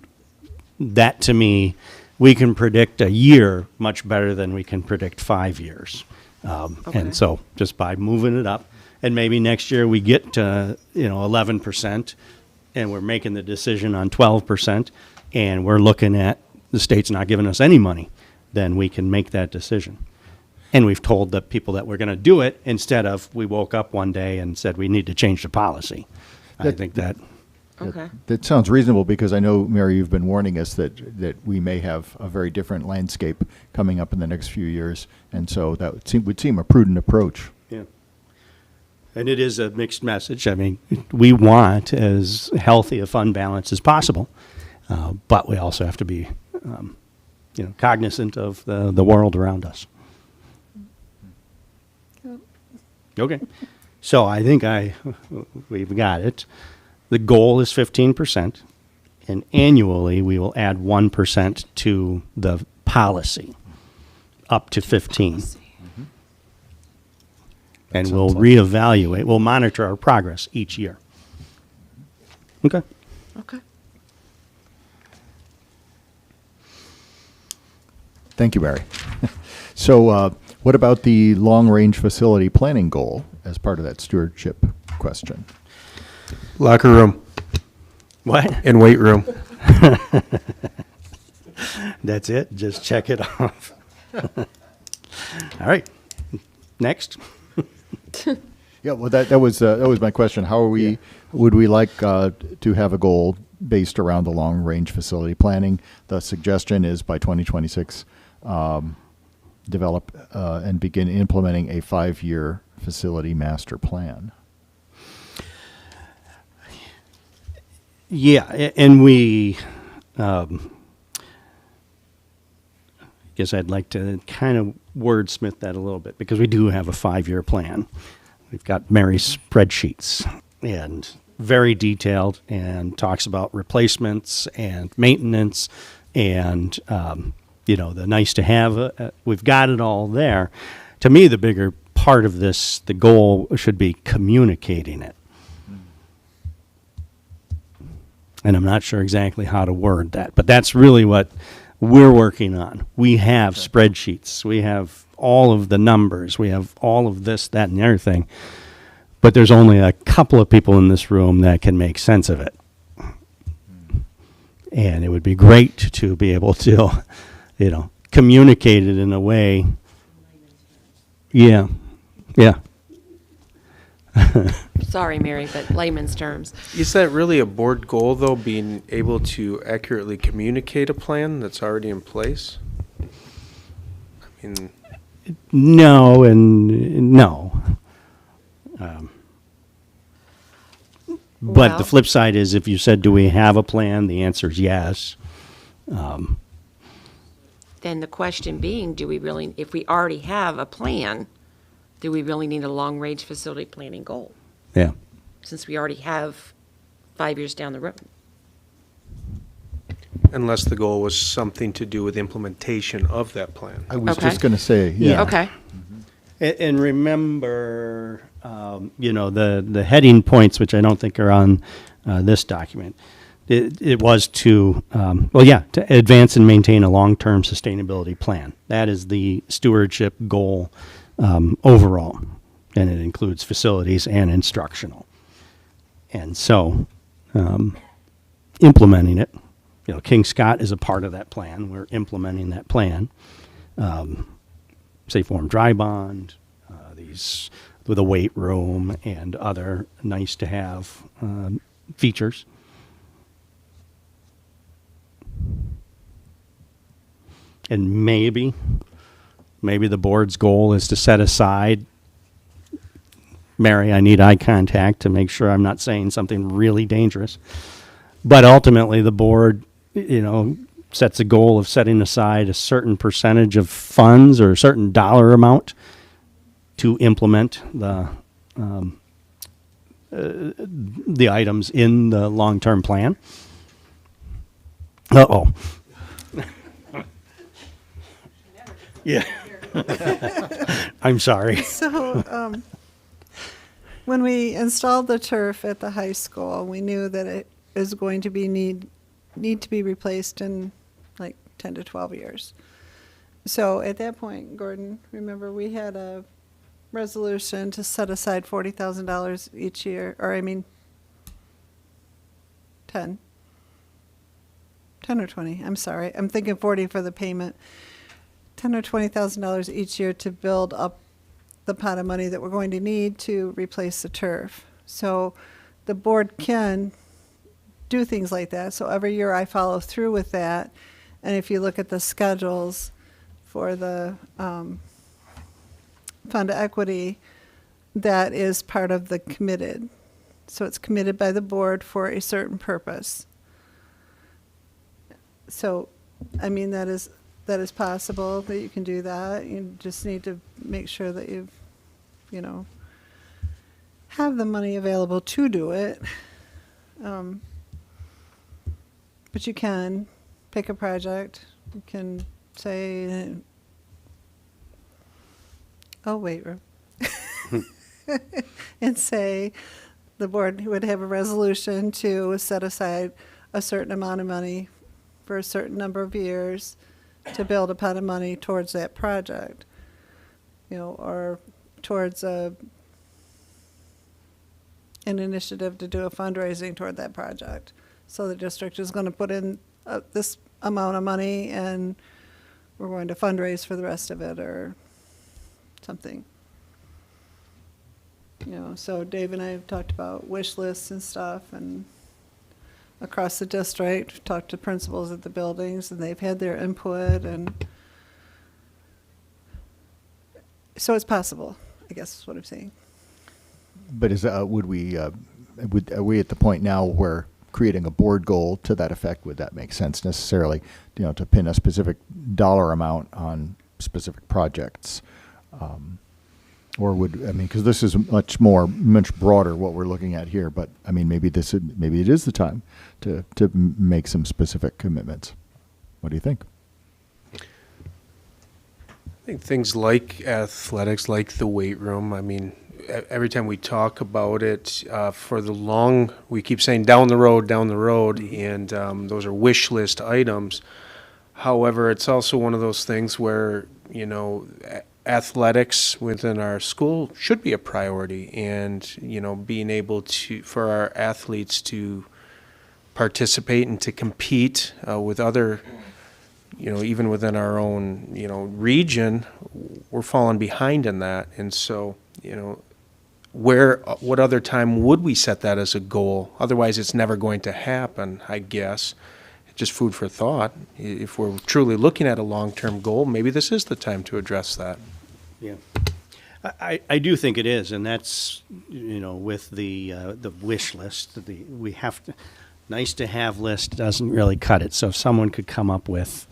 that, to me, we can predict a year much better than we can predict 5 years. And so just by moving it up, and maybe next year we get to 11%, and we're making the decision on 12%, and we're looking at the state's not giving us any money, then we can make that decision. And we've told the people that we're going to do it instead of we woke up one day and said we need to change the policy. I think that Okay. That sounds reasonable, because I know, Mary, you've been warning us that we may have a very different landscape coming up in the next few years, and so that would seem a prudent approach. Yeah. And it is a mixed message. I mean, we want as healthy a fund balance as possible, but we also have to be, cognizant of the world around us. Okay. So I think we've got it. The goal is 15%, and annually we will add 1% to the policy, up to 15. And we'll sounds like- reevaluate, we'll monitor our progress each year. Okay. Okay. Thank you, Mary. So what about the long-range facility planning goal as part of that stewardship question? Locker room What? and weight room. That's it? Just check it off. All right. Next. Yeah, well, that was my question. How are we? Yeah. Would we like to have a goal based around the long-range facility planning? The suggestion is by 2026, develop and begin implementing a 5-year facility master plan. Yeah, and we, guess I'd like to kind of wordsmith that a little bit, because we do have a 5-year plan. We've got Mary's spreadsheets, and very detailed, and talks about replacements and maintenance and, the nice to have. We've got it all there. To me, the bigger part of this, the goal should be communicating it. And I'm not sure exactly how to word that, but that's really what we're working on. We have spreadsheets. We have all of the numbers. We have all of this, that, and the other thing. But there's only a couple of people in this room that can make sense of it. And it would be great to be able to, communicate it in a way. Yeah. Yeah. Sorry, Mary, but layman's terms. Is that really a board goal, though, being able to accurately communicate a plan that's already in place? I mean, No and no. But Well- the flip side is, if you said, do we have a plan? The answer is yes. Then the question being, if we already have a plan, do we really need a long-range facility planning goal? Yeah. Since we already have 5 years down the road. unless the goal was something to do with implementation of that plan. I was Okay. just going to say, yeah. Okay. And remember, the heading points, which I don't think are on this document. It was to advance and maintain a long-term sustainability plan. That is the stewardship goal overall, and it includes facilities and instructional. And so, implementing it, King Scott is a part of that plan. We're implementing that plan. Safe Form Dry Bond, these with a weight room and other nice-to-have features. And maybe the board's goal is to set aside, Mary, I need eye contact to make sure I'm not saying something really dangerous. But ultimately, the board, sets a goal of setting aside a certain percentage of funds or a certain dollar amount to implement the items in the long-term plan. Uh-oh. Yeah. I'm sorry. So, when we installed the turf at the high school, we knew that it is going to be need to be replaced in like 10 to 12 years. So at that point, Gordon, remember we had a resolution to set aside $40,000 each year, 10 or 20, I'm sorry. I'm thinking 40 for the payment. $10,000 or $20,000 each year to build up the pot of money that we're going to need to replace the turf. So the board can do things like that. So every year I follow through with that. And if you look at the schedules for the fund equity, that is part of the committed. So it's committed by the board for a certain purpose. So, I mean, that is possible that you can do that. You just need to make sure that you have the money available to do it. But you can pick a project. You can say, oh, wait, and say the board would have a resolution to set aside a certain amount of money for a certain number of years to build a pot of money towards that project, or towards an initiative to do a fundraising toward that project. So the district is going to put in this amount of money and we're going to fundraise for the rest of it or something. So Dave and I have talked about wish lists and stuff, and across the district, talked to principals at the buildings, and they've had their input, and so it's possible, I guess is what I'm saying. But are we at the point now where creating a board goal to that effect, would that make sense necessarily, to pin a specific dollar amount on specific projects? Because this is much broader what we're looking at here, but I mean, maybe it is the time to make some specific commitments. What do you think? I think things like athletics, like the weight room, I mean, every time we talk about it, we keep saying down the road, and those are wish list items. However, it's also one of those things where, athletics within our school should be a priority, and being able for our athletes to participate and to compete with other, even within our own region, we're falling behind in that. And so what other time would we set that as a goal? Otherwise it's never going to happen, I guess. Just food for thought. If we're truly looking at a long-term goal, maybe this is the time to address that. Yeah, I do think it is, and that's with the wish list. We have to nice to have list doesn't really cut it. So if someone could come up with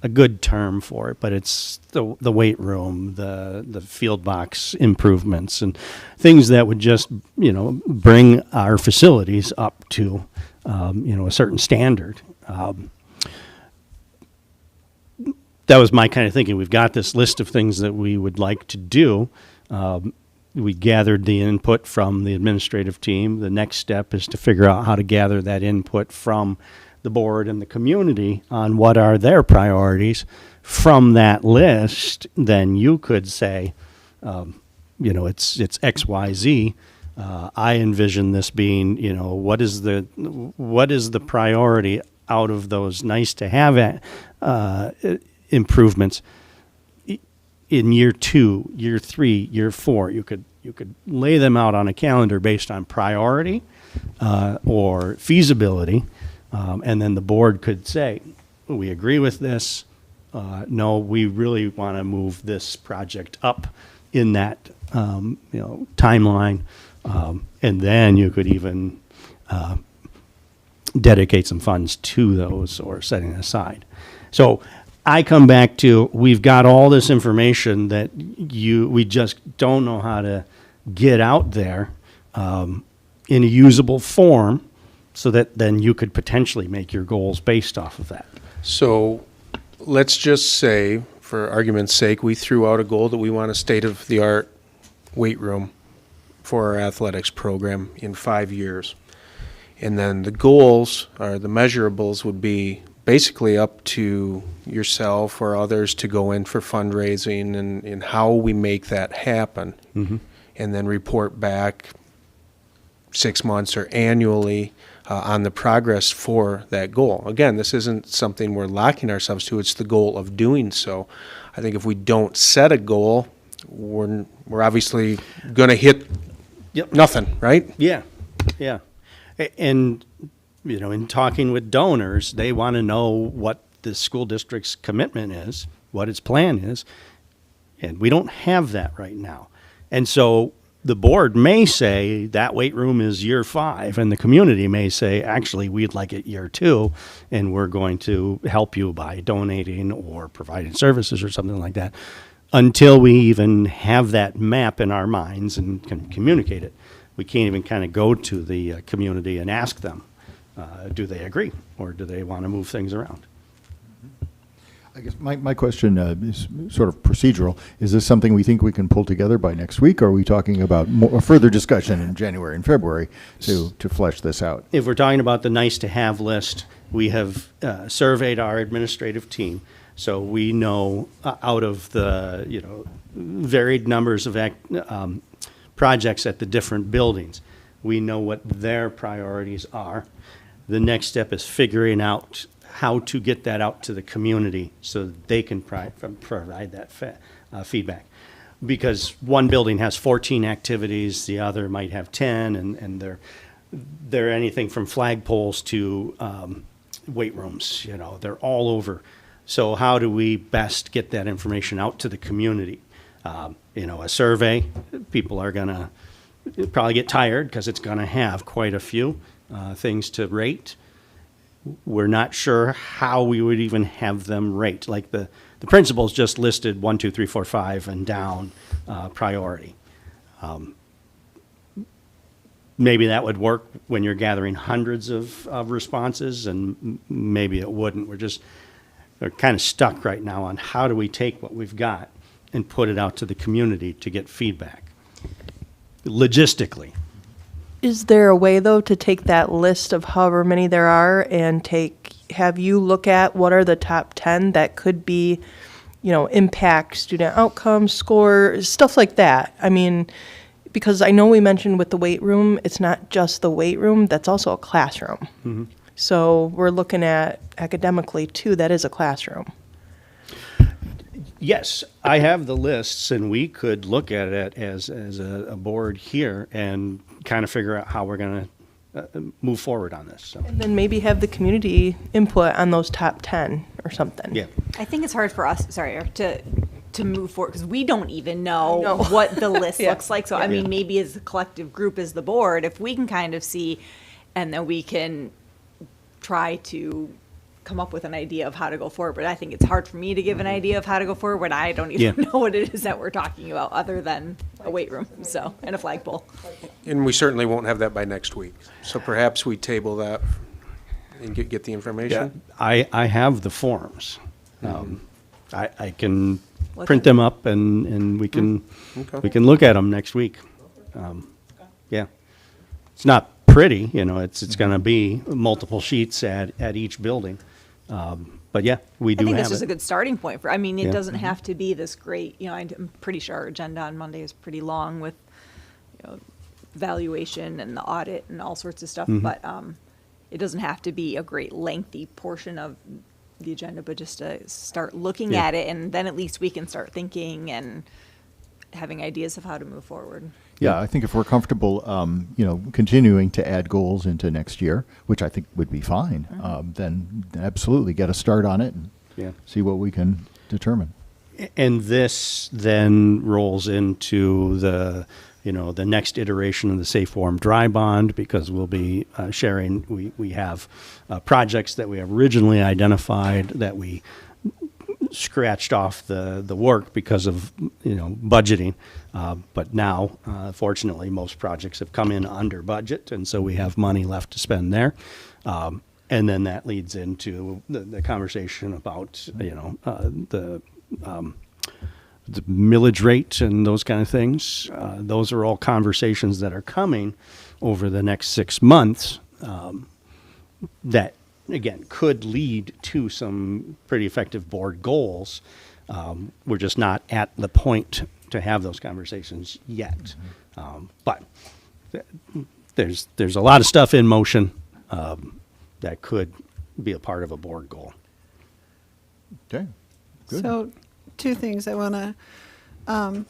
a good term for it, but it's the weight room, the field box improvements, and things that would just bring our facilities up to a certain standard. That was my kind of thinking. We've got this list of things that we would like to do. We gathered the input from the administrative team. The next step is to figure out how to gather that input from the board and the community on what are their priorities. From that list, then you could say, it's X, Y, Z. I envision this being, what is the priority out of those nice to have improvements in year 2, year 3, year 4. You could lay them out on a calendar based on priority or feasibility, and then the board could say, we agree with this. No, we really want to move this project up in that timeline, and then you could even dedicate some funds to those or setting it aside. So I come back to, we've got all this information that we just don't know how to get out there in a usable form so that then you could potentially make your goals based off of that. So let's just say, for argument's sake, we threw out a goal that we want a state-of-the-art weight room for our athletics program in 5 years. And then the goals, or the measurables, would be basically up to yourself or others to go in for fundraising and how we make that happen. Mm-hmm. And then report back 6 months or annually on the progress for that goal. Again, this isn't something we're locking ourselves to. It's the goal of doing so. I think if we don't set a goal, we're obviously going to hit nothing, right? Yeah, yeah. And in talking with donors, they want to know what the school district's commitment is, what its plan is, and we don't have that right now. And so the board may say that weight room is year 5, and the community may say, actually, we'd like it year 2, and we're going to help you by donating or providing services or something like that. Until we even have that map in our minds and can communicate it, we can't even kind of go to the community and ask them, do they agree, or do they want to move things around? I guess my question is sort of procedural. Is this something we think we can pull together by next week, or are we talking about a further discussion in January and February to flesh this out? If we're talking about the nice-to-have list, we have surveyed our administrative team, so we know out of the varied numbers of projects at the different buildings, we know what their priorities are. The next step is figuring out how to get that out to the community so that they can provide that feedback. Because one building has 14 activities, the other might have 10, and they're anything from flagpoles to weight rooms, they're all over. So how do we best get that information out to the community? A survey, people are gonna probably get tired because it's gonna have quite a few things to rate. We're not sure how we would even have them rate. Like the principals just listed 1, 2, 3, 4, 5 and down priority. Maybe that would work when you're gathering hundreds of responses, and maybe it wouldn't. We're kind of stuck right now on how do we take what we've got and put it out to the community to get feedback. Logistically. Is there a way, though, to take that list of however many there are and have you look at what are the top 10 that could be, impact student outcomes, score, stuff like that? I mean, because I know we mentioned with the weight room, it's not just the weight room, that's also a classroom. Mm-hmm. So we're looking at academically, too, that is a classroom. Yes, I have the lists, and we could look at it as a board here and kind of figure out how we're going to move forward on this. So. And then maybe have the community input on those top 10 or something. Yeah. I think it's hard for us, to move forward because we don't even know what the list looks like. So, I mean, maybe as a collective group, as the board, if we can kind of see, and then we can try to come up with an idea of how to go forward. But I think it's hard for me to give an idea of how to go forward when I don't even know what it is that we're talking about other than a weight room and a flagpole. And we certainly won't have that by next week. So perhaps we table that and get the information. Yeah, I have the forms. I can print them up and we can look at them next week. Yeah, it's not pretty, it's going to be multiple sheets at each building. But yeah, we do have it. I think this is a good starting point it doesn't have to be this great, I'm pretty sure our agenda on Monday is pretty long with, valuation and the audit and all sorts of stuff, but it doesn't have to be a great lengthy portion of the agenda, but just to start looking at it, and then at least we can start thinking and having ideas of how to move forward. Yeah, I think if we're comfortable, continuing to add goals into next year, which I think would be fine, then absolutely get a start on it and see what we can determine. And this then rolls into the next iteration of the Safe Warm Dry Bond, because we'll be sharing, we have projects that we originally identified that we scratched off the work because of budgeting, but now fortunately most projects have come in under budget, and so we have money left to spend there, and then that leads into the conversation about the millage rate and those kind of things. Those are all conversations that are coming over the next 6 months that again, could lead to some pretty effective board goals. We're just not at the point to have those conversations yet. But there's a lot of stuff in motion that could be a part of a board goal. Okay, good. So, 2 things I want to,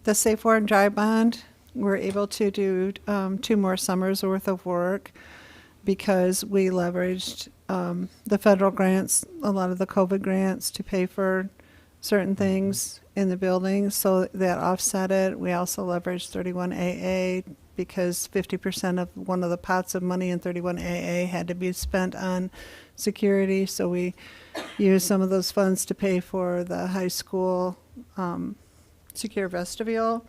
the Safe Warm Dry Bond, we're able to do 2 more summers worth of work. because we leveraged the federal grants, a lot of the COVID grants to pay for certain things in the building, so that offset it. We also leveraged 31AA because 50% of one of the pots of money in 31AA had to be spent on security, so we used some of those funds to pay for the high school secure vestibule.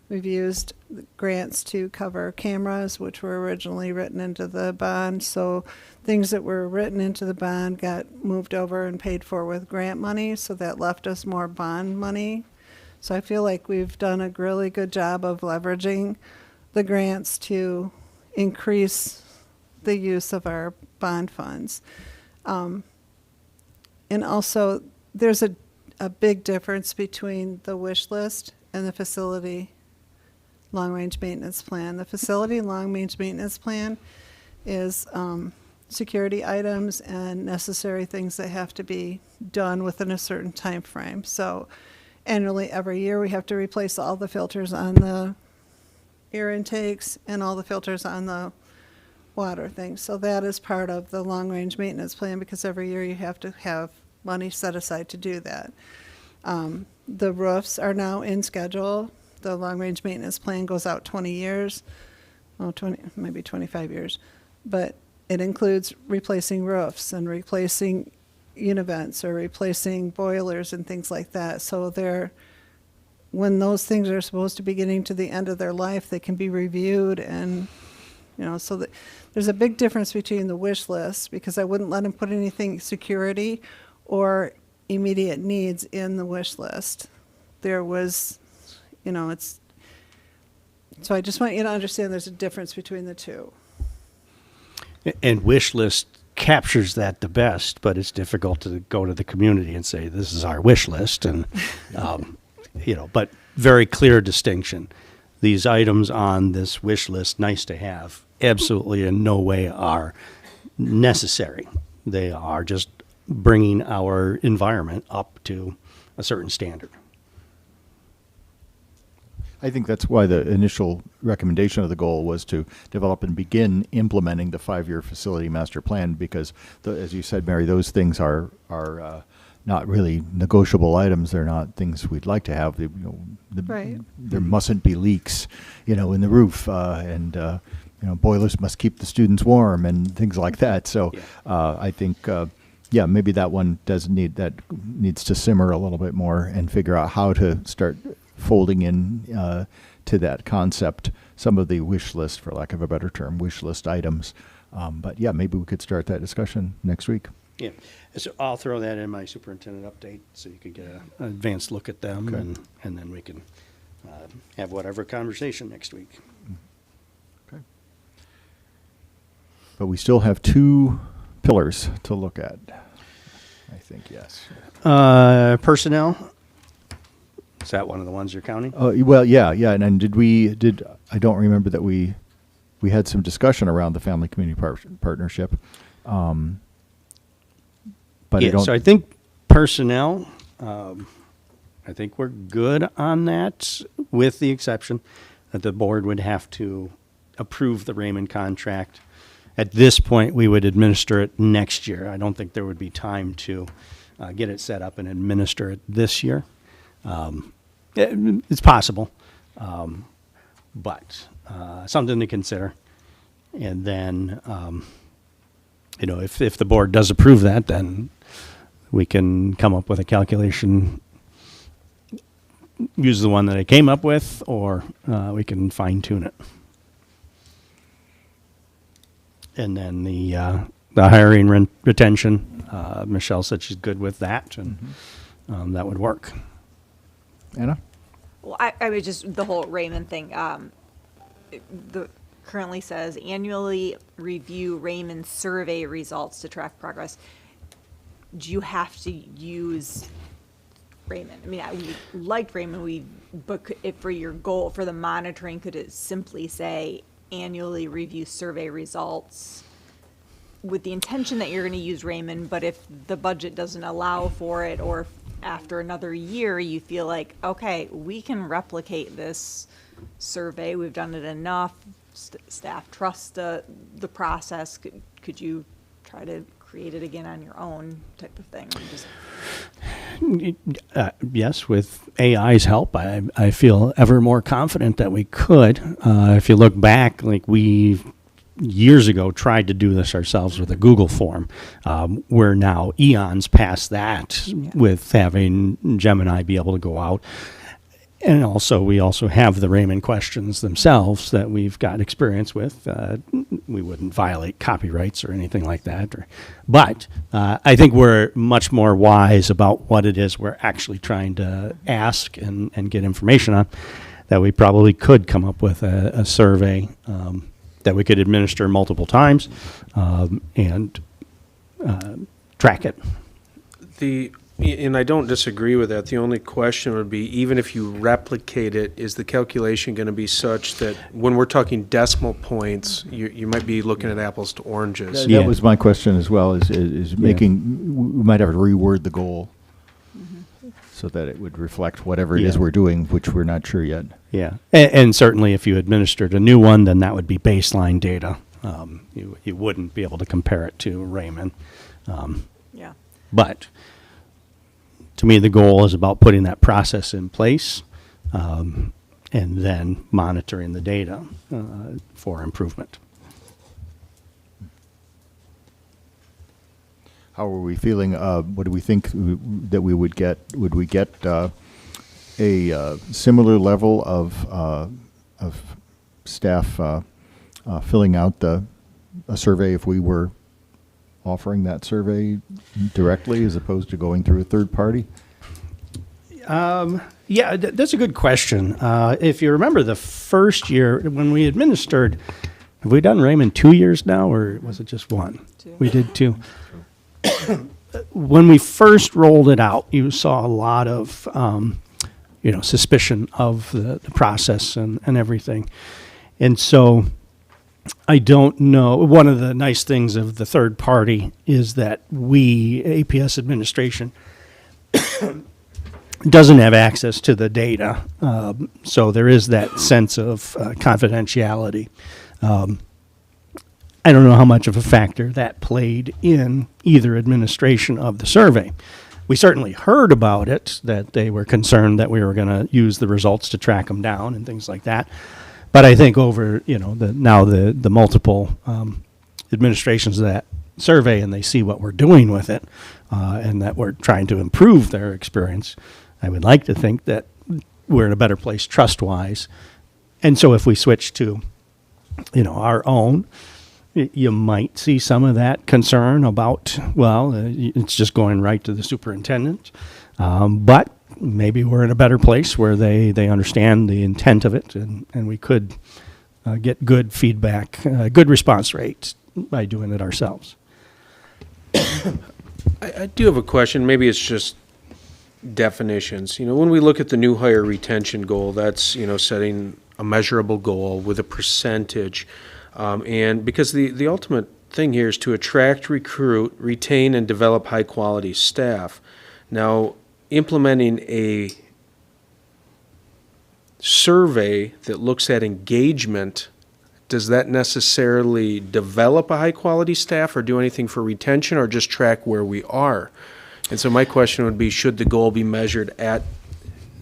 We've used grants to cover cameras, which were originally written into the bond. So things that were written into the bond got moved over and paid for with grant money. So that left us more bond money. So I feel like we've done a really good job of leveraging the grants to increase the use of our bond funds. And also, there's a big difference between the wish list and the facility long-range maintenance plan. The facility long-range maintenance plan is security items and necessary things that have to be done within a certain time frame. So annually, every year, we have to replace all the filters on the air intakes and all the filters on the water things. So that is part of the long-range maintenance plan, because every year you have to have money set aside to do that. The roofs are now in schedule. The long-range maintenance plan goes out 20 years, well, 20, maybe 25 years, but it includes replacing roofs and replacing univents or replacing boilers and things like that. So when those things are supposed to be getting to the end of their life, they can be reviewed, and so there's a big difference between the wish list, because I wouldn't let them put anything security or immediate needs in the wish list. There was, so I just want you to understand there's a difference between the two. And wish list captures that the best, but it's difficult to go to the community and say, this is our wish list. And, but very clear distinction. These items on this wish list, nice to have, absolutely in no way are necessary. They are just bringing our environment up to a certain standard. I think that's why the initial recommendation of the goal was to develop and begin implementing the 5-year facility master plan, because, as you said, Mary, those things are not really negotiable items. They're not things we'd like to have. Right. There mustn't be leaks, in the roof, and boilers must keep the students warm and things like that. So I think, maybe that one needs to simmer a little bit more and figure out how to start folding in to that concept some of the wish list, for lack of a better term, wish list items. But maybe we could start that discussion next week. Yeah, so I'll throw that in my superintendent update so you could get an advanced look at them, Okay. and then we can have whatever conversation next week. Okay. But we still have 2 pillars to look at, I think, yes. Personnel. Is that one of the ones you're counting? Well, yeah, and I don't remember that we had some discussion around the family community partnership. But yeah, so I think personnel, I think we're good on that, with the exception that the board would have to approve the Raymond contract. At this point, we would administer it next year. I don't think there would be time to get it set up and administer it this year. It's possible, but something to consider. And then, if the board does approve that, then we can come up with a calculation, use the one that I came up with, or we can fine tune it. And then the hiring retention, Michelle said she's good with that, and that would work. Anna? Well, I would just, the whole Raymond thing, currently says annually review Raymond survey results to track progress. Do you have to use Raymond? I mean, we liked Raymond, but if for your goal, for the monitoring, could it simply say annually review survey results with the intention that you're going to use Raymond, but if the budget doesn't allow for it, or if after another year you feel like, okay, we can replicate this survey, we've done it enough, staff trust the process? Could you try to create it again on your own type of thing? Yes, with AI's help, I feel ever more confident that we could. If you look back, like we years ago tried to do this ourselves with a Google form. We're now eons past that with having Gemini be able to go out. And also, we also have the Raymond questions themselves that we've got experience with. We wouldn't violate copyrights or anything like that. But I think we're much more wise about what it is we're actually trying to ask and get information on, that we probably could come up with a survey that we could administer multiple times and track it. And I don't disagree with that. The only question would be, even if you replicate it, is the calculation going to be such that when we're talking decimal points, you might be looking at apples to oranges? That was my question as well, is making, we might have to reword the goal so that it would reflect whatever it is we're doing, which we're not sure yet. Yeah, and certainly if you administered a new one, then that would be baseline data. You wouldn't be able to compare it to Raymond. Yeah. But to me, the goal is about putting that process in place and then monitoring the data for improvement. How are we feeling? What do we think that we would get? Would we get a similar level of staff filling out a survey if we were offering that survey directly as opposed to going through a third party? Yeah, that's a good question. If you remember the first year when we administered, have we done Raymond 2 years now, or was it just one? 2. We did 2. When we first rolled it out, you saw a lot of, suspicion of the process and everything. And so I don't know. One of the nice things of the third party is that we, APS administration, doesn't have access to the data. So there is that sense of confidentiality. I don't know how much of a factor that played in either administration of the survey. We certainly heard about it, that they were concerned that we were going to use the results to track them down and things like that. But I think over, the multiple administrations of that survey, and they see what we're doing with it, and that we're trying to improve their experience, I would like to think that we're in a better place trust-wise. And so if we switch to, our own, you might see some of that concern about, it's just going right to the superintendent. But maybe we're in a better place where they understand the intent of it, and we could get good feedback, good response rates by doing it ourselves. I do have a question. Maybe it's just definitions. When we look at the new hire retention goal, that's, setting a measurable goal with a percentage. And because the ultimate thing here is to attract, recruit, retain, and develop high-quality staff. Now, implementing a survey that looks at engagement, does that necessarily develop a high-quality staff or do anything for retention, or just track where we are? And so my question would be, should the goal be measured at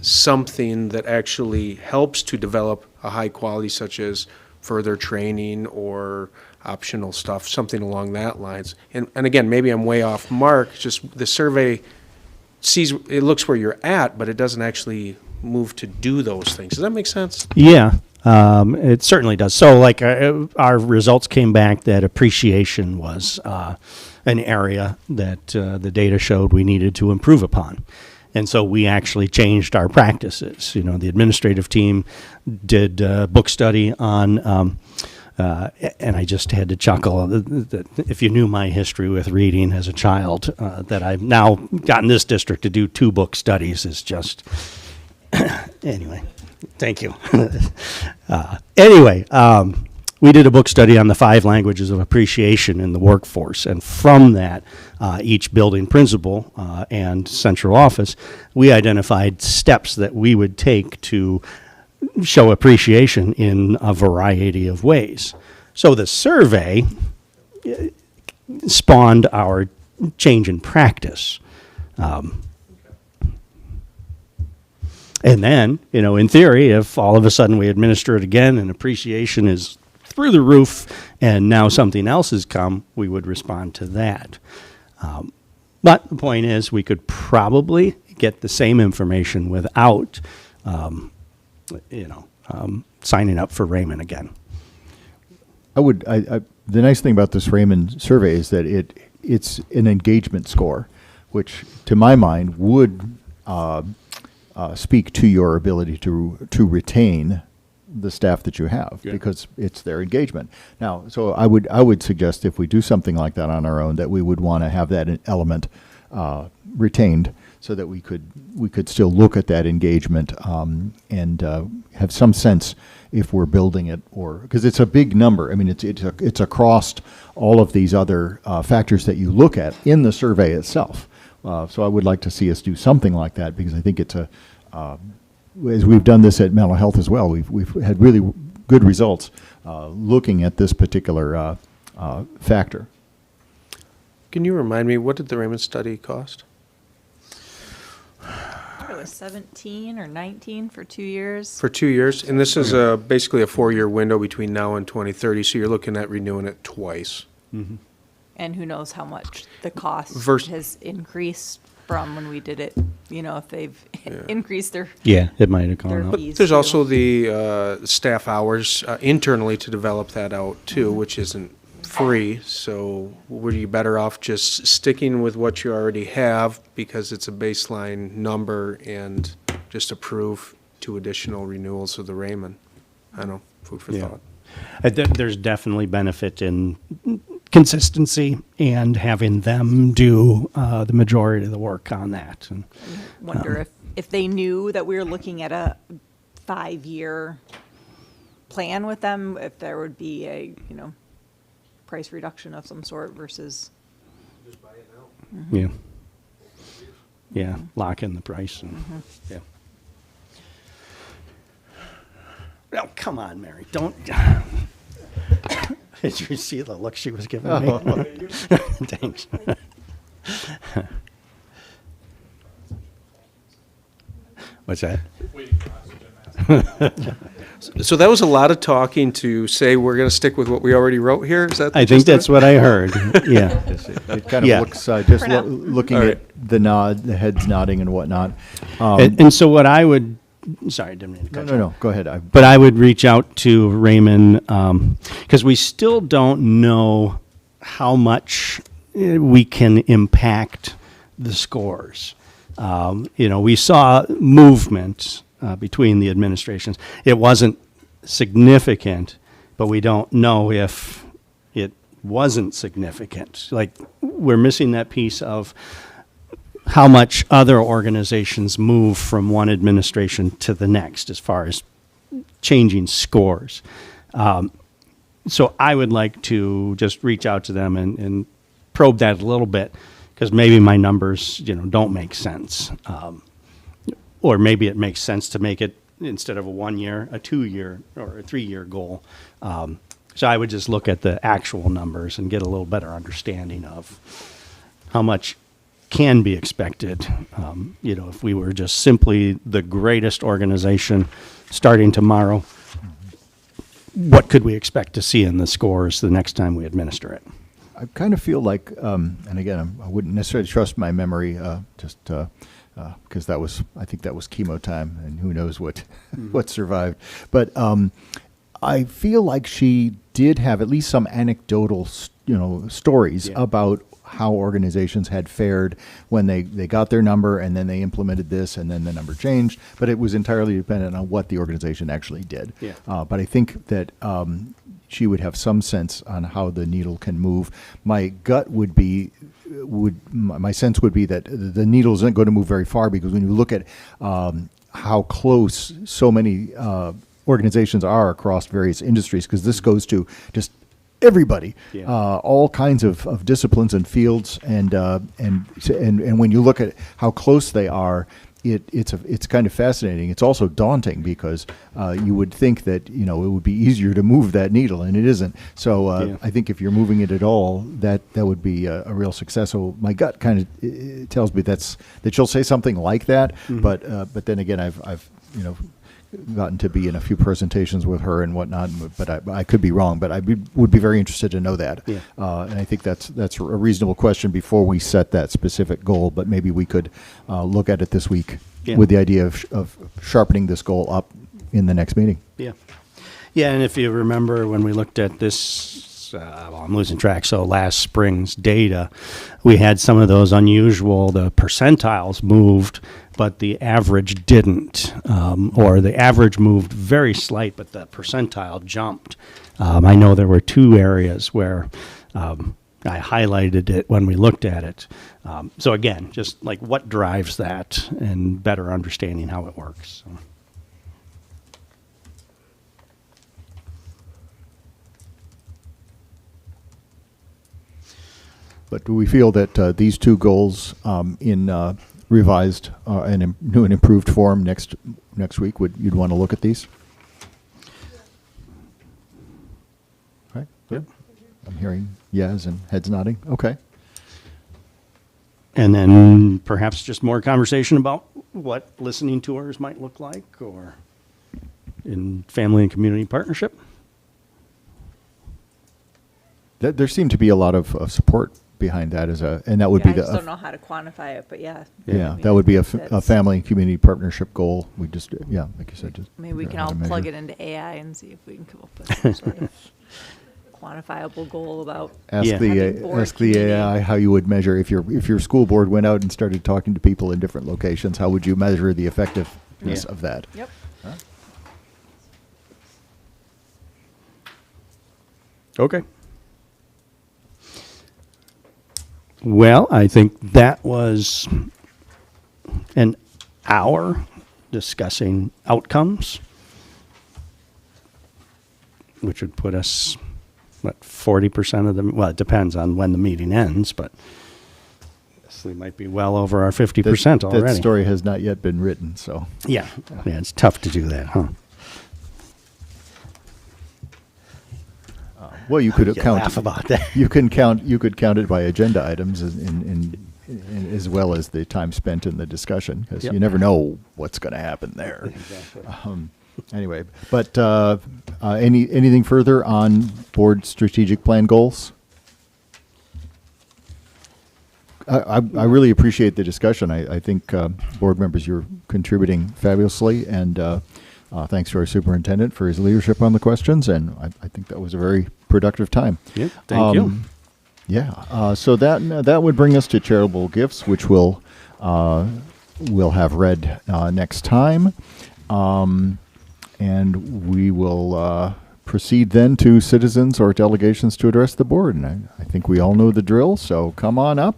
something that actually helps to develop a high quality, such as further training or optional stuff, something along that lines? And again, maybe I'm way off mark, just the survey it looks where you're at, but it doesn't actually move to do those things. Does that make sense? Yeah, it certainly does. So like our results came back that appreciation was an area that the data showed we needed to improve upon. And so we actually changed our practices. The administrative team did a book study on, and I just had to chuckle that if you knew my history with reading as a child, that I've now gotten this district to do 2 book studies is just, anyway, thank you. We did a book study on the 5 languages of appreciation in the workforce, and from that, each building principal and central office, we identified steps that we would take to show appreciation in a variety of ways. So the survey spawned our change in practice. And then, in theory, if all of a sudden we administer it again and appreciation is through the roof and now something else has come, we would respond to that. But the point is, we could probably get the same information without, signing up for Raymond again. The nice thing about this Raymond survey is that it's an engagement score, which to my mind would speak to your ability to retain the staff that you have, because it's their engagement. Now, so I would suggest if we do something like that on our own, that we would want to have that element retained, so that we could still look at that engagement and have some sense if we're building it, or because it's a big number. I mean, it's across all of these other factors that you look at in the survey itself. So I would like to see us do something like that, because I think it's as we've done this at mental health as well, we've had really good results looking at this particular factor. Can you remind me, what did the Raymond study cost? It was 17 or 19 for 2 years. For 2 years? And this is basically a 4-year window between now and 2030, so you're looking at renewing it twice. Mm-hmm. And who knows how much the cost Vers- has increased from when we did it, if they've increased their Yeah, it might have their gone up. fees. There's too. also the staff hours internally to develop that out too, which isn't free. So were you better off just sticking with what you already have, because it's a baseline number, and just approve 2 additional renewals of the Raymond? I don't know, food for Yeah. thought. There's definitely benefit in consistency and having them do the majority of the work on that. And Wonder if they knew that we were looking at a 5-year plan with them, if there would be a, price reduction of some sort versus. Just buy it now. yeah, lock in the price. And, yeah. Oh, come on, Mary, don't. Did you see the look she was giving me? Thanks. What's that? So that was a lot of talking to say we're going to stick with what we already wrote here? Is that the I think gist of that's it? what I heard. Yeah. It kind of Yeah. looks just now. looking All at the heads nodding and whatnot. And so what I would, sorry, I didn't mean to cut you off. No, go ahead. But I would reach out to Raymond, because we still don't know how much we can impact the scores. We saw movement between the administrations. It wasn't significant, but we don't know if it wasn't significant. Like, we're missing that piece of how much other organizations move from one administration to the next as far as changing scores. So I would like to just reach out to them and probe that a little bit, because maybe my numbers, don't make sense. Or maybe it makes sense to make it, instead of a 1-year, a 2-year or a 3-year goal. So I would just look at the actual numbers and get a little better understanding of how much can be expected. If we were just simply the greatest organization starting tomorrow, what could we expect to see in the scores the next time we administer it? I kind of feel like, and again, I wouldn't necessarily trust my memory, because I think that was chemo time, and who knows what survived. But I feel like she did have at least some anecdotal, stories about how organizations had fared when they got their number, and then they implemented this, and then the number changed. But it was entirely dependent on what the organization actually did. Yeah. But I think that she would have some sense on how the needle can move. My gut my sense would be that the needle isn't going to move very far, because when you look at how close so many organizations are across various industries, because this goes to just everybody, all kinds of disciplines and fields, and when you look at how close they are, it's kind of fascinating. It's also daunting because you would think that it would be easier to move that needle, and it isn't. So I think if you're moving it at all, that would be a real success. So my gut kind of tells me that she'll say something like that. But then again, I've gotten to be in a few presentations with her and whatnot, but I could be wrong. But I would be very interested to know that. Yeah. And I think that's a reasonable question before we set that specific goal. But maybe we could look at it this week with the idea of sharpening this goal up in the next meeting. Yeah. Yeah, and if you remember when we looked at this, I'm losing track, so last spring's data, we had some of those unusual, the percentiles moved, but the average didn't, or the average moved very slight, but the percentile jumped. I know there were 2 areas where I highlighted it when we looked at it. So again, just like what drives that and better understanding how it works. So. But do we feel that these 2 goals in revised and new and improved form next week, you'd want to look at these? Right. Good. I'm hearing yes and heads nodding. Okay. And then perhaps just more conversation about what listening tours might look like, or in family and community partnership. There seemed to be a lot of support behind that and that would be I the just don't know how to quantify it, but yeah. yeah, I mean, that would be a that's- family and community partnership goal. We just like you said, just Maybe we figure can out all how to plug measure. it into AI and see if we can come up with some sort of quantifiable goal about Ask Yeah. having board ask the community. AI how you would measure if your school board went out and started talking to people in different locations. How would you measure the effectiveness Yeah. of that? Yep. Okay. Well, I think that was an hour discussing outcomes, which would put us, 40% of them, well, it depends on when the meeting ends, but I guess we might be well over our 50% already. That story has not yet been written, so. Yeah, it's tough to do that, huh? Well, you could You count. laugh about that. You could count it by agenda items as well as the time spent in the discussion, because Yep. you never know what's going to happen there. Exactly. Anyway, but anything further on board strategic plan goals? I really appreciate the discussion. I think board members, you're contributing fabulously, and thanks to our superintendent for his leadership on the questions, and I think that was a very productive time. Yeah, thank you. Yeah, so that would bring us to charitable gifts, which we'll have read next time, and we will proceed then to citizens or delegations to address the board. And I think we all know the drill, so come on up.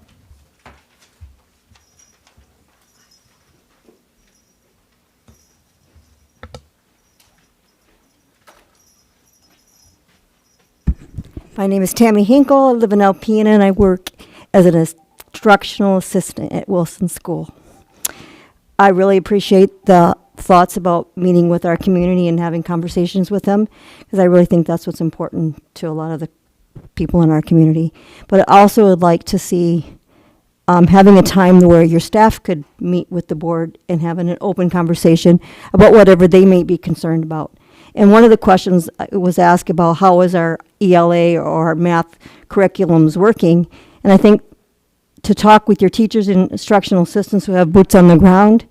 My name is Tammy Hinkle. I live in Alpena, and I work as an instructional assistant at Wilson School. I really appreciate the thoughts about meeting with our community and having conversations with them, because I really think that's what's important to a lot of the people in our community. But I also would like to see having a time where your staff could meet with the board and having an open conversation about whatever they may be concerned about. And one of the questions was asked about how is our ELA or our math curriculums working. And I think to talk with your teachers and instructional assistants who have boots on the ground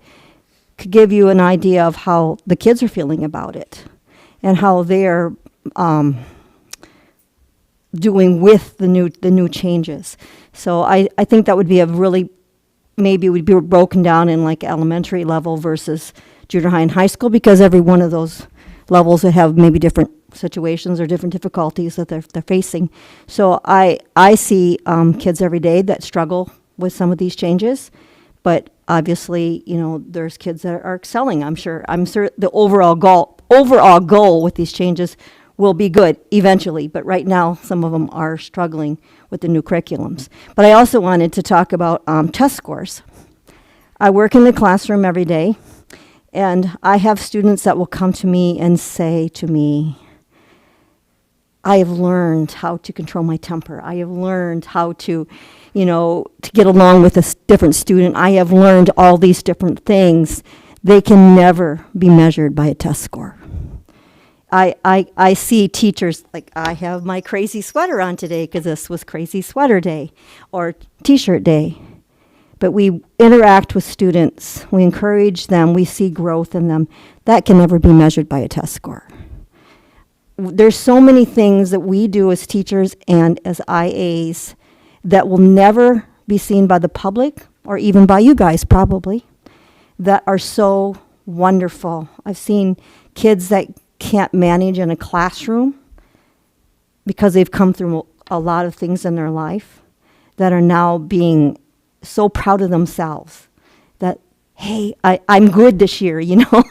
could give you an idea of how the kids are feeling about it and how they're doing with the new changes. So I think that would be a really, maybe it would be broken down in like elementary level versus junior high and high school, because every one of those levels would have maybe different situations or different difficulties that they're facing. So I see kids every day that struggle with some of these changes, but obviously, there's kids that are excelling. I'm sure the overall goal with these changes will be good eventually, but right now some of them are struggling with the new curriculums. But I also wanted to talk about test scores. I work in the classroom every day, and I have students that will come to me and say to me, I have learned how to control my temper. I have learned how to, to get along with a different student. I have learned all these different things. They can never be measured by a test score. I see teachers, like, I have my crazy sweater on today because this was crazy sweater day or t-shirt day. But we interact with students. We encourage them. We see growth in them. That can never be measured by a test score. There's so many things that we do as teachers and as IAs that will never be seen by the public or even by you guys probably, that are so wonderful. I've seen kids that can't manage in a classroom because they've come through a lot of things in their life that are now being so proud of themselves that, hey, I'm good this year,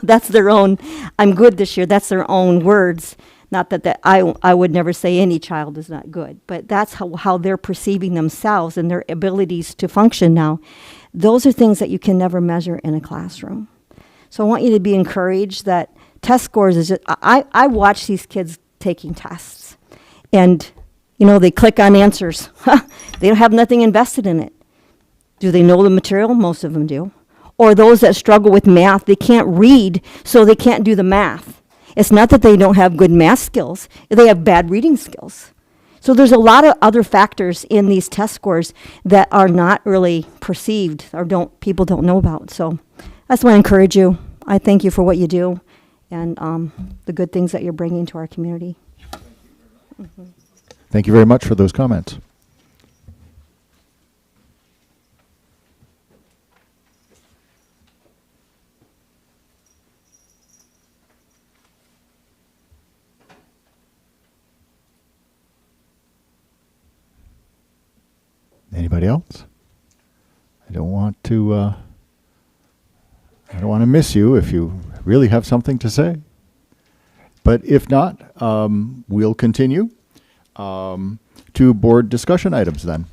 that's their own, I'm good this year, that's their own words. Not that I would never say any child is not good, but that's how they're perceiving themselves and their abilities to function now. Those are things that you can never measure in a classroom. So I want you to be encouraged that test scores is just, I watch these kids taking tests, and they click on answers. They don't have nothing invested in it. Do they know the material? Most of them do. Or those that struggle with math, they can't read, so they can't do the math. It's not that they don't have good math skills, they have bad reading skills. So there's a lot of other factors in these test scores that are not really perceived or people don't know about. So that's why I encourage you. I thank you for what you do and the good things that you're bringing to our community. Thank you very much for those comments. Anybody else? I don't want to miss you if you really have something to say. But if not, we'll continue to board discussion items then.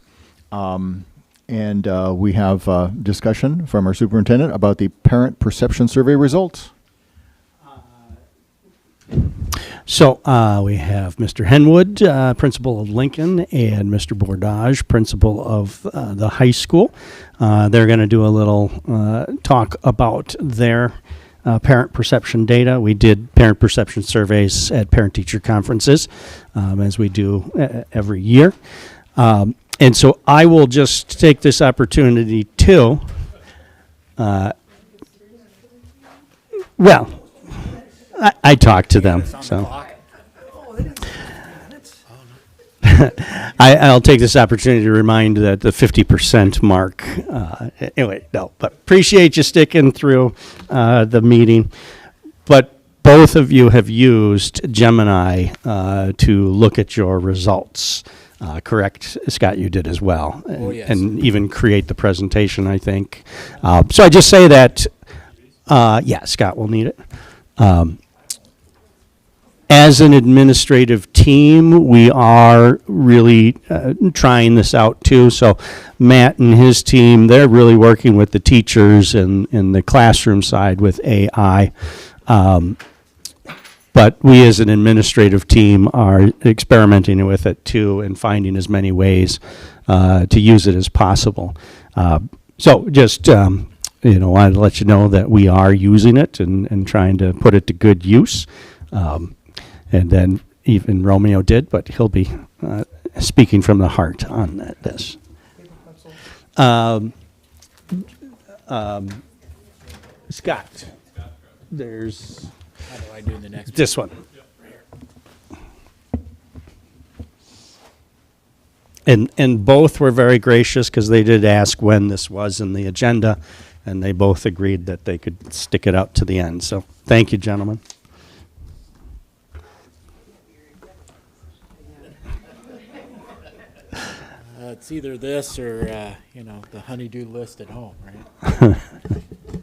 And we have discussion from our superintendent about the parent perception survey results. So we have Mr. Henwood, principal of Lincoln, and Mr. Bordage, principal of the high school. They're going to do a little talk about their parent perception data. We did parent perception surveys at parent-teacher conferences, as we do every year. And so I will just take this opportunity to, I talked to them, so. I'll take this opportunity to remind that the 50% mark. Anyway, no, but appreciate you sticking through the meeting. But both of you have used Gemini to look at your results. Correct, Scott? You did as well, and even create the presentation, I think. So I just say that, yeah, Scott will need it. As an administrative team, we are really trying this out too. So Matt and his team, they're really working with the teachers and the classroom side with AI. But we as an administrative team are experimenting with it too and finding as many ways to use it as possible. So just, wanted to let you know that we are using it and trying to put it to good use. And then even Romeo did, but he'll be speaking from the heart on this. Scott, there's How do I do the next this one. And both were very gracious because they did ask when this was in the agenda, and they both agreed that they could stick it out to the end. So thank you, gentlemen. It's either this or, the honeydew list at home, right?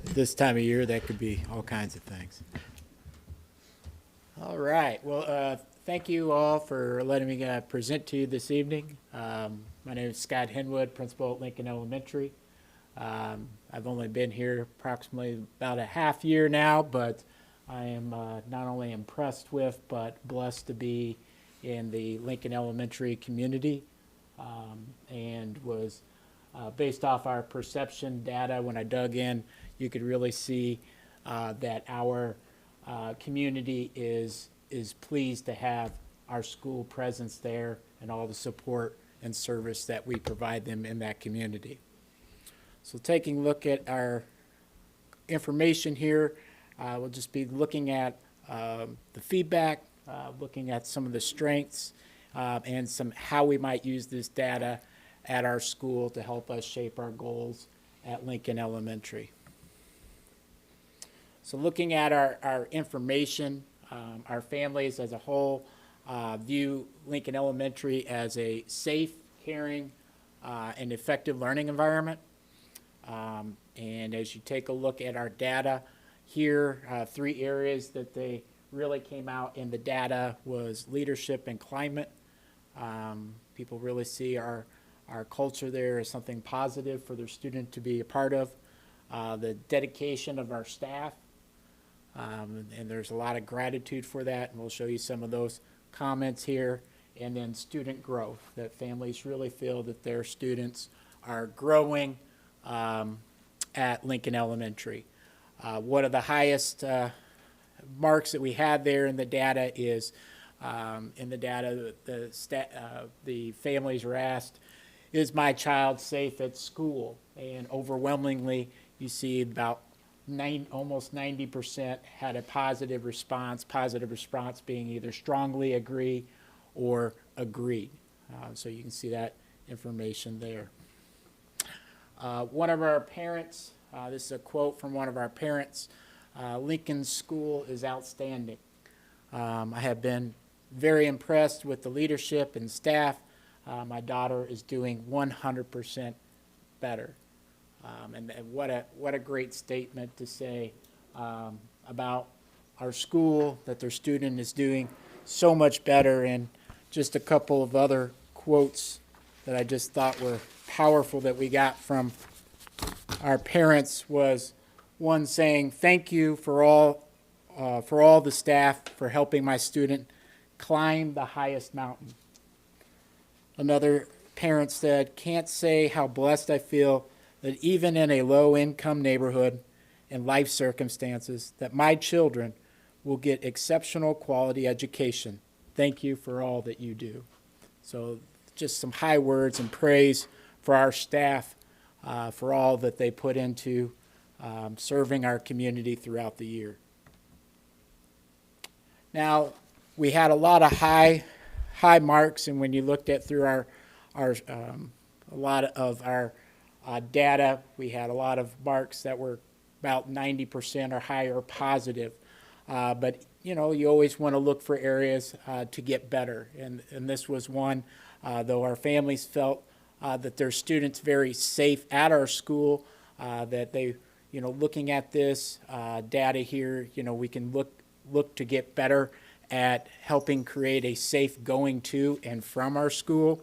This time of year, that could be all kinds of things. All right. Well, thank you all for letting me present to you this evening. My name is Scott Henwood, principal at Lincoln Elementary. I've only been here approximately about a half year now, but I am not only impressed with, but blessed to be in the Lincoln Elementary community, and was based off our perception data. When I dug in, you could really see that our community is pleased to have our school presence there and all the support and service that we provide them in that community. So taking a look at our information here, we'll just be looking at the feedback, looking at some of the strengths, and some how we might use this data at our school to help us shape our goals at Lincoln Elementary. So looking at our information, our families as a whole view Lincoln Elementary as a safe, caring, and effective learning environment. And as you take a look at our data here, 3 areas that they really came out in the data was leadership and climate. People really see our culture there as something positive for their student to be a part of. The dedication of our staff, and there's a lot of gratitude for that, and we'll show you some of those comments here. And then student growth, that families really feel that their students are growing at Lincoln Elementary. One of the highest marks that we had there in the data is, the families were asked, is my child safe at school? And overwhelmingly, you see about almost 90% had a positive response being either strongly agree or agreed. So you can see that information there. One of our parents, this is a quote from one of our parents, Lincoln's school is outstanding. I have been very impressed with the leadership and staff. My daughter is doing 100% better. And what a great statement to say about our school, that their student is doing so much better. And just a couple of other quotes that I just thought were powerful that we got from our parents was one saying, thank you for all the staff for helping my student climb the highest mountain. Another parent said, can't say how blessed I feel that even in a low-income neighborhood and life circumstances, that my children will get exceptional quality education. Thank you for all that you do. So just some high words and praise for our staff for all that they put into serving our community throughout the year. Now, we had a lot of high marks, and when you looked at through a lot of our data, we had a lot of marks that were about 90% or higher positive. But you know, you always want to look for areas to get better, and this was one. Though our families felt that their students very safe at our school, that they, you know, looking at this data here, you know, we can look to get better at helping create a safe going to and from our school.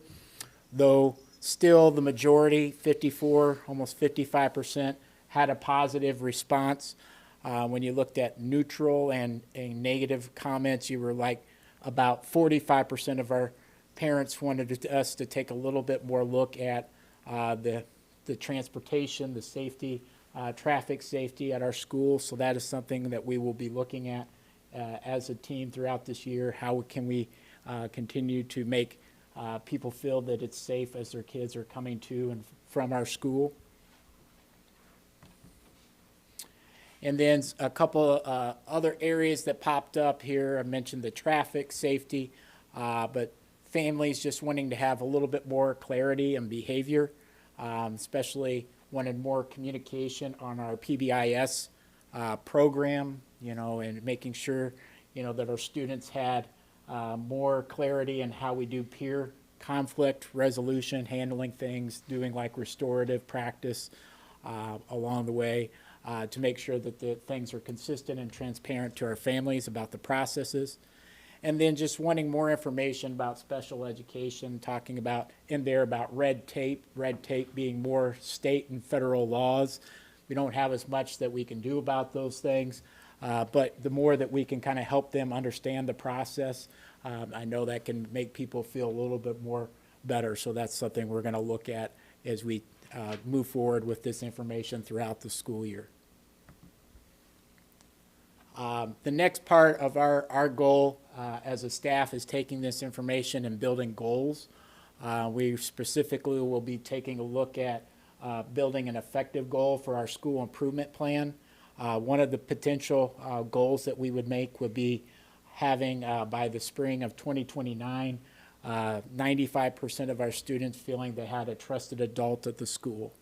Though still the majority, 54, almost 55%, had a positive response. When you looked at neutral and negative comments, you were like about 45% of our parents wanted us to take a little bit more look at the transportation, the safety, traffic safety at our school. So that is something that we will be looking at as a team throughout this year. How can we continue to make people feel that it's safe as their kids are coming to and from our school? And then a couple other areas that popped up here. I mentioned the traffic safety, but families just wanting to have a little bit more clarity and behavior, especially wanted more communication on our PBIS program, you know, and making sure, you know, that our students had more clarity in how we do peer conflict resolution, handling things, doing like restorative practice along the way, to make sure that the things are consistent and transparent to our families about the processes. And then just wanting more information about special education, talking about in there about red tape being more state and federal laws. We don't have as much that we can do about those things, but the more that we can kind of help them understand the process, I know that can make people feel a little bit more better. So that's something we're going to look at as we move forward with this information throughout the school year. The next part of our goal as a staff is taking this information and building goals. We specifically will be taking a look at building an effective goal for our school improvement plan. One of the potential goals that we would make would be having by the spring of 2029, 95% of our students feeling they had a trusted adult at the school.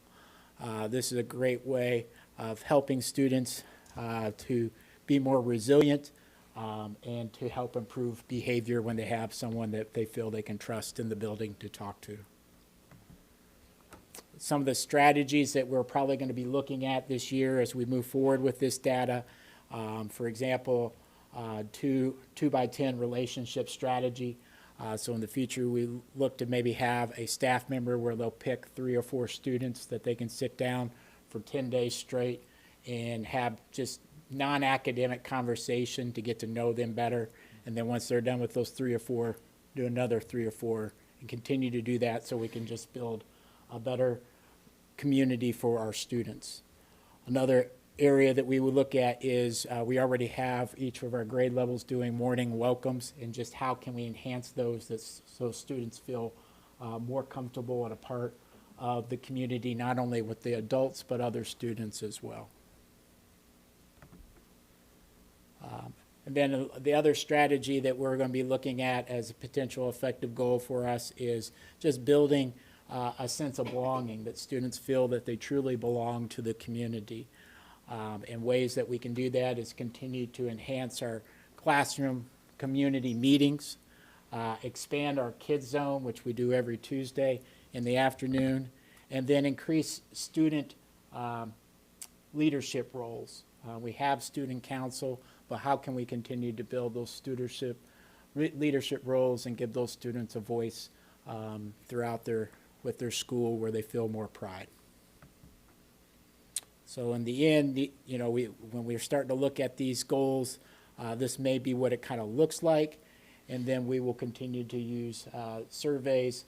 This is a great way of helping students to be more resilient and to help improve behavior when they have someone that they feel they can trust in the building to talk to. Some of the strategies that we're probably going to be looking at this year as we move forward with this data, for example, 2x10 relationship strategy. So in the future, we look to maybe have a staff member where they'll pick 3 or 4 students that they can sit down for 10 days straight and have just non-academic conversation to get to know them better. And then once they're done with those 3 or 4, do another 3 or 4 and continue to do that so we can just build a better community for our students. Another area that we would look at is we already have each of our grade levels doing morning welcomes, and just how can we enhance those so students feel more comfortable and a part of the community, not only with the adults but other students as well. And then the other strategy that we're going to be looking at as a potential effective goal for us is just building a sense of belonging, that students feel that they truly belong to the community. And ways that we can do that is continue to enhance our classroom community meetings, expand our kids zone, which we do every Tuesday in the afternoon, and then increase student leadership roles. We have student council, but how can we continue to build those leadership roles and give those students a voice throughout with their school where they feel more pride? So in the end, when we're starting to look at these goals, this may be what it kind of looks like, and then we will continue to use surveys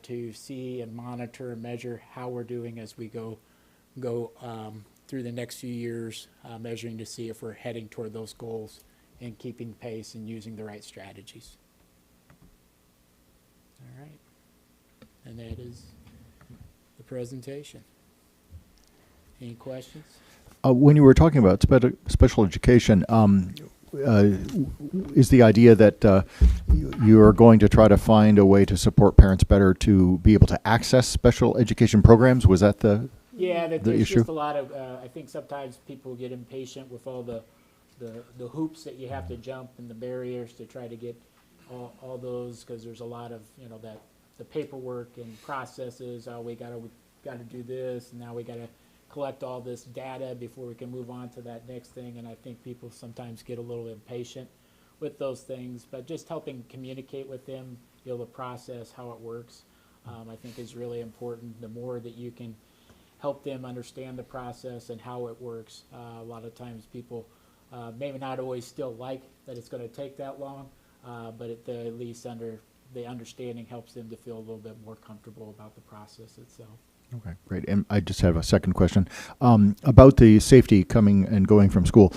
to see and monitor and measure how we're doing as we go through the next few years, measuring to see if we're heading toward those goals and keeping pace and using the right strategies. All right, and that is the presentation. Any questions? When you were talking about special education, is the idea that you are going to try to find a way to support parents better to be able to access special education programs? Was that the there's issue? just a lot of, I think sometimes people get impatient with all the hoops that you have to jump and the barriers to try to get all those, because there's a lot of, that the paperwork and processes, we got to do this, and now we got to collect all this data before we can move on to that next thing. And I think people sometimes get a little impatient with those things, but just helping communicate with them, the process, how it works, I think is really important. The more that you can help them understand the process and how it works, a lot of times people maybe not always still like that it's going to take that long, but at least the understanding helps them to feel a little bit more comfortable about the process itself. Okay, great. And I just have a second question about the safety coming and going from school.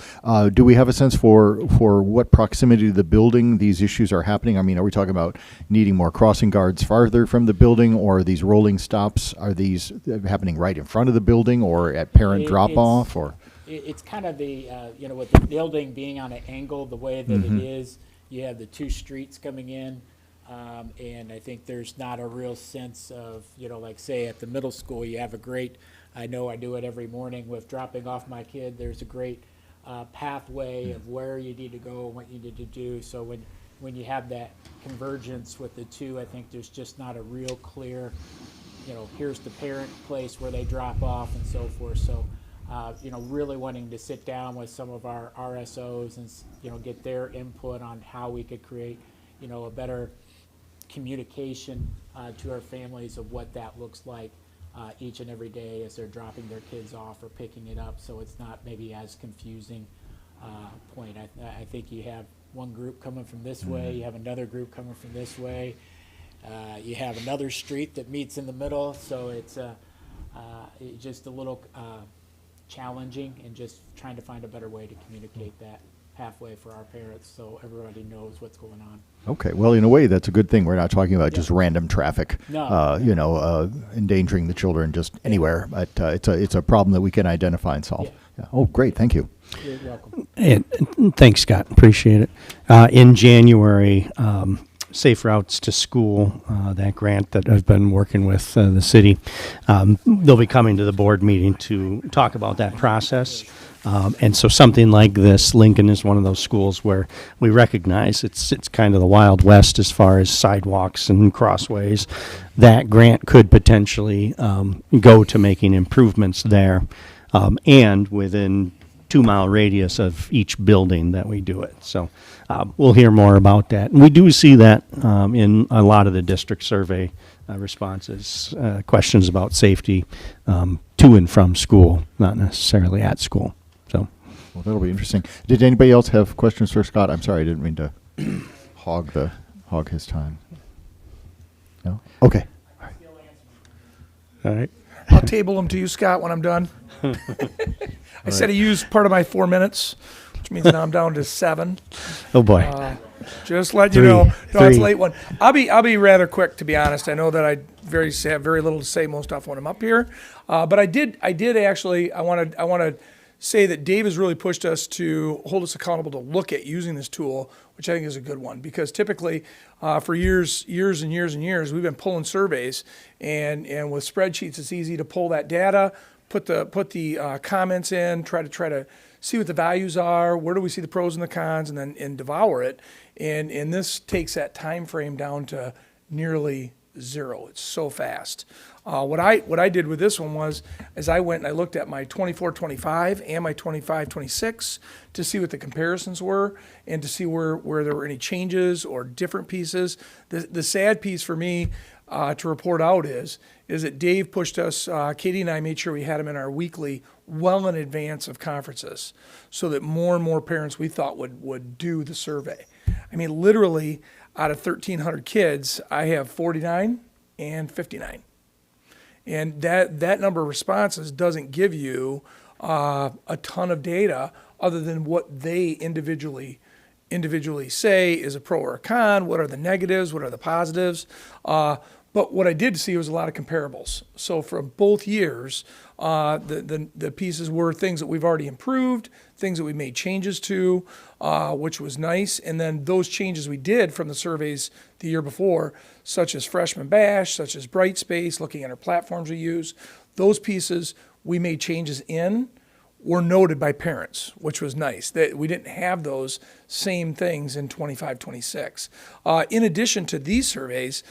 Do we have a sense for what proximity to the building these issues are happening? I mean, are we talking about needing more crossing guards farther from the building, or are these rolling stops? Are these happening right in front of the building, or at parent drop-off? Or it's kind of the with the building being on an angle, the way that it is, you have the 2 streets coming in. And I think there's not a real sense of, like say at the middle school, you have I know I do it every morning with dropping off my kid. There's a great pathway of where you need to go and what you need to do. So when you have that convergence with the 2, I think there's just not a real clear, here's the parent place where they drop off and so forth. So really wanting to sit down with some of our RSOs and, get their input on how we could create, a better communication to our families of what that looks like each and every day as they're dropping their kids off or picking it up, so it's not maybe as confusing point. I think you have one group coming from this way, you have another group coming from this way, you have another street that meets in the middle, so it's just a little challenging, and just trying to find a better way to communicate that halfway for our parents so everybody knows what's going on. Okay, well, in a way, that's a good thing. We're not talking about just random traffic, No. endangering the children just anywhere. But it's a problem that we can identify and solve. Yeah. Oh, great, thank you. You're welcome. And thanks, Scott. Appreciate it. In January, Safe Routes to School, that grant that I've been working with the city, they'll be coming to the board meeting to talk about that process. And so something like this, Lincoln is one of those schools where we recognize it's kind of the Wild West as far as sidewalks and crossways. That grant could potentially go to making improvements there, and within 2-mile radius of each building that we do it. So we'll hear more about that. And we do see that in a lot of the district survey responses, questions about safety to and from school, not necessarily at school. So, well, that'll be interesting. Did anybody else have questions for Scott? I'm sorry, I didn't mean to hog his time. No? Okay. All right. I'll table them to you, Scott, when I'm done. I said I used part of my 4 minutes, which means now I'm down to 7. Oh boy. Just let you know. No, it's a late one. I'll be rather quick, to be honest. I know that I have very little to say most often when I'm up here, but I did actually. I want to say that Dave has really pushed us to hold us accountable to look at using this tool, which I think is a good one, because typically for years and years we've been pulling surveys, and with spreadsheets it's easy to pull that data, put the comments in, try to see what the values are, where do we see the pros and the cons, and then devour it. And this takes that time frame down to nearly zero. It's so fast. What I did with this one was, as I went and I looked at my 24-25 and my 25-26 to see what the comparisons were and to see where there were any changes or different pieces. The sad piece for me to report out is that Dave pushed us, Katie and I made sure we had him in our weekly well in advance of conferences, so that more and more parents we thought would do the survey. I mean, literally out of 1,300 kids, I have 49 and 59. And that number of responses doesn't give you a ton of data other than what they individually say is a pro or a con, what are the negatives, what are the positives. But what I did see was a lot of comparables. So from both years, the pieces were things that we've already improved, things that we made changes to, which was nice. And then those changes we did from the surveys the year before, such as Freshman Bash, such as Brightspace, looking at our platforms we use, those pieces we made changes in were noted by parents, which was nice. That we didn't have those same things in 25-26. In addition to these surveys,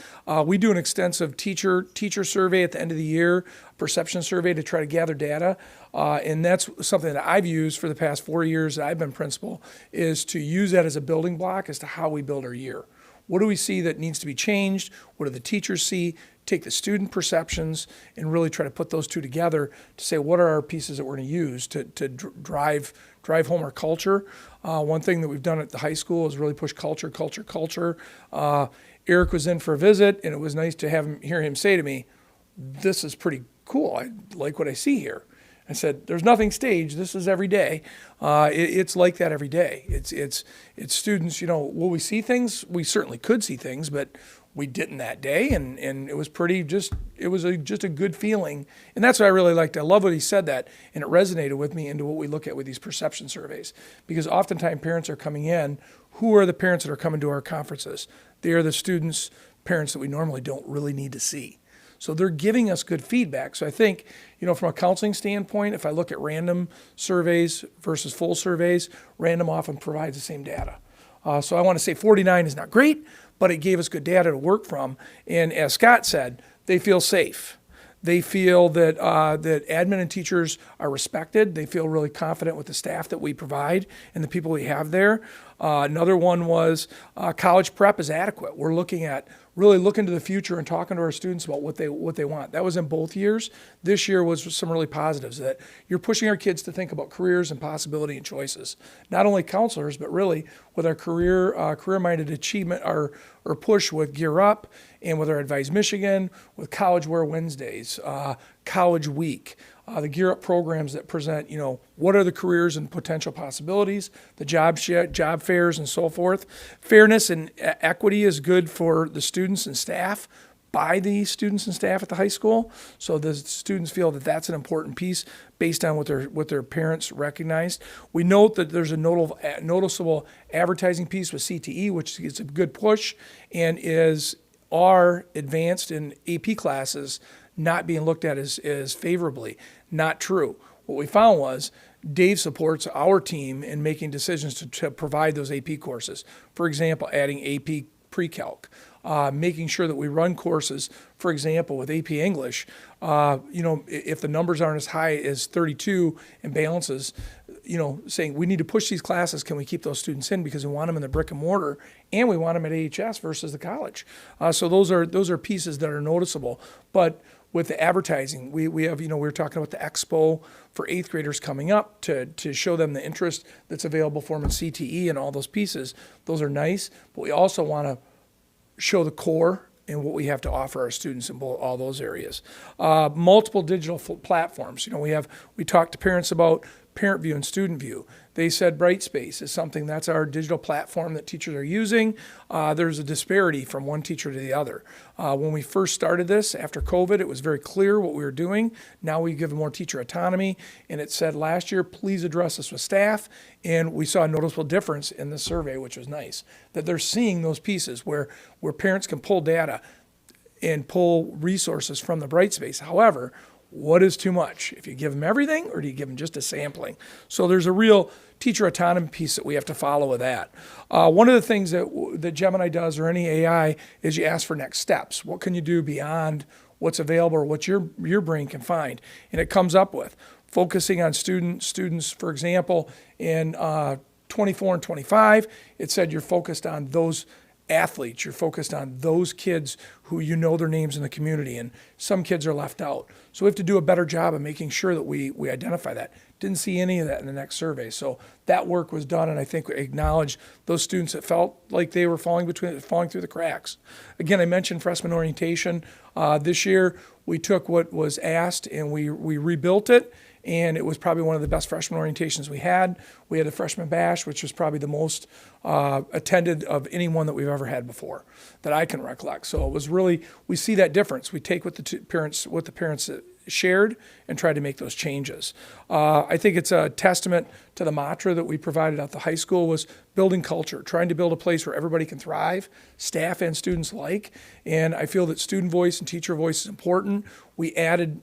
we do an extensive teacher survey at the end of the year, perception survey to try to gather data. And that's something that I've used for the past 4 years that I've been principal, is to use that as a building block as to how we build our year. What do we see that needs to be changed? What do the teachers see? Take the student perceptions and really try to put those two together to say, what are our pieces that we're going to use to drive home our culture? One thing that we've done at the high school is really push culture. Eric was in for a visit, and it was nice to hear him say to me, "This is pretty cool. I like what I see here." I said, "There's nothing staged. This is every day. It's like that every day. It's students. Will we see things? We certainly could see things, but we didn't that day, and it was just a good feeling, and that's what I really liked. I love what he said that, and it resonated with me into what we look at with these perception surveys, because oftentimes parents are coming in. Who are the parents that are coming to our conferences? They are the students, parents that we normally don't really need to see. So they're giving us good feedback. So I think, from a counseling standpoint, if I look at random surveys versus full surveys, random often provides the same data. So I want to say 49 is not great, but it gave us good data to work from. And as Scott said, they feel safe. They feel that that admin and teachers are respected. They feel really confident with the staff that we provide and the people we have there. Another one was college prep is adequate. We're really looking to the future and talking to our students about what they want. That was in both years. This year was some really positives, that you're pushing our kids to think about careers and possibility and choices. Not only counselors, but really with our career-minded achievement, our push with Gear Up, and with our Advise Michigan, with College Wear Wednesdays, College Week, the Gear Up programs that present, what are the careers and potential possibilities, the job fairs and so forth. Fairness and equity is good for the students and staff, by the students and staff at the high school. So the students feel that that's an important piece based on what their parents recognized. We note that there's a noticeable advertising piece with CTE, which is a good push, and are advanced in AP classes not being looked at as favorably. Not true. What we found was Dave supports our team in making decisions to provide those AP courses. For example, adding AP pre-calc, making sure that we run courses, for example, with AP English, if the numbers aren't as high as 32 and balances, saying we need to push these classes, can we keep those students in because we want them in the brick and mortar and we want them at AHS versus the college. So those are pieces that are noticeable. But with the advertising, we have, we were talking about the expo for 8th graders coming up to show them the interest that's available for them in CTE and all those pieces. Those are nice, but we also want to show the core and what we have to offer our students in all those areas. Multiple digital platforms. We talked to parents about Parent View and Student View. They said Brightspace is something that's our digital platform that teachers are using. There's a disparity from one teacher to the other. When we first started this after COVID, it was very clear what we were doing. Now we give more teacher autonomy, and it said last year, please address this with staff. And we saw a noticeable difference in the survey, which was nice, that they're seeing those pieces where parents can pull data and pull resources from the Brightspace. However, what is too much? If you give them everything, or do you give them just a sampling? So there's a real teacher autonomy piece that we have to follow with that. One of the things that Gemini does, or any AI, is you ask for next steps. What can you do beyond what's available or what your brain can find? And it comes up with focusing on students, for example, in 24 and 25, it said you're focused on those athletes, you're focused on those kids who their names in the community, and some kids are left out. So we have to do a better job of making sure that we identify that. Didn't see any of that in the next survey. So that work was done, and I think we acknowledged those students that felt like they were falling through the cracks. Again, I mentioned freshman orientation. This year, we took what was asked and we rebuilt it. And it was probably one of the best freshman orientations we had. We had a freshman bash, which was probably the most attended of any one that we've ever had before that I can recollect. So it was really, we see that difference. We take what the parents shared and try to make those changes. I think it's a testament to the mantra that we provided at the high school was building culture, trying to build a place where everybody can thrive, staff and students alike. And I feel that student voice and teacher voice is important. We added,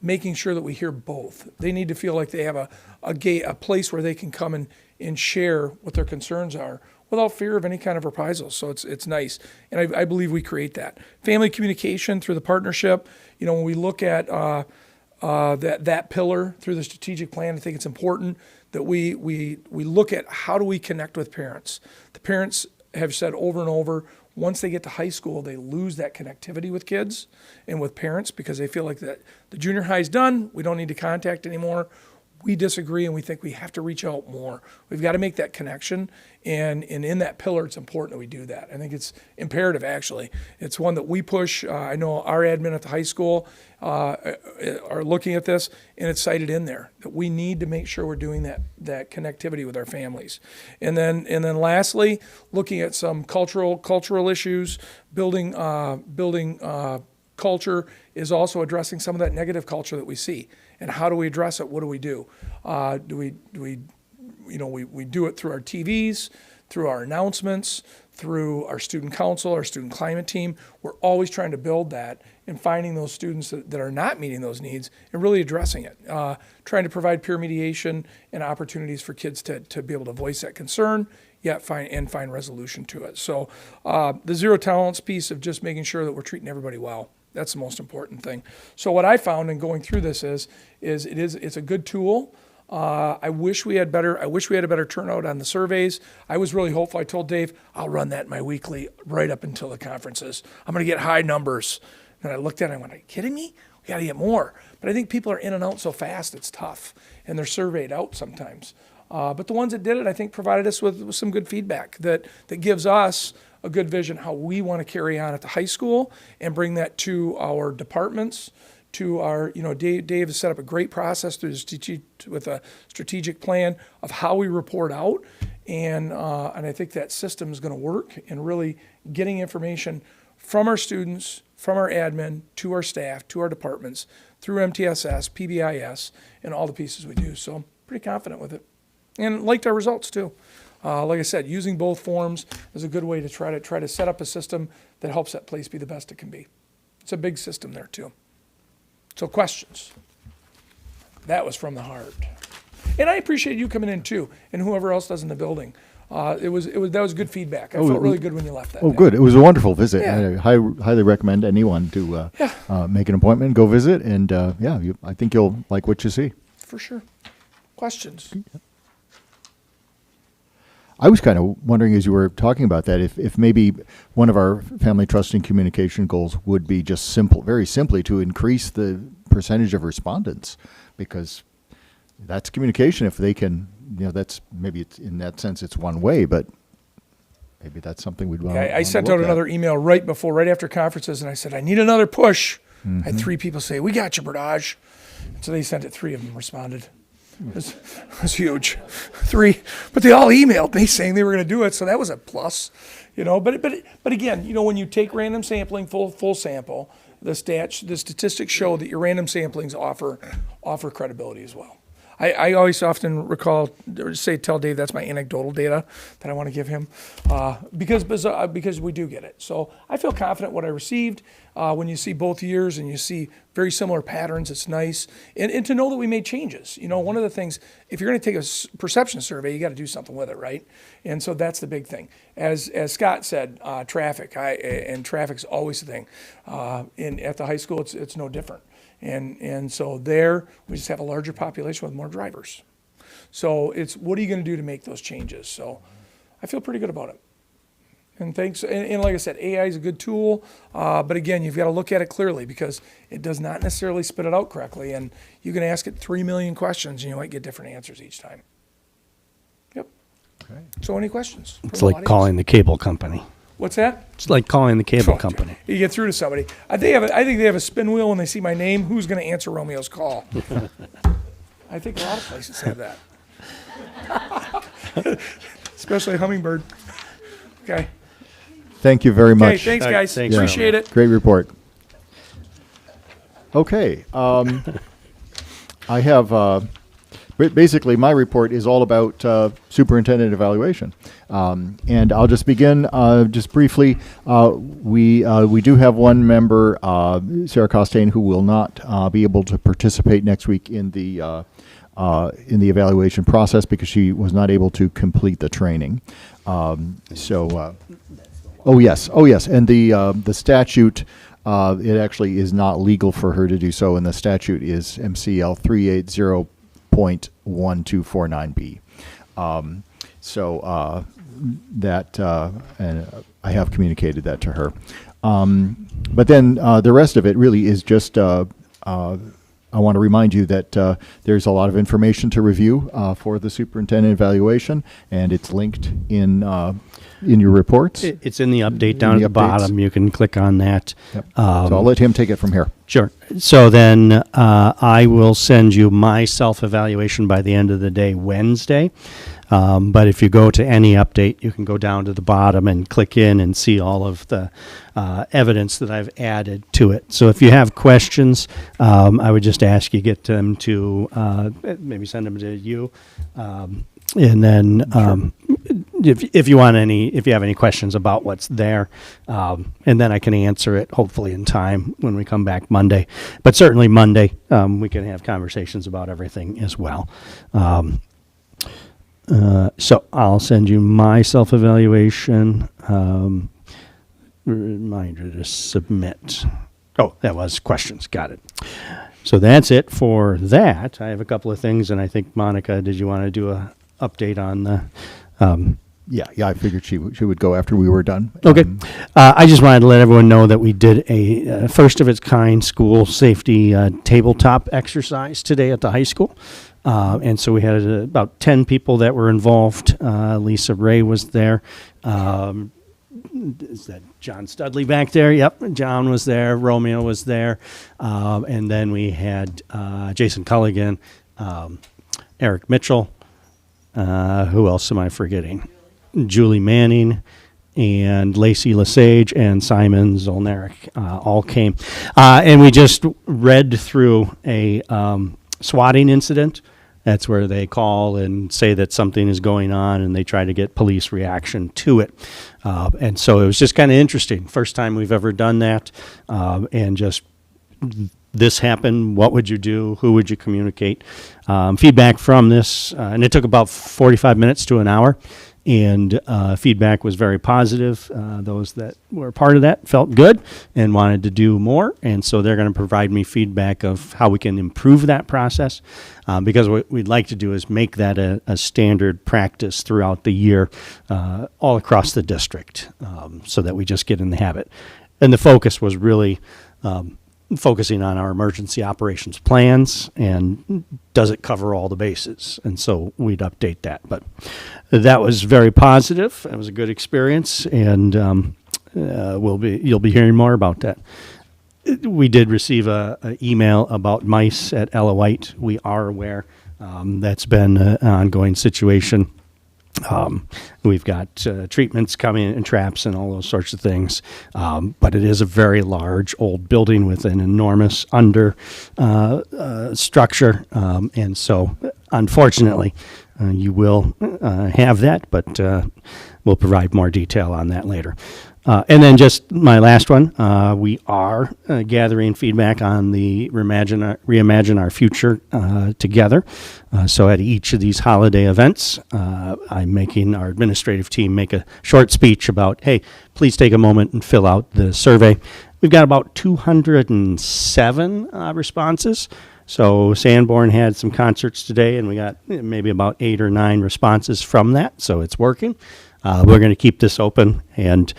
making sure that we hear both. They need to feel like they have a place where they can come and share what their concerns are without fear of any kind of reprisals. So it's nice. And I believe we create that. Family communication through the partnership. When we look at that pillar through the strategic plan, I think it's important that we look at how do we connect with parents. The parents have said over and over, once they get to high school, they lose that connectivity with kids and with parents because they feel like that the junior high is done, we don't need to contact anymore. We disagree, and we think we have to reach out more. We've got to make that connection, and in that pillar, it's important that we do that. I think it's imperative, actually. It's one that we push. I know our admin at the high school are looking at this, and it's cited in there that we need to make sure we're doing that connectivity with our families. And then lastly, looking at some cultural issues, building culture is also addressing some of that negative culture that we see. And how do we address it? What do we do? We do it through our TVs, through our announcements, through our student council, our student climate team. We're always trying to build that and finding those students that are not meeting those needs and really addressing it. Trying to provide peer mediation and opportunities for kids to be able to voice that concern, yet find resolution to it. So the zero tolerance piece of just making sure that we're treating everybody well That's the most important thing. So what I found in going through this it's a good tool. I wish we had a better turnout on the surveys. I was really hopeful. I told Dave, I'll run that in my weekly right up until the conferences. I'm going to get high numbers. And I looked at it and I went, are you kidding me? We got to get more. But I think people are in and out so fast, it's tough. And they're surveyed out sometimes. But the ones that did it, I think, provided us with some good feedback that gives us a good vision how we want to carry on at the high school and bring that to our departments, to our, Dave has set up a great process with a strategic plan of how we report out. And I think that system is going to work in really getting information from our students, from our admin, to our staff, to our departments, through MTSS, PBIS, and all the pieces we do. So I'm pretty confident with it. And liked our results too. Like I said, using both forms is a good way to try to set up a system that helps that place be the best it can be. It's a big system there too. So questions. That was from the heart. And I appreciate you coming in too, and whoever else does in the building. That was good feedback. I felt really good when you left that day. Good. It was a wonderful visit. Yeah. I highly recommend anyone to make an appointment, go visit, and I think you'll like what you see. For sure. Questions? I was kind of wondering as you were talking about that if maybe one of our family trust and communication goals would be just very simply to increase the percentage of respondents, because that's communication. If they can, that's maybe it's, in that sense it's one way, but maybe that's something we'd want. I sent out another email right after conferences, and I said I need another push. I had 3 people say, "We got you, Berdage." So they sent it. 3 of them responded. It was huge. 3, but they all emailed me saying they were going to do it, so that was a plus, But again, when you take random sampling, full sample, the statistics show that your random samplings offer credibility as well. I always often tell Dave that's my anecdotal data that I want to give him because we do get it. So I feel confident what I received. When you see both years and you see very similar patterns, it's nice. And to know that we made changes. One of the things, if you're going to take a perception survey, you got to do something with it, right? And so that's the big thing. As Scott said, traffic, and traffic's always the thing. At the high school, it's no different. And so there, we just have a larger population with more drivers. So it's, what are you going to do to make those changes? So I feel pretty good about it. And thanks. And like I said, AI is a good tool. But again, you've got to look at it clearly because it does not necessarily spit it out correctly. And you can ask it 3 million questions and you might get different answers each time. Yep. Okay. So any questions? It's like calling the cable company. What's that? It's like calling the cable company. You get through to somebody. I think they have a spin wheel when they see my name. Who's going to answer Romeo's call? I think a lot of places have that. Especially Hummingbird. Okay. Thank you very much. Okay, thanks, guys. Thanks. Appreciate it. Great report. Okay. I have... basically, my report is all about superintendent evaluation. And I'll just begin just briefly. We do have one member, Sarah Costain, who will not be able to participate next week in the evaluation process because she was not able to complete the training. Oh yes, and the statute. It actually is not legal for her to do so, and the statute is MCL 380.1249B. And I have communicated that to her. But then the rest of it really is just, I want to remind you that there's a lot of information to review for the superintendent evaluation, and it's linked in your reports. It's in the update down at the bottom. You can click on that. Yep. So I'll let him take it from here. Sure. So then I will send you my self-evaluation by the end of the day Wednesday. But if you go to any update, you can go down to the bottom and click in and see all of the evidence that I've added to it. So if you have questions, I would just ask you get them to maybe send them to you. And then if you have any questions about what's there, and then I can answer it hopefully in time when we come back Monday. But certainly Monday, we can have conversations about everything as well. So I'll send you my self-evaluation, reminder to submit. Oh, that was questions. Got it. So that's it for that. I have a couple of things, and I think, Monica, did you want to do a update on the... Yeah, I figured she would go after we were done. Okay. I just wanted to let everyone know that we did a first of its kind school safety tabletop exercise today at the high school. And so we had about 10 people that were involved. Lisa Ray was there. Is that John Studley back there? Yep, John was there. Romeo was there. And then we had Jason Culligan, Eric Mitchell. Who else am I forgetting? Julie Manning and Lacey Lesage and Simon Zolneric all came. And we just read through a swatting incident. That's where they call and say that something is going on, and they try to get police reaction to it. And so it was just kind of interesting. First time we've ever done that. And just this happened, what would you do? Who would you communicate? Feedback from this, and it took about 45 minutes to an hour. And feedback was very positive. Those that were part of that felt good and wanted to do more. And so they're going to provide me feedback of how we can improve that process. Because what we'd like to do is make that a standard practice throughout the year all across the district so that we just get in the habit. And the focus was really focusing on our emergency operations plans and does it cover all the bases? And so we'd update that. But that was very positive. It was a good experience, and you'll be hearing more about that. We did receive a email about mice at Ella White. We are aware that's been an ongoing situation. We've got treatments coming and traps and all those sorts of things. But it is a very large old building with an enormous under structure. And so, unfortunately, you will have that, but we'll provide more detail on that later. And then just my last one, we are gathering feedback on the Reimagine Our Future together. So at each of these holiday events, I'm making our administrative team make a short speech about, hey, please take a moment and fill out the survey. We've got about 207 responses. So Sanborn had some concerts today, and we got maybe about 8 or 9 responses from that. So it's working. We're going to keep this open, and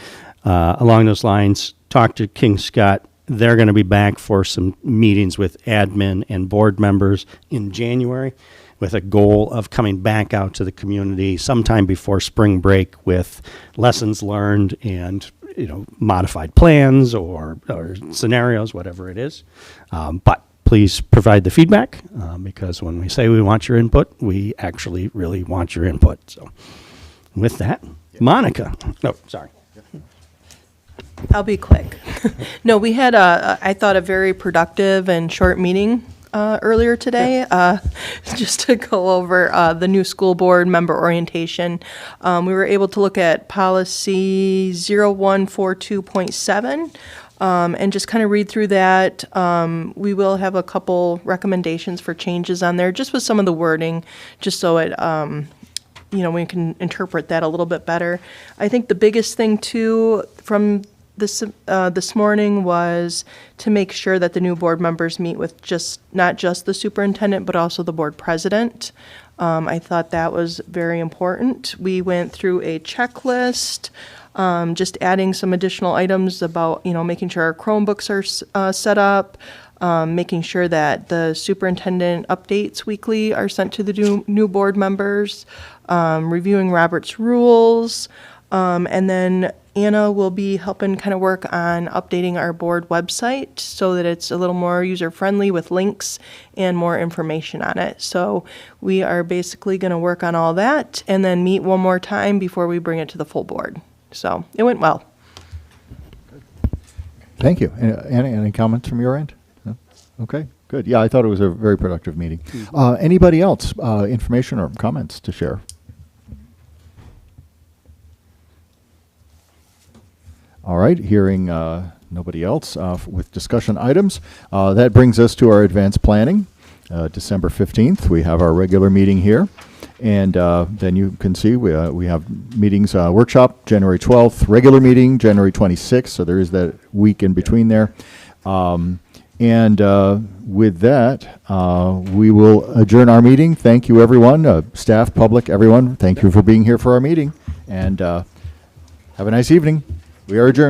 along those lines, talk to King Scott. They're going to be back for some meetings with admin and board members in January with a goal of coming back out to the community sometime before spring break with lessons learned and modified plans or scenarios, whatever it is. But please provide the feedback because when we say we want your input, we actually really want your input. So with that, Monica. No, sorry. I'll be quick. No, we had I thought, a very productive and short meeting earlier today, just to go over the new school board member orientation. We were able to look at policy 0142.7 and just kind of read through that. We will have a couple recommendations for changes on there, just with some of the wording, just so it we can interpret that a little bit better. I think the biggest thing too from this morning was to make sure that the new board members meet with not just the superintendent, but also the board president. I thought that was very important. We went through a checklist, just adding some additional items about, making sure our Chromebooks are set up, making sure that the superintendent updates weekly are sent to the new board members, reviewing Robert's rules, and then Anna will be helping kind of work on updating our board website so that it's a little more user-friendly with links and more information on it. So we are basically going to work on all that and then meet one more time before we bring it to the full board. So it went well. Thank you. Anna, any comments from your end? No? Okay, good. Yeah, I thought it was a very productive meeting. Anybody else, information or comments to share? All right, hearing nobody else with discussion items, that brings us to our advanced planning. December 15th, we have our regular meeting here. And then you can see we have meetings, workshop January 12th, regular meeting January 26th, so there is that week in between there. And with that, we will adjourn our meeting. Thank you, everyone, staff, public, everyone. Thank you for being here for our meeting. And have a nice evening. We are adjourned.